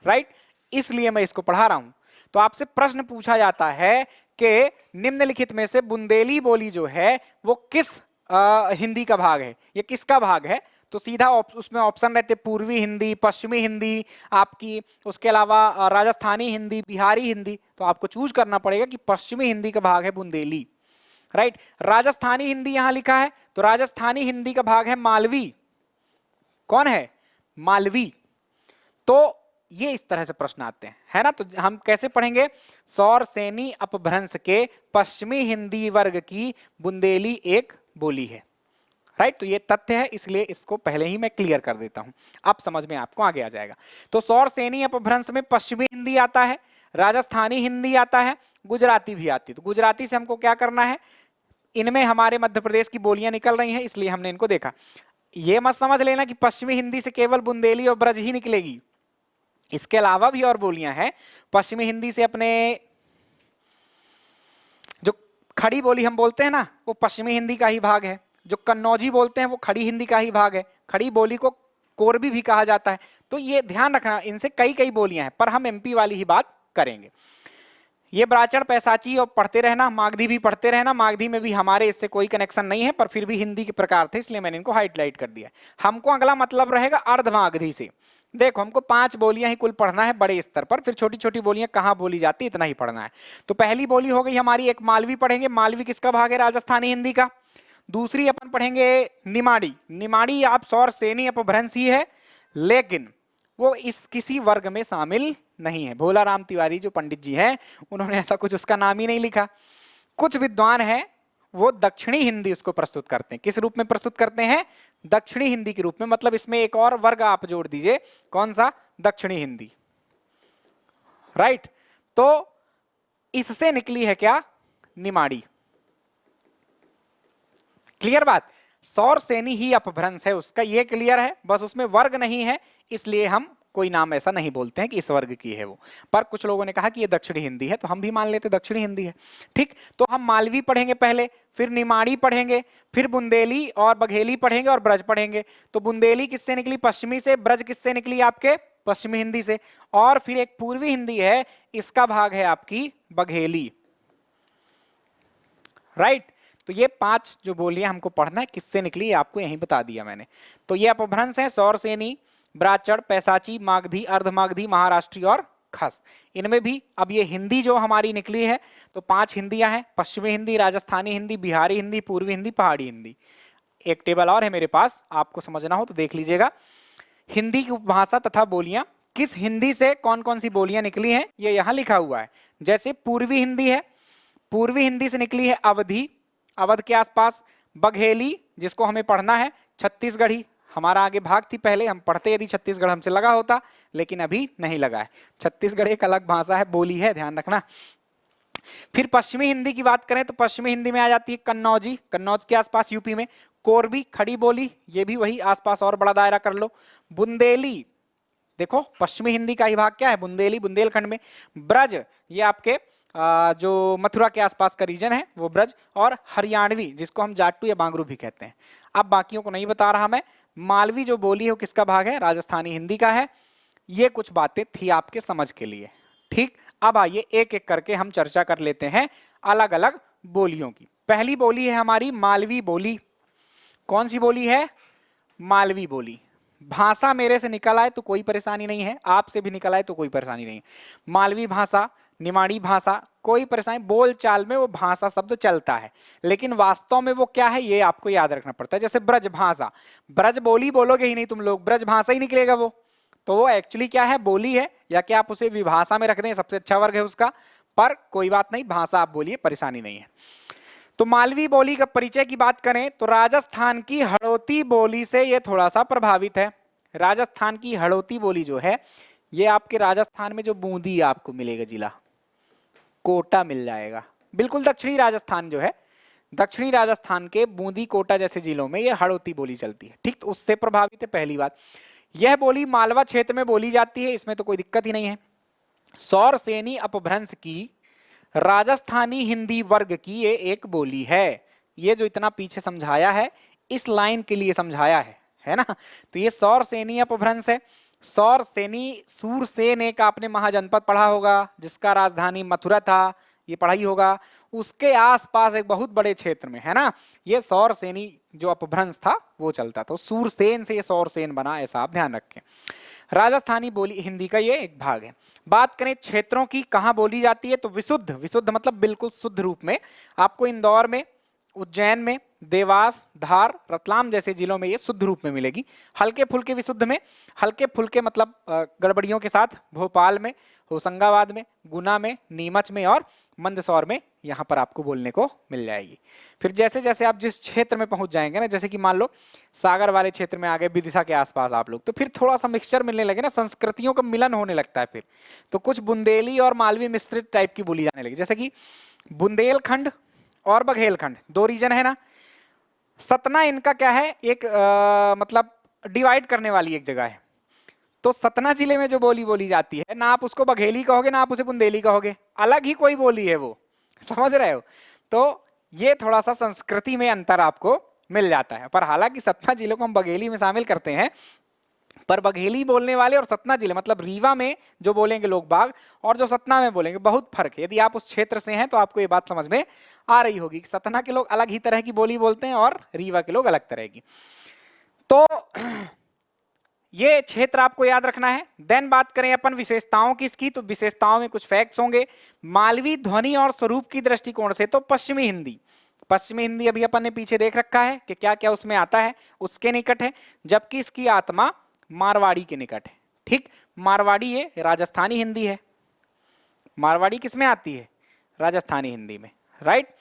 राइट। इसलिए मैं इसको पढ़ा रहा हूं। तो आपसे प्रश्न पूछा जाता है कि निम्नलिखित में से बुंदेली बोली जो है वो किस हिंदी का भाग है, ये किसका भाग है। तो सीधा उसमें ऑप्शन रहते पूर्वी हिंदी, पश्चिमी हिंदी आपकी, उसके अलावा राजस्थानी हिंदी, बिहारी हिंदी। तो आपको चूज करना पड़ेगा कि पश्चिमी हिंदी का भाग है बुंदेली, राइट। राजस्थानी हिंदी यहां लिखा है, तो राजस्थानी हिंदी का भाग है मालवी। कौन है? मालवी। तो ये इस तरह से प्रश्न आते हैं, है ना। तो हम कैसे पढ़ेंगे? सौर सेनी अपभ्रंश के पश्चिमी हिंदी वर्ग की बुंदेली एक बोली है, राइट। तो ये तथ्य है, इसलिए इसको पहले ही मैं क्लियर कर देता हूं, अब समझ में आपको आगे आ जाएगा। तो सौर सेनी अपभ्रंश में पश्चिमी हिंदी आता है, राजस्थानी हिंदी आता है, गुजराती भी आती है। तो गुजराती से हमको क्या करना है, इनमें हमारे मध्य प्रदेश की बोलियां निकल रही हैं, इसलिए हमने इनको देखा। ये मत समझ लेना कि पश्चिमी हिंदी से केवल बुंदेली और ब्रज ही निकलेगी, इसके अलावा भी और बोलियां हैं। पश्चिमी हिंदी से अपने जो खड़ी बोली हम बोलते हैं ना, वो पश्चिमी हिंदी का ही भाग है। जो कन्नौजी बोलते हैं वो खड़ी हिंदी का ही भाग है। खड़ी बोली को कोरबी भी कहा जाता है। तो ये ध्यान रखना, इनसे कई कई बोलियां हैं, पर हम एमपी वाली ही बात करेंगे। ये ब्राचड़, पैसाची और पढ़ते रहना, मागधी भी पढ़ते रहना। मागधी में भी हमारे इससे कोई कनेक्शन नहीं है, पर फिर भी हिंदी के प्रकार थे, इसलिए मैंने इनको हाईलाइट कर दिया। हमको अगला मतलब रहेगा अर्धमागधी से। देखो हमको 5 बोलियां ही कुल पढ़ना है बड़े स्तर पर, फिर छोटी छोटी बोलियां कहाँ बोली जाती है इतना ही पढ़ना है। तो पहली बोली हो गई हमारी एक मालवी पढ़ेंगे। मालवी किसका भाग है? राजस्थानी हिंदी का। दूसरी अपन पढ़ेंगे निमाड़ी। निमाड़ी आप सौर सेनी अपभ्रंश ही है, लेकिन वो इस किसी वर्ग में शामिल नहीं है। भोलाराम तिवारी जो पंडित जी हैं उन्होंने ऐसा कुछ उसका नाम ही नहीं लिखा। कुछ विद्वान हैं वो दक्षिणी हिंदी उसको प्रस्तुत करते हैं। किस रूप में प्रस्तुत करते हैं? दक्षिणी हिंदी के रूप में। मतलब इसमें एक और वर्ग आप जोड़ दीजिए, कौन सा? दक्षिणी हिंदी, राइट। तो इससे निकली है क्या? निमाड़ी। क्लियर बात? सौर सेनी ही अपभ्रंश है उसका, ये क्लियर है। बस उसमें वर्ग नहीं है, इसलिए हम कोई नाम ऐसा नहीं बोलते हैं कि इस वर्ग की है वो। पर कुछ लोगों ने कहा कि ये दक्षिणी हिंदी है, तो हम भी मान लेते दक्षिणी हिंदी है, ठीक। तो हम मालवी पढ़ेंगे पहले, फिर निमाड़ी पढ़ेंगे, फिर बुंदेली और बघेली पढ़ेंगे और ब्रज पढ़ेंगे। तो बुंदेली किससे निकली? पश्चिमी से। ब्रज किससे निकली? आपके पश्चिमी हिंदी से। और फिर एक पूर्वी हिंदी है, इसका भाग है आपकी बघेली, राइट। तो ये 5 जो बोलियां हमको पढ़ना है किससे निकली है आपको यहीं बता दिया मैंने। तो ये अपभ्रंश है सौरसेनी, ब्राचड़, पैसाची, मागधी, अर्धमागधी, महाराष्ट्री और खस। इनमें भी अब ये हिंदी जो हमारी निकली है तो 5 हिंदियां हैं, पश्चिमी हिंदी, राजस्थानी हिंदी, बिहारी हिंदी, पूर्वी हिंदी, पहाड़ी हिंदी। एक टेबल और है मेरे पास, आपको समझना हो तो देख लीजिएगा। हिंदी की उपभाषा तथा बोलियां, किस हिंदी से कौन कौन सी बोलियां निकली हैं ये यहां लिखा हुआ है। जैसे पूर्वी हिंदी है, पूर्वी हिंदी से निकली है अवधी, अवध के आसपास। बघेली जिसको हमें पढ़ना है, छत्तीसगढ़ी हमारा आगे भाग थी, पहले हम पढ़ते यदि छत्तीसगढ़ हमसे लगा होता, लेकिन अभी नहीं लगा है। छत्तीसगढ़ एक अलग भाषा है, बोली है, ध्यान रखना। फिर पश्चिमी हिंदी की बात करें तो पश्चिमी हिंदी में आ जाती है कन्नौजी, कन्नौज के आसपास यूपी में। कोरबी खड़ी बोली, ये भी वही आसपास और बड़ा दायरा कर लो। बुंदेली, देखो पश्चिमी हिंदी का ही भाग क्या है, बुंदेली, बुंदेलखंड में। ब्रज ये आपके जो मथुरा के आसपास का रीजन है वो ब्रज। और हरियाणवी जिसको हम जाट्टू या बांगरू भी कहते हैं। अब बाकियों को नहीं बता रहा मैं। मालवी जो बोली है वो किसका भाग है, राजस्थानी हिंदी का है। ये कुछ बातें थी आपके समझ के लिए, ठीक। अब आइए एक एक करके हम चर्चा कर लेते हैं अलग अलग बोलियों की। पहली बोली है हमारी मालवी बोली। कौन सी बोली है, मालवी बोली। भाषा मेरे से निकल आए तो कोई परेशानी नहीं है, आपसे भी निकल आए तो कोई परेशानी नहीं है। मालवी भाषा, निमाड़ी भाषा, कोई परेशानी, बोल चाल में वो भाषा शब्द चलता है, लेकिन वास्तव में वो क्या है ये आपको याद रखना पड़ता है। जैसे ब्रज भाषा, ब्रज बोली बोलोगे ही नहीं तुम लोग, ब्रज भाषा ही निकलेगा वो। तो वो एक्चुअली क्या है, बोली है, या कि आप उसे विभाषा में रख दें, सबसे अच्छा वर्ग है उसका, पर कोई बात नहीं, भाषा आप बोलिए, परेशानी नहीं है। तो मालवी बोली का परिचय की बात करें तो राजस्थान की हड़ौती बोली से ये थोड़ा सा प्रभावित है। राजस्थान की हड़ौती बोली जो है ये आपके राजस्थान में जो बूंदी आपको मिलेगा जिला, कोटा मिल जाएगा, बिल्कुल दक्षिणी राजस्थान जो है, दक्षिणी राजस्थान के बूंदी कोटा जैसे जिलों में ये हड़ौती बोली चलती है, ठीक। तो उससे प्रभावित है पहली बात। यह बोली मालवा क्षेत्र में बोली जाती है, इसमें तो कोई दिक्कत ही नहीं है। सौरसेनी अपभ्रंश की राजस्थानी हिंदी वर्ग की ये एक बोली है। ये जो इतना पीछे समझाया है इस लाइन के लिए समझाया है ना। तो ये सौरसेनी अपभ्रंश है। सौरसेनी, सूरसेन एक आपने महाजनपद पढ़ा होगा जिसका राजधानी मथुरा था, ये पढ़ा ही होगा। उसके आसपास एक बहुत बड़े क्षेत्र में, है ना, ये सौरसेनी जो अपभ्रंश था वो चलता था। सूरसेन से ये सौरसेन बना, ऐसा आप ध्यान रखें। राजस्थानी बोली हिंदी का ये एक भाग है। बात करें क्षेत्रों की, कहां बोली जाती है तो विशुद्ध, विशुद्ध मतलब बिल्कुल शुद्ध रूप में आपको इंदौर में, उज्जैन में, देवास, धार, रतलाम जैसे जिलों में ये शुद्ध रूप में मिलेगी। हल्के फुल्के विशुद्ध में, हल्के फुल्के मतलब गड़बड़ियों के साथ भोपाल में, होशंगाबाद में, गुना में, नीमच में और मंदसौर में यहाँ पर आपको बोलने को मिल जाएगी। फिर जैसे जैसे आप जिस क्षेत्र में पहुंच जाएंगे ना, जैसे कि मान लो सागर वाले क्षेत्र में आ गए, विदिशा के आसपास आप लोग, तो फिर थोड़ा सा मिक्सचर मिलने लगे ना, संस्कृतियों का मिलन होने लगता है। फिर तो कुछ बुंदेली और मालवी मिश्रित टाइप की बोली जाने लगी। जैसे कि बुंदेलखंड और बघेलखंड दो रीजन है ना, सतना इनका क्या है, एक मतलब डिवाइड करने वाली एक जगह है। तो सतना जिले में जो बोली बोली जाती है ना, आप उसको बघेली कहोगे ना आप उसे बुंदेली कहोगे, अलग ही कोई बोली है वो, समझ रहे हो। तो ये थोड़ा सा संस्कृति में अंतर आपको मिल जाता है। पर हालांकि सतना जिले को हम बघेली में शामिल करते हैं, पर बघेली बोलने वाले और सतना जिले मतलब रीवा में जो बोलेंगे लोग बाग और जो सतना में बोलेंगे बहुत फर्क है। यदि आप उस क्षेत्र से हैं तो आपको ये बात समझ में आ रही होगी कि सतना के लोग अलग ही तरह की बोली बोलते हैं और रीवा के लोग अलग तरह की। तो ये क्षेत्र आपको याद रखना है। देन बात करें अपन विशेषताओं की इसकी, तो विशेषताओं में कुछ फैक्ट्स होंगे। मालवी ध्वनि और स्वरूप की दृष्टिकोण से तो पश्चिमी हिंदी, पश्चिमी हिंदी अभी अपन ने पीछे देख रखा है कि क्या क्या उसमें आता है, उसके निकट है, जबकि इसकी आत्मा मारवाड़ी के निकट है, ठीक। मारवाड़ी ये राजस्थानी हिंदी है, मारवाड़ी किसमें आती है, राजस्थानी हिंदी में, राइट।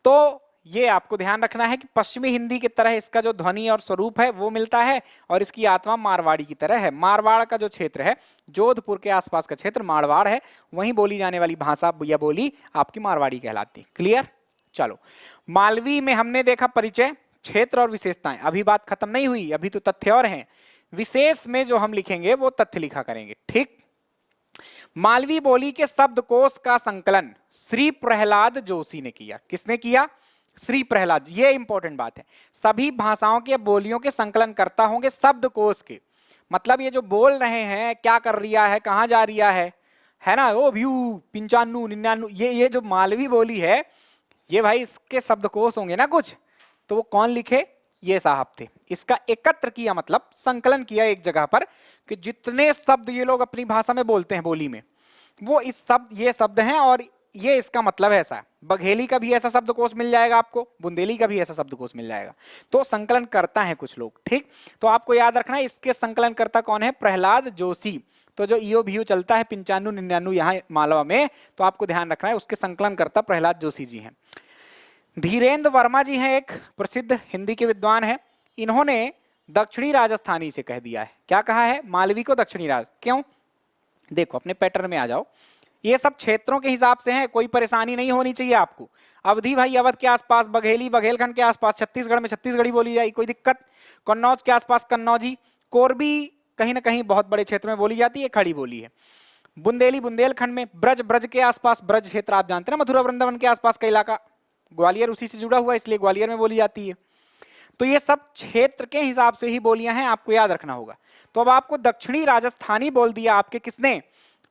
तो ये आपको ध्यान रखना है कि पश्चिमी हिंदी की तरह इसका जो ध्वनि और स्वरूप है वो मिलता है और इसकी आत्मा मारवाड़ी की तरह है। मारवाड़ का जो क्षेत्र है, जोधपुर के आसपास का क्षेत्र मारवाड़ है, वहीं बोली जाने वाली भाषा या बोली आपकी मारवाड़ी कहलाती है। क्लियर। चलो, मालवी में हमने देखा परिचय, क्षेत्र और विशेषताएं। अभी बात खत्म नहीं हुई, अभी तो तथ्य और हैं। विशेष में जो हम लिखेंगे वो तथ्य लिखा करेंगे, ठीक। मालवी बोली के शब्दकोश का संकलन श्री प्रहलाद जोशी ने किया। किसने किया, श्री प्रहलाद। ये इंपॉर्टेंट बात है, सभी भाषाओं के बोलियों के संकलन करता होंगे शब्दकोश के, मतलब ये जो बोल रहे हैं, क्या कर रिया है, कहां जा रिया है ना, ओ व्यू 95 99, ये जो मालवी बोली है ये भाई इसके शब्दकोश होंगे ना कुछ, तो वो कौन लिखे, ये साहब थे। इसका एकत्र किया मतलब संकलन किया एक जगह पर कि जितने शब्द ये लोग अपनी भाषा में बोलते हैं बोली में, वो इस शब्द ये शब्द हैं और ये इसका मतलब है ऐसा। बघेली का भी ऐसा शब्दकोश मिल जाएगा आपको, बुंदेली का भी ऐसा शब्दकोश मिल जाएगा। तो संकलन करता है कुछ लोग, ठीक। तो आपको याद रखना है इसके संकलन करता कौन है, प्रहलाद जोशी। तो जो ईओ भीओ चलता है 95 99 यहाँ मालवा में, तो आपको ध्यान रखना है उसके संकलन करता प्रहलाद जोशी जी हैं। धीरेन्द्र वर्मा जी हैं, एक प्रसिद्ध हिंदी के विद्वान हैं। इन्होंने दक्षिणी राजस्थानी से कह दिया है, क्या कहा है, मालवी को दक्षिणी राज। क्यों, देखो अपने पैटर्न में आ जाओ, ये सब क्षेत्रों के हिसाब से है, कोई परेशानी नहीं होनी चाहिए आपको। अवधि भाई अवध के आसपास, बघेली बघेलखंड के आसपास, छत्तीसगढ़ में छत्तीसगढ़ी बोली जाएगी, कोई दिक्कत। कन्नौज के आसपास कन्नौजी, कोरबी कहीं ना कहीं बहुत बड़े क्षेत्र में बोली जाती है, खड़ी बोली है। बुंदेली बुंदेलखंड में, ब्रज ब्रज के आसपास, ब्रज क्षेत्र आप जानते हैं, मथुरा वृंदावन के आसपास का इलाका, ग्वालियर उसी से जुड़ा हुआ है इसलिए ग्वालियर में बोली जाती है। तो ये सब क्षेत्र के हिसाब से ही बोलियां हैं, आपको याद रखना होगा। तो अब आपको दक्षिणी राजस्थानी बोल दिया आपके किसने,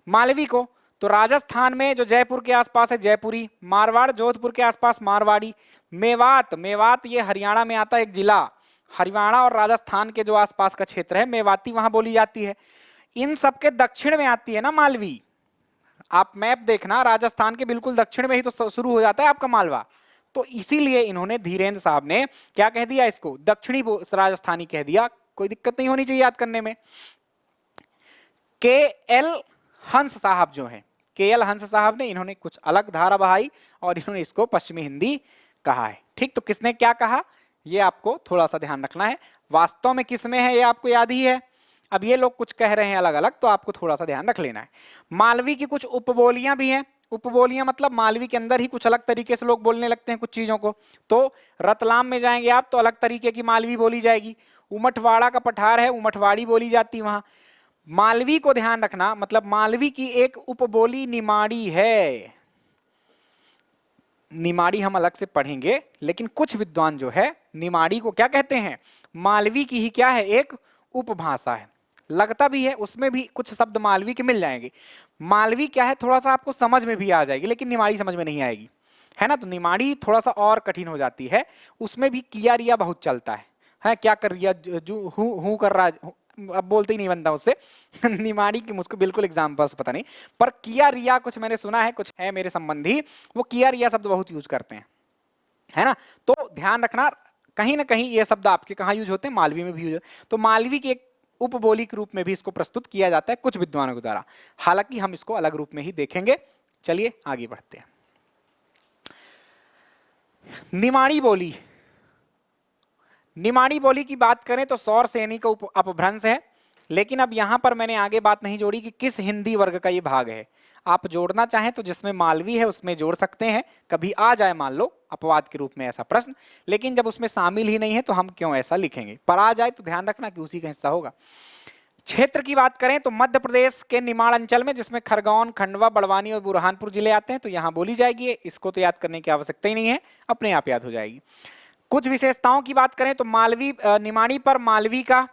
मालवी को। तो राजस्थान में जो जयपुर के आसपास है जयपुरी, मारवाड़ जोधपुर के आसपास मारवाड़ी, मेवात, मेवात ये हरियाणा में आता है एक जिला, हरियाणा और राजस्थान के जो आसपास का क्षेत्र है मेवाती, वहां बोली जाती है। इन सब के दक्षिण में आती है ना मालवी। आप मैप देखना, राजस्थान के बिल्कुल दक्षिण में ही तो शुरू हो जाता है आपका मालवा। तो इसीलिए इन्होंने धीरेन्द्र साहब ने क्या कह दिया, इसको दक्षिणी राजस्थानी कह दिया। कोई दिक्कत नहीं होनी चाहिए याद करने में। के एल हंस साहब जो है, के एल हंस साहब ने, इन्होंने कुछ अलग धारा बहाई और इन्होंने इसको पश्चिमी हिंदी कहा है, ठीक। तो किसने क्या कहा ये आपको थोड़ा सा ध्यान रखना है। वास्तव में किसमें है ये आपको याद ही है। अब ये लोग कुछ कह रहे हैं अलग अलग, तो आपको थोड़ा सा ध्यान रख लेना है। मालवी की कुछ उपबोलियां भी हैं। उपबोलियां मतलब मालवी के अंदर ही कुछ अलग तरीके से लोग बोलने लगते हैं कुछ चीजों को। तो रतलाम में जाएंगे आप तो अलग तरीके की मालवी बोली जाएगी। उमठवाड़ा का पठार है, उमठवाड़ी बोली जाती वहां। मालवी को ध्यान रखना, मतलब मालवी की एक उपबोली निमाड़ी है। निमाड़ी हम अलग से पढ़ेंगे, लेकिन कुछ विद्वान जो है निमाड़ी को क्या कहते हैं, मालवी की ही क्या है, एक उपभाषा है। लगता भी है, उसमें भी कुछ शब्द मालवी के मिल जाएंगे। मालवी क्या है, थोड़ा सा आपको समझ में भी आ जाएगी, लेकिन निमाड़ी समझ में नहीं आएगी, है ना। तो निमाड़ी थोड़ा सा और कठिन हो जाती है, उसमें भी किया रिया बहुत चलता है क्या कर रिया, जो हूं कर रहा, अब बोलते ही नहीं बनता उससे। निमाड़ी की मुझको बिल्कुल एग्जाम्पल्स पता नहीं, पर किया रिया कुछ मैंने सुना है, कुछ है मेरे संबंधी, वो किया रिया शब्द बहुत यूज करते हैं, है ना। तो ध्यान रखना, कहीं ना कहीं ये शब्द आपके कहाँ यूज होते हैं, मालवी में भी यूज होते हैं। तो मालवी की एक उपबोली के रूप में भी इसको प्रस्तुत किया जाता है कुछ विद्वानों के द्वारा, हालांकि हम इसको अलग रूप में ही देखेंगे। चलिए आगे बढ़ते हैं। निमाड़ी बोली, निमाड़ी बोली की बात करें तो सौर सैनी का अपभ्रंश है, लेकिन अब यहां पर मैंने आगे बात नहीं जोड़ी कि किस हिंदी वर्ग का ये भाग है। आप जोड़ना चाहें तो जिसमें मालवी है उसमें जोड़ सकते हैं, कभी आ जाए मान लो अपवाद के रूप में ऐसा प्रश्न, लेकिन जब उसमें शामिल ही नहीं है तो हम क्यों ऐसा लिखेंगे। पर आ जाए तो ध्यान रखना कि उसी का हिस्सा होगा। क्षेत्र की बात करें तो मध्य प्रदेश के निमाड़ अंचल में, जिसमें खरगोन, खंडवा, बड़वानी और बुरहानपुर जिले आते हैं, तो यहां बोली जाएगी। इसको तो याद करने की आवश्यकता ही नहीं है, अपने आप याद हो जाएगी। कुछ विशेषताओं की बात करें तो मालवी, निमाड़ी पर मालवी का,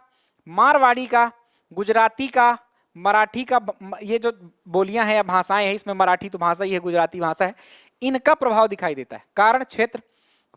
मारवाड़ी का, गुजराती का, मराठी का, ये जो बोलियां हैं या भाषाएं हैं, इसमें मराठी तो भाषा ही है, गुजराती भाषा है, इनका प्रभाव दिखाई देता है। कारण क्षेत्र,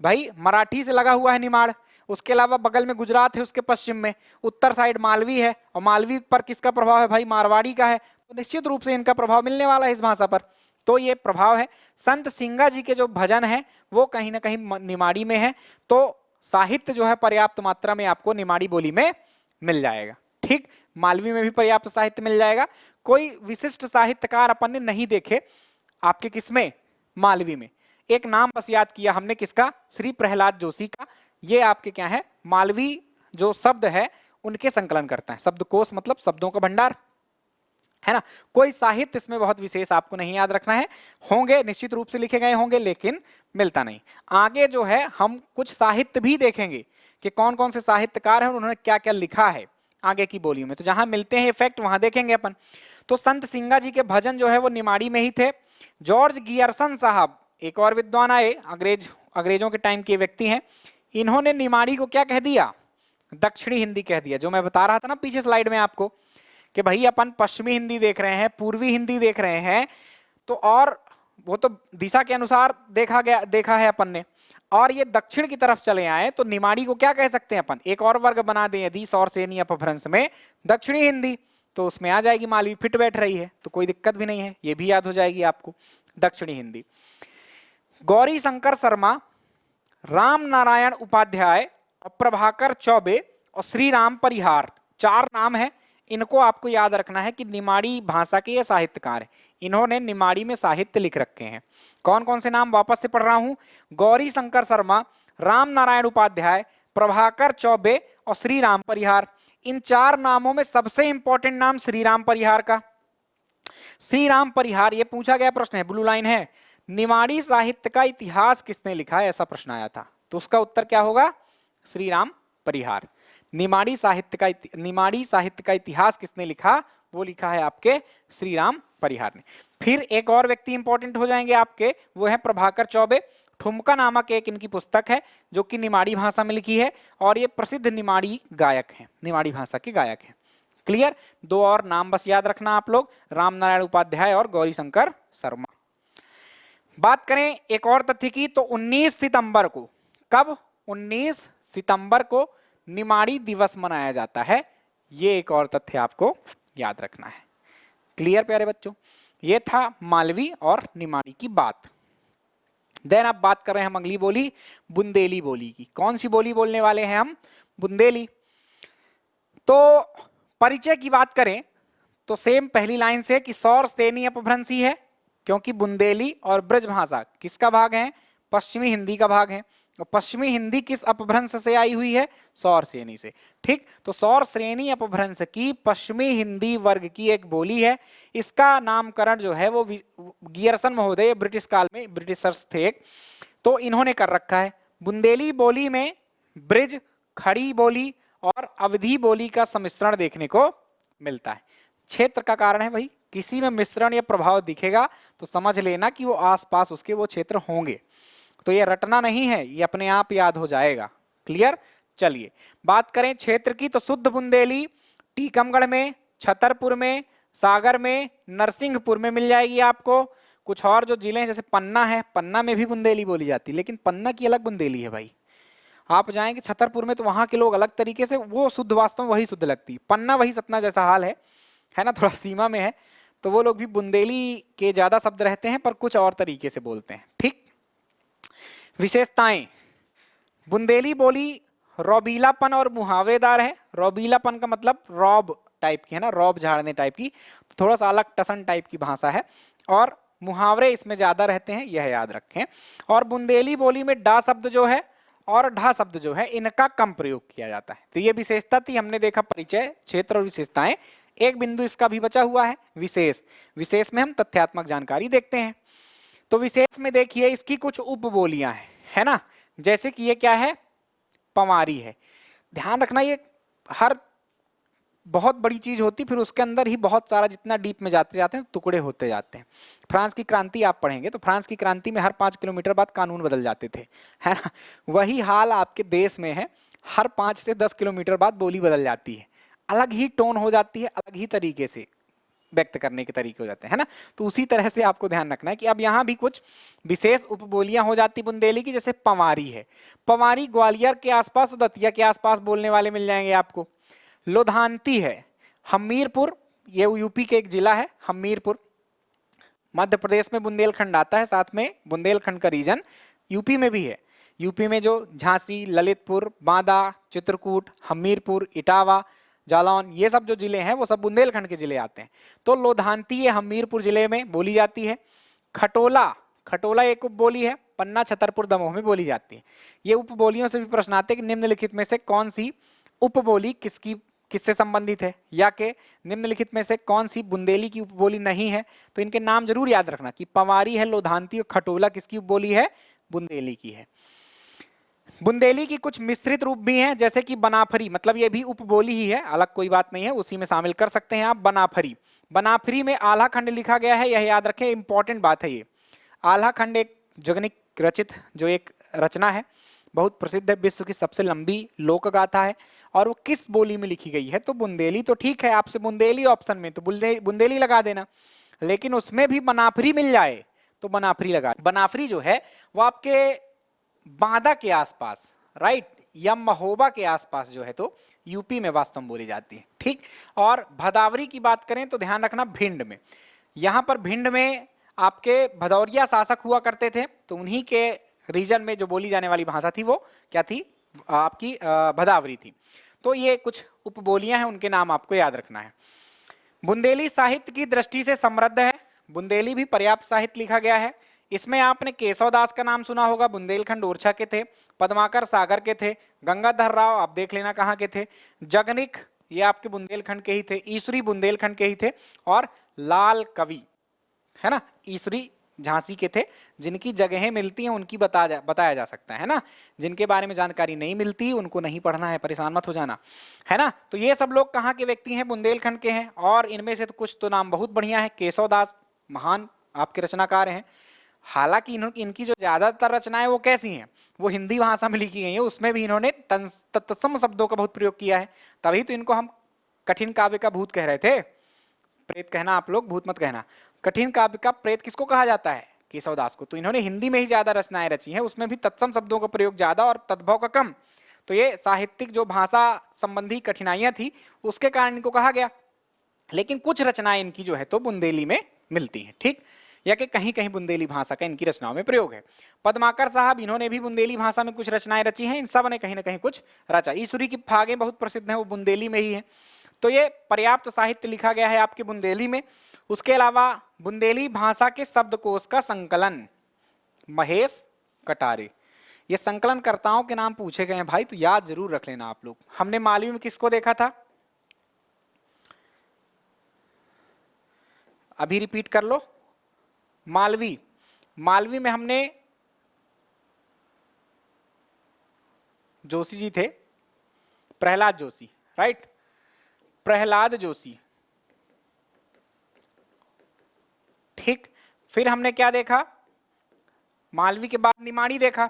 भाई मराठी से लगा हुआ है निमाड़, उसके अलावा बगल में गुजरात है, उसके पश्चिम में उत्तर साइड मालवी है, और मालवी पर किसका प्रभाव है भाई, मारवाड़ी का है, तो निश्चित रूप से इनका प्रभाव मिलने वाला है इस भाषा पर। तो ये प्रभाव है। संत सिंगा जी के जो भजन है वो कहीं ना कहीं निमाड़ी में है, तो साहित्य जो है पर्याप्त मात्रा में आपको निमाड़ी बोली में मिल जाएगा, ठीक। मालवी में भी पर्याप्त साहित्य मिल जाएगा। कोई विशिष्ट साहित्यकार अपन ने नहीं देखे आपके किसमें, मालवी में। एक नाम बस याद किया हमने, किसका, श्री प्रहलाद जोशी का। ये आपके क्या है, मालवी जो शब्द है उनके संकलन करता है। शब्दकोश मतलब शब्दों का भंडार, है ना। कोई साहित्य इसमें बहुत विशेष आपको नहीं याद रखना है, होंगे निश्चित रूप से लिखे गए होंगे, लेकिन मिलता नहीं। आगे जो है हम कुछ साहित्य भी देखेंगे कि कौन कौन से साहित्यकार हैं, उन्होंने क्या क्या लिखा है आगे की बोलियों में। तो जहां मिलते हैं इफेक्ट वहां देखेंगे अपन। तो संत सिंगा जी के भजन जो है वो निमाड़ी में ही थे। जॉर्ज गियर्सन साहब, एक और विद्वान आए, अंग्रेजों के टाइम के व्यक्ति हैं, इन्होंने निमाड़ी को क्या कह दिया, दक्षिणी हिंदी कह दिया। जो मैं बता रहा था ना पीछे स्लाइड में आपको कि भाई अपन पश्चिमी हिंदी देख रहे हैं, पूर्वी हिंदी देख रहे हैं, तो और वो तो दिशा के अनुसार देखा है अपन ने, और ये दक्षिण की तरफ चले आए तो निमाड़ी को क्या कह सकते हैं अपन, एक और वर्ग बना दें यदि सौर सेनी अपभ्रंश में दक्षिणी हिंदी, तो उसमें आ जाएगी मालवी, फिट बैठ रही है तो कोई दिक्कत भी नहीं है, ये भी याद हो जाएगी आपको दक्षिणी हिंदी। गौरी शंकर शर्मा, राम नारायण उपाध्याय और प्रभाकर चौबे और श्री राम परिहार, 4 नाम है। इनको आपको याद रखना है कि निमाड़ी भाषा के ये साहित्यकार हैं, इन्होंने निमाड़ी में साहित्य लिख रखे हैं। कौन कौन से नाम वापस से पढ़ रहा हूं, गौरी शंकर शर्मा, राम नारायण उपाध्याय, प्रभाकर चौबे और श्री राम परिहार। इन 4 नामों में सबसे इंपॉर्टेंट नाम श्री राम परिहार का। श्री राम परिहार, ये पूछा गया प्रश्न है, ब्लू लाइन है, निमाड़ी साहित्य का इतिहास किसने लिखा है, ऐसा प्रश्न आया था, तो उसका उत्तर क्या होगा, श्री राम परिहार। निमाड़ी साहित्य का इतिहास किसने लिखा, वो लिखा है आपके श्री राम परिहार ने। फिर एक और व्यक्ति इंपॉर्टेंट हो जाएंगे आपके, वो है प्रभाकर चौबे। ठुमका नामक एक इनकी पुस्तक है जो कि निमाड़ी भाषा में लिखी है, और ये प्रसिद्ध निमाड़ी गायक हैं, निमाड़ी भाषा के गायक हैं। क्लियर, 2 और नाम बस याद रखना आप लोग, राम नारायण उपाध्याय और गौरी शंकर शर्मा। बात करें एक और तथ्य की, तो 19 सितंबर को, कब, 19 सितंबर को निमाड़ी दिवस मनाया जाता है, ये एक और तथ्य आपको याद रखना है। क्लियर प्यारे बच्चों, ये था मालवी और निमाड़ी की बात। देन अब बात कर रहे हैं हम अगली बोली, बुंदेली बोली की। कौन सी बोली बोलने वाले हैं हम, बुंदेली। तो परिचय की बात करें तो सेम पहली लाइन से कि सौर सेनी अपभ्रंशी है, क्योंकि बुंदेली और ब्रज भाषा किसका भाग है, पश्चिमी हिंदी का भाग है, और पश्चिमी हिंदी किस अपभ्रंश से आई हुई है, सौर श्रेणी से। ठीक, तो सौर श्रेणी अपभ्रंश की पश्चिमी हिंदी वर्ग की एक बोली है। इसका नामकरण जो है वो गियरसन महोदय ब्रिटिश काल में, ब्रिटिशर्स थे, तो इन्होंने कर रखा है। बुंदेली बोली में ब्रिज, खड़ी बोली और अवधी बोली का सम्मिश्रण देखने को मिलता है। क्षेत्र का कारण है भाई, किसी में मिश्रण या प्रभाव दिखेगा तो समझ लेना कि वो आसपास उसके वो क्षेत्र होंगे, तो ये रटना नहीं है, ये अपने आप याद हो जाएगा। क्लियर, चलिए बात करें क्षेत्र की, तो शुद्ध बुंदेली टीकमगढ़ में, छतरपुर में, सागर में, नरसिंहपुर में मिल जाएगी आपको। कुछ और जो जिले हैं जैसे पन्ना है, पन्ना में भी बुंदेली बोली जाती है, लेकिन पन्ना की अलग बुंदेली है भाई। आप जाएंगे छतरपुर में तो वहां के लोग अलग तरीके से, वो शुद्ध वास्तव में वही शुद्ध लगती। पन्ना वही सतना जैसा हाल है ना, थोड़ा सीमा में है, तो वो लोग भी बुंदेली के ज्यादा शब्द रहते हैं पर कुछ और तरीके से बोलते हैं। ठीक, विशेषताएं, बुंदेली बोली रौबीलापन और मुहावरेदार है। रौबीलापन का मतलब रौब टाइप की है ना, रौब झाड़ने टाइप की, तो थोड़ा सा अलग टसन टाइप की भाषा है, और मुहावरे इसमें ज्यादा रहते हैं, यह याद रखें। और बुंदेली बोली में डा शब्द जो है और ढा शब्द जो है, इनका कम प्रयोग किया जाता है। तो ये विशेषता थी, हमने देखा परिचय, क्षेत्र और विशेषताएं। एक बिंदु इसका भी बचा हुआ है, विशेष। विशेष में हम तथ्यात्मक जानकारी देखते हैं। तो विशेष में देखिए इसकी कुछ उपबोलियां हैं, है ना, जैसे कि ये क्या है, पवारी है। ध्यान रखना, ये हर बहुत बड़ी चीज होती, फिर उसके अंदर ही बहुत सारा, जितना डीप में जाते जाते हैं टुकड़े होते जाते हैं। फ्रांस की क्रांति आप पढ़ेंगे तो फ्रांस की क्रांति में हर 5 किलोमीटर बाद कानून बदल जाते थे, है ना, वही हाल आपके देश में है, हर 5 से 10 किलोमीटर बाद बोली बदल जाती है, अलग ही टोन हो जाती है, अलग ही तरीके से व्यक्त करने के तरीके हो जाते हैं, है ना। तो उसी तरह से आपको ध्यान रखना है कि अब यहाँ भी कुछ विशेष उपबोलियां हो जाती बुंदेली की, जैसे पवारी है। पवारी ग्वालियर के आसपास और दतिया के आसपास बोलने वाले मिल जाएंगे आपको। लोधांती है, हमीरपुर, ये यूपी के एक जिला है हमीरपुर, मध्य प्रदेश में बुंदेलखंड आता है, साथ में बुंदेलखंड का रीजन यूपी में भी है। यूपी में जो झांसी, ललितपुर, बांदा, चित्रकूट, हमीरपुर, इटावा, जालौन, ये सब जो जिले हैं वो सब बुंदेलखंड के जिले आते हैं। तो लोधांती ये हमीरपुर जिले में बोली जाती है। खटोला, खटोला एक उपबोली है, पन्ना, छतरपुर, दमोह में बोली जाती है। ये उपबोलियों से भी प्रश्न आते हैं कि निम्नलिखित में से कौन सी उपबोली किससे संबंधित है, या के निम्नलिखित में से कौन सी बुंदेली की उपबोली नहीं है। तो इनके नाम जरूर याद रखना कि पवारी है, लोधांती और खटोला किसकी उपबोली है, बुंदेली की है। बुंदेली की कुछ मिश्रित रूप भी हैं, जैसे कि बनाफरी, मतलब ये भी उपबोली ही है, अलग कोई बात नहीं है, उसी में शामिल कर सकते हैं आप। बनाफरी, बनाफरी में आल्हा खंड लिखा गया है, यह याद रखें, इंपॉर्टेंट बात है ये। आल्हा खंड एक जगनिक रचित जो एक रचना है, बहुत प्रसिद्ध है, विश्व की सबसे लंबी लोक गाथा है, और वो किस बोली में लिखी गई है, तो बुंदेली। तो ठीक है, आपसे बुंदेली ऑप्शन में तो बुंदेली लगा देना, लेकिन उसमें भी बनाफरी मिल जाए तो बनाफरी लगा। बनाफरी जो है वो आपके बांदा के आसपास, राइट, या महोबा के आसपास जो है तो यूपी में वास्तव में बोली जाती है, ठीक। और भदावरी की बात करें तो ध्यान रखना भिंड में, यहां पर भिंड में आपके भदौरिया शासक हुआ करते थे, तो उन्हीं के रीजन में जो बोली जाने वाली भाषा थी वो क्या थी, आपकी भदावरी थी। तो ये कुछ उपबोलियां हैं, उनके नाम आपको याद रखना है। बुंदेली साहित्य की दृष्टि से समृद्ध है, बुंदेली भी पर्याप्त साहित्य लिखा गया है। इसमें आपने केशवदास का नाम सुना होगा, बुंदेलखंड ओरछा के थे। पद्माकर सागर के थे। गंगाधर राव आप देख लेना कहाँ के थे। जगनिक ये आपके बुंदेलखंड के ही थे। ईश्वरी बुंदेलखंड के ही थे। और लाल कवि है ना, ईश्वरी झांसी के थे। जिनकी जगहें मिलती हैं उनकी बताया जा सकता है ना, जिनके बारे में जानकारी नहीं मिलती उनको नहीं पढ़ना है, परेशान मत हो जाना, है ना। तो ये सब लोग कहाँ के व्यक्ति हैं, बुंदेलखंड के हैं। और इनमें से तो कुछ तो नाम बहुत बढ़िया है। केशवदास महान आपके रचनाकार हैं। हालांकि इनकी जो ज्यादातर रचनाएं वो कैसी हैं, वो हिंदी भाषा में लिखी गई है, उसमें भी इन्होंने तत्सम शब्दों का बहुत प्रयोग किया है। तभी तो इनको हम कठिन काव्य का भूत कह रहे थे। प्रेत कहना आप लोग, भूत मत कहना। कठिन काव्य का प्रेत किसको कहा जाता है, केशवदास को। तो इन्होंने हिंदी में ही ज्यादा रचनाएं रची हैं, उसमें भी तत्सम शब्दों का प्रयोग ज्यादा और तद्भव का कम। तो ये साहित्यिक जो भाषा संबंधी कठिनाइयां थी उसके कारण इनको कहा गया। लेकिन कुछ रचनाएं इनकी जो है तो बुंदेली में मिलती हैं, ठीक, या कि कहीं कहीं बुंदेली भाषा का इनकी रचनाओं में प्रयोग है। पद्माकर साहब इन्होंने भी बुंदेली भाषा में कुछ रचनाएं रची हैं। इन सब ने कहीं ना कहीं कुछ रचा। ईश्वरी की फागें बहुत प्रसिद्ध हैं, वो बुंदेली में ही है। तो ये पर्याप्त साहित्य लिखा गया है आपके बुंदेली में। उसके अलावा बुंदेली भाषा के शब्दकोश का संकलन महेश कटारे, ये संकलनकर्ताओं के नाम पूछे गए हैं भाई, तो याद जरूर रख लेना आप लोग। हमने मालवी में किसको देखा था, अभी रिपीट कर लो। मालवी, मालवी में हमने जोशी जी थे, प्रहलाद जोशी, राइट, प्रहलाद जोशी, ठीक। फिर हमने क्या देखा, मालवी के बाद निमाड़ी देखा।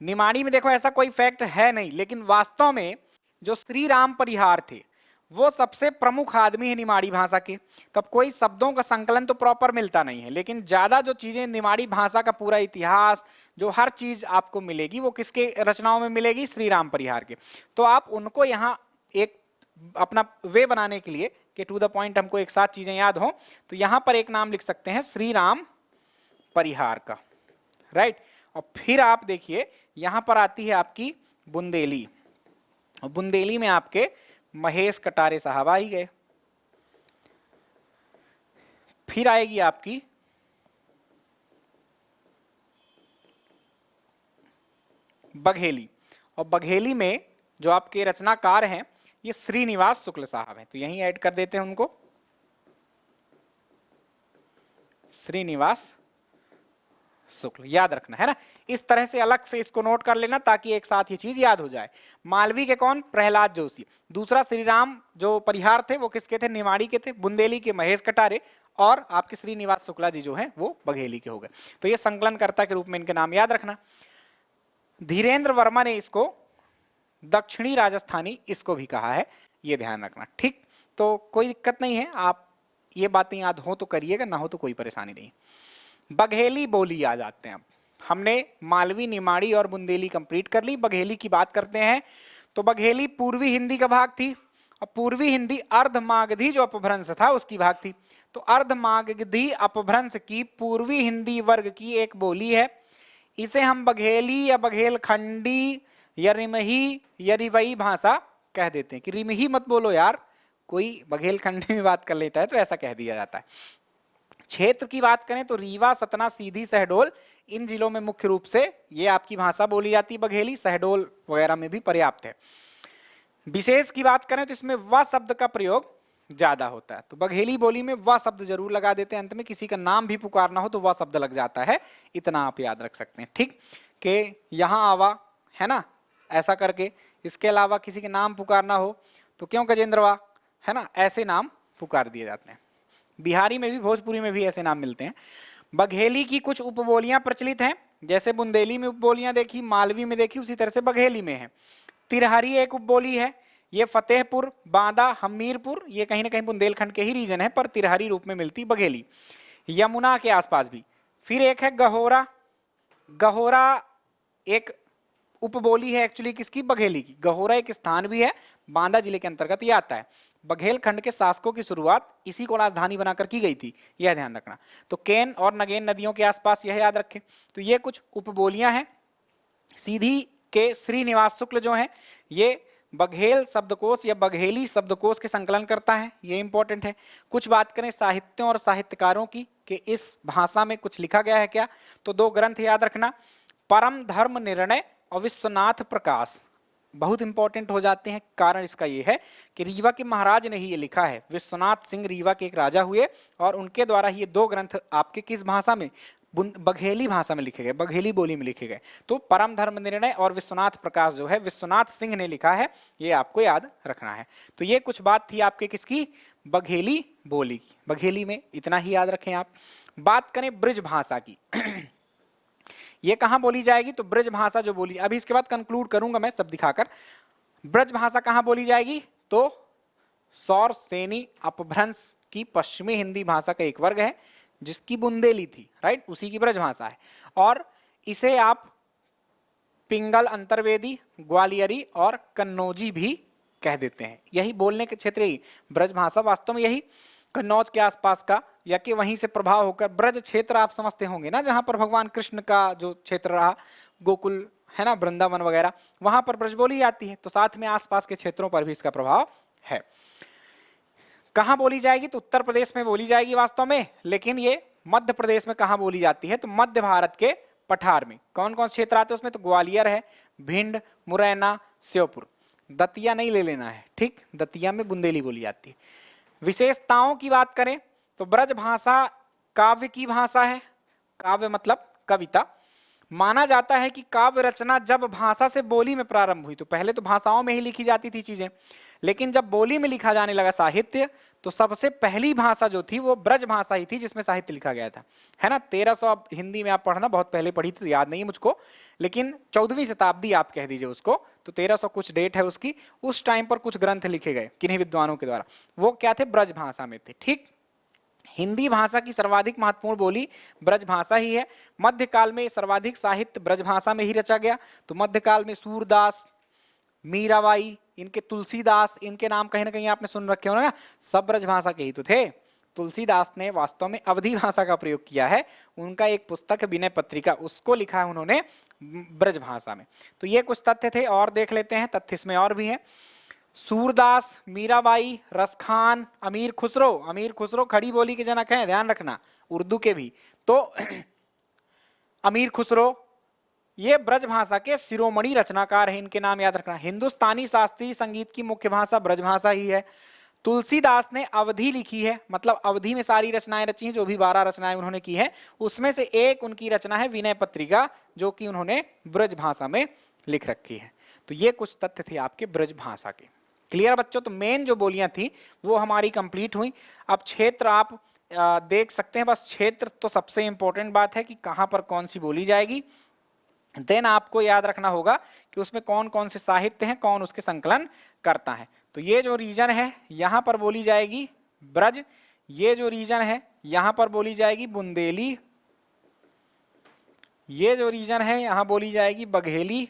निमाड़ी में देखो ऐसा कोई फैक्ट है नहीं, लेकिन वास्तव में जो श्री राम परिहार थे वो सबसे प्रमुख आदमी है निमाड़ी भाषा के। तब कोई शब्दों का संकलन तो प्रॉपर मिलता नहीं है, लेकिन ज्यादा जो चीजें निमाड़ी भाषा का पूरा इतिहास, जो हर चीज आपको मिलेगी वो किसके रचनाओं में मिलेगी, श्री राम परिहार के। तो आप उनको यहाँ एक अपना वे बनाने के लिए कि टू द पॉइंट हमको एक साथ चीजें याद हो, तो यहां पर एक नाम लिख सकते हैं श्री राम परिहार का, राइट। और फिर आप देखिए यहां पर आती है आपकी बुंदेली, और बुंदेली में आपके महेश कटारे साहब आ ही गए। फिर आएगी आपकी बघेली, और बघेली में जो आपके रचनाकार हैं ये श्रीनिवास शुक्ल साहब हैं, तो यहीं ऐड कर देते हैं उनको, श्रीनिवास शुक्ल, याद रखना है ना। इस तरह से अलग से इसको नोट कर लेना ताकि एक साथ ये चीज याद हो जाए। मालवी के कौन, प्रहलाद जोशी। दूसरा श्री राम जो परिहार थे वो किसके थे, निमाड़ी के थे। बुंदेली के महेश कटारे, और आपके श्रीनिवास शुक्ला जी जो हैं वो बघेली के हो गए। तो ये संकलनकर्ता के रूप में इनके नाम याद रखना। धीरेन्द्र वर्मा ने इसको दक्षिणी राजस्थानी इसको भी कहा है, ये ध्यान रखना, ठीक। तो कोई दिक्कत नहीं है, आप ये बातें याद हो तो करिएगा, ना हो तो कोई परेशानी नहीं। बघेली बोली आ जाते हैं। अब हमने मालवी, निमाड़ी और बुंदेली कंप्लीट कर ली। बघेली की बात करते हैं तो बघेली पूर्वी हिंदी का भाग थी, और पूर्वी हिंदी अर्धमागधी जो अपभ्रंश था उसकी भाग थी। तो अर्धमागधी अपभ्रंश की पूर्वी हिंदी वर्ग की एक बोली है। इसे हम बघेली या बघेलखंडी या रिमही या रिवई भाषा कह देते हैं। कि रिमही मत बोलो यार, कोई बघेलखंडी में बात कर लेता है तो ऐसा कह दिया जाता है। क्षेत्र की बात करें तो रीवा, सतना, सीधी, शहडोल, इन जिलों में मुख्य रूप से ये आपकी भाषा बोली जाती है बघेली। शहडोल वगैरह में भी पर्याप्त है। विशेष की बात करें तो इसमें व शब्द का प्रयोग ज्यादा होता है। तो बघेली बोली में व शब्द जरूर लगा देते हैं, अंत में किसी का नाम भी पुकारना हो तो व शब्द लग जाता है, इतना आप याद रख सकते हैं, ठीक। कि यहाँ आवा है ना, ऐसा करके। इसके अलावा किसी के नाम पुकारना हो तो क्यों गजेंद्रवा, है ना, ऐसे नाम पुकार दिए जाते हैं। बिहारी में भी, भोजपुरी में भी ऐसे नाम मिलते हैं। बघेली की कुछ उपबोलियां प्रचलित हैं, जैसे बुंदेली में उपबोलियां देखी, मालवी में देखी, उसी तरह से बघेली में है। तिरहरी एक उपबोली है, ये फतेहपुर, बांदा, हमीरपुर, ये कहीं ना कहीं बुंदेलखंड के ही रीजन है, पर तिरहरी रूप में मिलती बघेली। यमुना के आसपास भी। फिर एक है गहोरा। गहोरा एक उपबोली है एक्चुअली किसकी, बघेली की। गहोरा एक स्थान भी है, बांदा जिले के अंतर्गत ये आता है। बघेल खंड के शासकों की शुरुआत इसी को राजधानी बनाकर की गई थी, यह ध्यान रखना। तो केन और नगेन नदियों के आसपास, यह याद रखें। तो ये कुछ उपबोलियां हैं। सीधी के श्रीनिवास शुक्ल जो हैं, ये बघेल शब्दकोश या बघेली शब्दकोश के संकलन करता है, ये इंपॉर्टेंट है। कुछ बात करें साहित्यों और साहित्यकारों की कि इस भाषा में कुछ लिखा गया है क्या, तो दो ग्रंथ याद रखना, परम धर्म निर्णय और विश्वनाथ प्रकाश, बहुत इंपॉर्टेंट हो जाते हैं। कारण इसका ये है कि रीवा के महाराज ने ही ये लिखा है। विश्वनाथ सिंह रीवा के एक राजा हुए और उनके द्वारा ये दो ग्रंथ आपके किस भाषा में, बघेली भाषा में लिखे गए, बघेली बोली में लिखे गए। तो परम धर्म निर्णय और विश्वनाथ प्रकाश जो है विश्वनाथ सिंह ने लिखा है, ये आपको याद रखना है। तो ये कुछ बात थी आपके किसकी, बघेली बोली की। बघेली में इतना ही याद रखें आप। बात करें ब्रज भाषा की ये कहां बोली जाएगी, तो ब्रज भाषा जो बोली, अभी इसके बाद कंक्लूड करूंगा मैं सब दिखाकर। ब्रज भाषा कहां बोली जाएगी, तो सौर सेनी अपभ्रंश की पश्चिमी हिंदी भाषा का एक वर्ग है जिसकी बुंदेली थी, राइट, उसी की ब्रज भाषा है। और इसे आप पिंगल अंतर्वेदी, ग्वालियरी और कन्नौजी भी कह देते हैं। यही बोलने के क्षेत्र ही ब्रज भाषा, वास्तव में यही कन्नौज के आसपास का या कि वहीं से प्रभाव होकर ब्रज क्षेत्र आप समझते होंगे ना, जहां पर भगवान कृष्ण का जो क्षेत्र रहा, गोकुल है ना, वृंदावन वगैरह, वहां पर ब्रज बोली जाती है। तो साथ में आसपास के क्षेत्रों पर भी इसका प्रभाव है। कहां बोली जाएगी, तो उत्तर प्रदेश में बोली जाएगी वास्तव में, लेकिन ये मध्य प्रदेश में कहां बोली जाती है, तो मध्य भारत के पठार में। कौन कौन से क्षेत्र आते हैं उसमें, तो ग्वालियर है, भिंड, मुरैना, श्योपुर। दतिया नहीं ले लेना है, ठीक, दतिया में बुंदेली बोली जाती है। विशेषताओं की बात करें तो ब्रज भाषा काव्य की भाषा है। काव्य मतलब कविता। माना जाता है कि काव्य रचना जब भाषा से बोली में प्रारंभ हुई, तो पहले तो भाषाओं में ही लिखी जाती थी चीजें, लेकिन जब बोली में लिखा जाने लगा साहित्य, तो सबसे पहली भाषा जो थी वो ब्रज भाषा ही थी जिसमें साहित्य लिखा गया था, है ना। 1300 हिंदी में आप पढ़ना, बहुत पहले पढ़ी थी तो याद नहीं है मुझको, लेकिन 14वीं शताब्दी आप कह दीजिए उसको, तो 1300 कुछ डेट है उसकी। उस टाइम पर कुछ ग्रंथ लिखे गए किन्हीं विद्वानों के द्वारा, वो क्या थे, ब्रज भाषा में थे, ठीक। हिंदी भाषा की सर्वाधिक महत्वपूर्ण बोली ब्रज भाषा ही है। मध्यकाल में सर्वाधिक साहित्य ब्रज भाषा में ही रचा गया। तो मध्यकाल में सूरदास, मीराबाई, इनके तुलसीदास, इनके नाम कहीं ना कहीं आपने सुन रखे होंगे ना, सब ब्रज भाषा के ही तो थे। तुलसीदास ने वास्तव में अवधी भाषा का प्रयोग किया है। उनका एक पुस्तक विनय पत्रिका, उसको लिखा है उन्होंने ब्रज भाषा में। तो ये कुछ तथ्य थे, और देख लेते हैं तथ्य इसमें और भी हैं। सूरदास, मीराबाई, रसखान, अमीर खुसरो, अमीर खुसरो खड़ी बोली के जनक हैं, ध्यान रखना, उर्दू के भी। तो अमीर खुसरो ये ब्रज भाषा के शिरोमणि रचनाकार हैं, इनके नाम याद रखना। हिंदुस्तानी शास्त्रीय संगीत की मुख्य भाषा ब्रज भाषा ही है। तुलसीदास ने अवधी लिखी है, मतलब अवधी में सारी रचनाएं रची हैं, जो भी 12 रचनाएं उन्होंने की है, उसमें से एक उनकी रचना है विनय पत्रिका, जो कि उन्होंने ब्रज भाषा में लिख रखी है। तो ये कुछ तथ्य थे आपके ब्रज भाषा के। क्लियर बच्चों, तो मेन जो बोलियां थी वो हमारी कंप्लीट हुई। अब क्षेत्र आप देख सकते हैं, बस क्षेत्र तो सबसे इंपॉर्टेंट बात है कि कहां पर कौन सी बोली जाएगी। देन आपको याद रखना होगा कि उसमें कौन कौन से साहित्य हैं, कौन उसके संकलन करता है। तो ये जो रीजन है यहां पर बोली जाएगी ब्रज, ये जो रीजन है यहां पर बोली जाएगी बुंदेली, ये जो रीजन है यहां बोली जाएगी बघेली,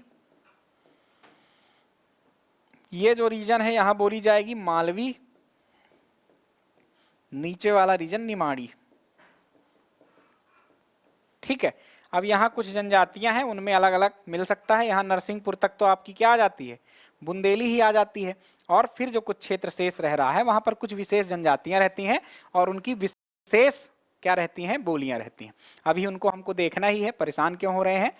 ये जो रीजन है यहां बोली जाएगी मालवी, नीचे वाला रीजन निमाड़ी, ठीक है। अब यहाँ कुछ जनजातियां हैं, उनमें अलग अलग मिल सकता है। यहाँ नरसिंहपुर तक तो आपकी क्या आ जाती है, बुंदेली ही आ जाती है। और फिर जो कुछ क्षेत्र शेष रह रहा है वहां पर कुछ विशेष जनजातियां रहती हैं और उनकी विशेष क्या रहती हैं, बोलियां रहती हैं। अभी उनको हमको देखना ही है, परेशान क्यों हो रहे हैं।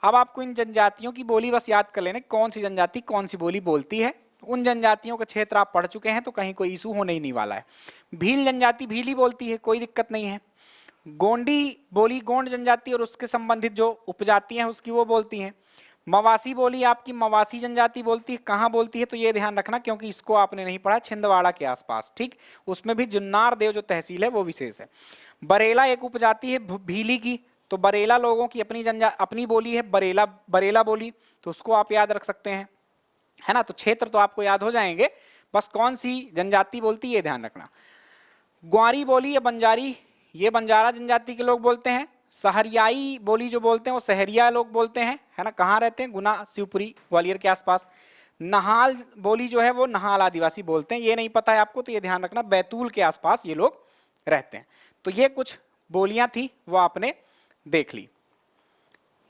अब आपको इन जनजातियों की बोली बस याद कर लेना, कौन सी जनजाति कौन सी बोली बोलती है। उन जनजातियों का क्षेत्र आप पढ़ चुके हैं तो कहीं कोई इशू होने ही नहीं वाला है। भील जनजाति भीली बोलती है, कोई दिक्कत नहीं है। गोंडी बोली गोंड जनजाति और उसके संबंधित जो उपजातियां हैं उसकी वो बोलती हैं। मवासी बोली आपकी मवासी जनजाति बोलती है। कहाँ बोलती है, तो ये ध्यान रखना क्योंकि इसको आपने नहीं पढ़ा, छिंदवाड़ा के आसपास, ठीक। उसमें भी जुन्नार देव जो तहसील है वो विशेष है। बरेला एक उपजाति है भीली की, तो बरेला लोगों की अपनी बोली है, बरेला बोली, तो उसको आप याद रख सकते हैं, है ना। तो क्षेत्र तो आपको याद हो जाएंगे, बस कौन सी जनजाति बोलती है ये ध्यान रखना। ग्वारी बोली या बंजारी, ये बंजारा जनजाति के लोग बोलते हैं। सहरियाई बोली जो बोलते हैं वो सहरिया लोग बोलते हैं, है ना। कहाँ रहते हैं? गुना, शिवपुरी, ग्वालियर के आसपास। नहाल बोली जो है वो नहाल आदिवासी बोलते हैं, ये नहीं पता है आपको तो ये ध्यान रखना, बैतूल के आसपास ये लोग रहते हैं। तो ये कुछ बोलियां थी वो आपने देख ली।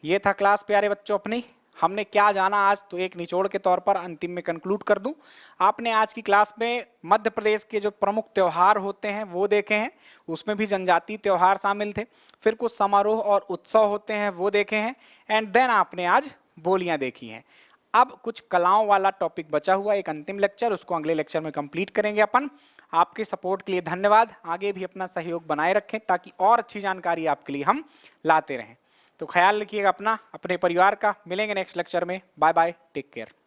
ये था क्लास प्यारे बच्चों अपनी। हमने क्या जाना आज, तो एक निचोड़ के तौर पर अंतिम में कंक्लूड कर दूं। आपने आज की क्लास में मध्य प्रदेश के जो प्रमुख त्योहार होते हैं वो देखे हैं, उसमें भी जनजातीय त्योहार शामिल थे। फिर कुछ समारोह और उत्सव होते हैं वो देखे हैं, एंड देन आपने आज बोलियां देखी हैं। अब कुछ कलाओं वाला टॉपिक बचा हुआ, एक अंतिम लेक्चर, उसको अगले लेक्चर में कंप्लीट करेंगे अपन। आपके सपोर्ट के लिए धन्यवाद। आगे भी अपना सहयोग बनाए रखें ताकि और अच्छी जानकारी आपके लिए हम लाते रहें। तो ख्याल रखिएगा अपना, अपने परिवार का। मिलेंगे नेक्स्ट लेक्चर में। Bye bye, take care.